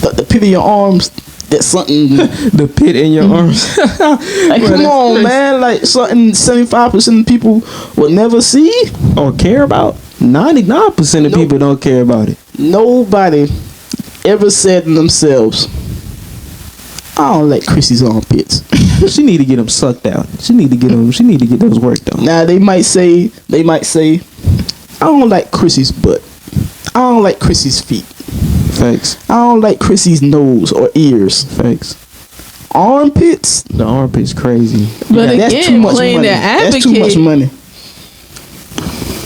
Speaker 1: the pit of your arms, that's something.
Speaker 2: The pit in your arms.
Speaker 1: Like, come on, man. Like, something 75% of people will never see.
Speaker 2: Or care about. 99% of
Speaker 1: Nope.
Speaker 2: people don't care about it.
Speaker 1: Nobody ever said to themselves, I don't like Chrissy's armpits.
Speaker 2: She need to get them sucked out. She need to get those worked on.
Speaker 1: Now, they might say, I don't like Chrissy's butt. I don't like Chrissy's feet.
Speaker 2: Facts.
Speaker 1: I don't like Chrissy's nose or ears.
Speaker 2: Facts.
Speaker 1: Armpits?
Speaker 2: The armpit's crazy.
Speaker 3: But
Speaker 1: That's
Speaker 3: again,
Speaker 1: too much
Speaker 3: playing
Speaker 1: money.
Speaker 3: the
Speaker 1: That's too much
Speaker 3: advocate.
Speaker 1: money.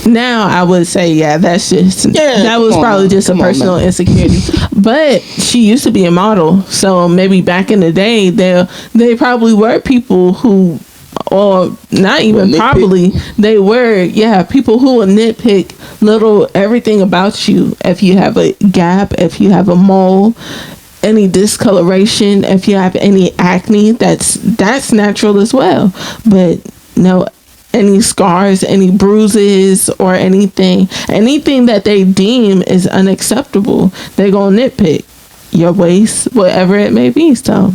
Speaker 3: Now I would say, yeah, that's just that was
Speaker 1: come on
Speaker 3: probably
Speaker 1: now.
Speaker 3: just a
Speaker 1: Come on,
Speaker 3: personal
Speaker 1: man.
Speaker 3: insecurity. But she used to be a model, so maybe back in the day, they probably were people who, or not even
Speaker 1: Nitpick?
Speaker 3: probably, they were people who will nitpick little everything about you. If you have a gap, if you have a mole, any discoloration, if you have any acne, that's natural as well. But no, any scars, any bruises, or anything that they deem is unacceptable, they're gonna nitpick your waist, whatever it may be. So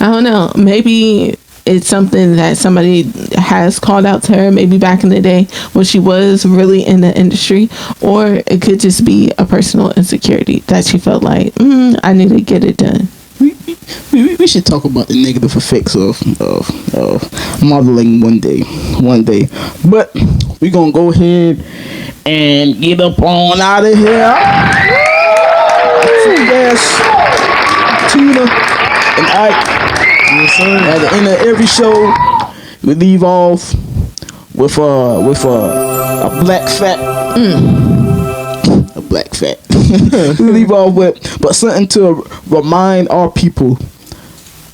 Speaker 3: I don't know, maybe it's something that somebody has called out to her, maybe back in the day when she was really in the industry, or it could just be a personal insecurity that she felt like, I need to get it done.
Speaker 1: We should talk about the negative effects of modeling one day. But we're gonna go ahead and get up on out of here. So yes, Tina and Ike.
Speaker 2: Yes, sir.
Speaker 1: At the end of every show, we leave off with a black fat. A black fat. We leave off with but something to remind our people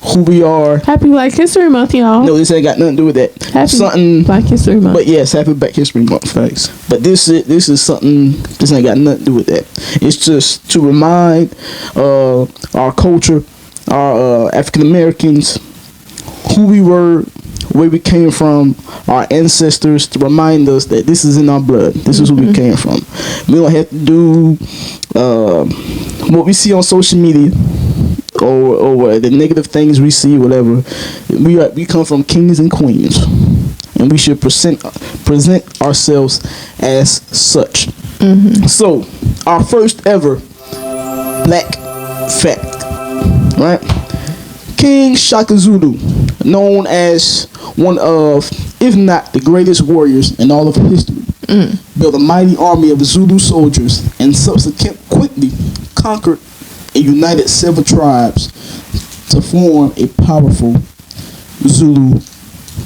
Speaker 1: who we are.
Speaker 3: Happy Black History Month, y'all.
Speaker 1: No, this ain't got nothing to do with that.
Speaker 3: Happy
Speaker 1: Something.
Speaker 3: Black History Month.
Speaker 1: But yes, happy Black History Month.
Speaker 2: Facts.
Speaker 1: But this is something. This ain't got nothing to do with that. It's just to remind our culture, our African Americans, who we were, where we came from, our ancestors, to remind us that this is in our blood. This is where we came from. We don't have to do what we see on social media or the negative things we see, whatever. We come from kings and queens, and we should present ourselves as such. So, our first ever black fact, right? King Shaka Zulu, known as one of, if not the greatest warriors in all of history, built a mighty army of Zulu soldiers and subsequently conquered and united several tribes to form a powerful Zulu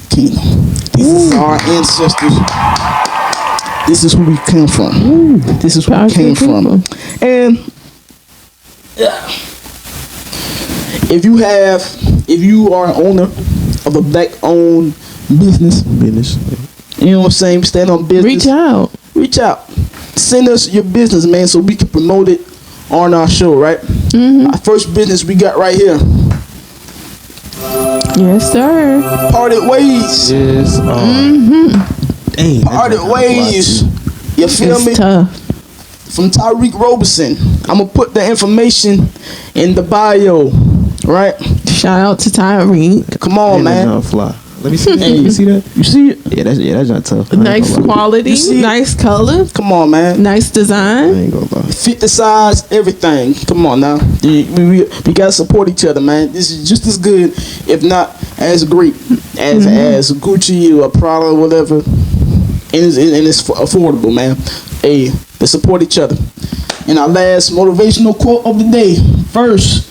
Speaker 1: kingdom. This is our ancestors. This is who we came from. This is where we came from. And if you are an owner of a black-owned business, you know what I'm saying, stand on business. Reach out. Send us your business, man, so we can promote it on our show, right? Our first business we got right here.
Speaker 3: Yes, sir.
Speaker 1: Parted Ways.
Speaker 2: Yes. Dang,
Speaker 1: Parted Ways. You feel
Speaker 3: It's
Speaker 1: me?
Speaker 3: tough.
Speaker 1: From Tyreek Roberson. I'm gonna put the information in the bio, right?
Speaker 3: Shout out to Tyreek.
Speaker 1: Come on, man.
Speaker 2: That fly. Let me see that. You see that?
Speaker 1: You see it?
Speaker 2: Yeah, that's not tough. I ain't
Speaker 3: Nice
Speaker 2: gonna lie.
Speaker 3: quality,
Speaker 1: You see it?
Speaker 3: nice color,
Speaker 1: Come on, man.
Speaker 3: nice
Speaker 2: I
Speaker 3: design.
Speaker 2: ain't gonna lie.
Speaker 1: Fit the size, everything. Come on now. We gotta support each other, man. This is just as good, if not as great, as Gucci or Prada or whatever. And it's affordable, man. Hey, let's support each other. And our last motivational quote of the day, first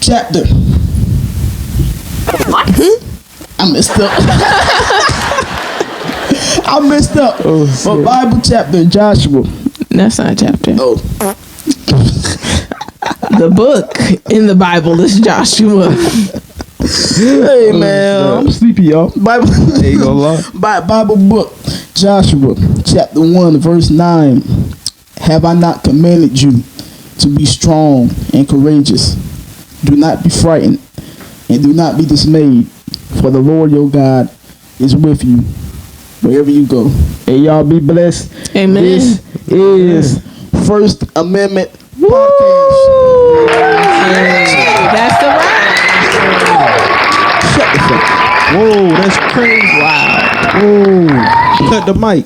Speaker 1: chapter. I messed up. I messed up. But Bible chapter in Joshua.
Speaker 3: That's not a chapter.
Speaker 1: Oh,
Speaker 3: The book in the Bible is Joshua.
Speaker 1: hey man, I'm sleepy, y'all. Bible,
Speaker 2: Ain't gonna lie.
Speaker 1: Bible book, Joshua, chapter 1, verse 9. Have I not commanded you to be strong and courageous? Do not be frightened and do not be dismayed, for the Lord your God is with you wherever you go. Hey, y'all be blessed.
Speaker 3: Amen.
Speaker 1: This is First Amendment Podcast.
Speaker 3: That's the right.
Speaker 1: Shut the fuck up.
Speaker 2: Whoa, that's crazy. Wow. Whoa. Cut the mic.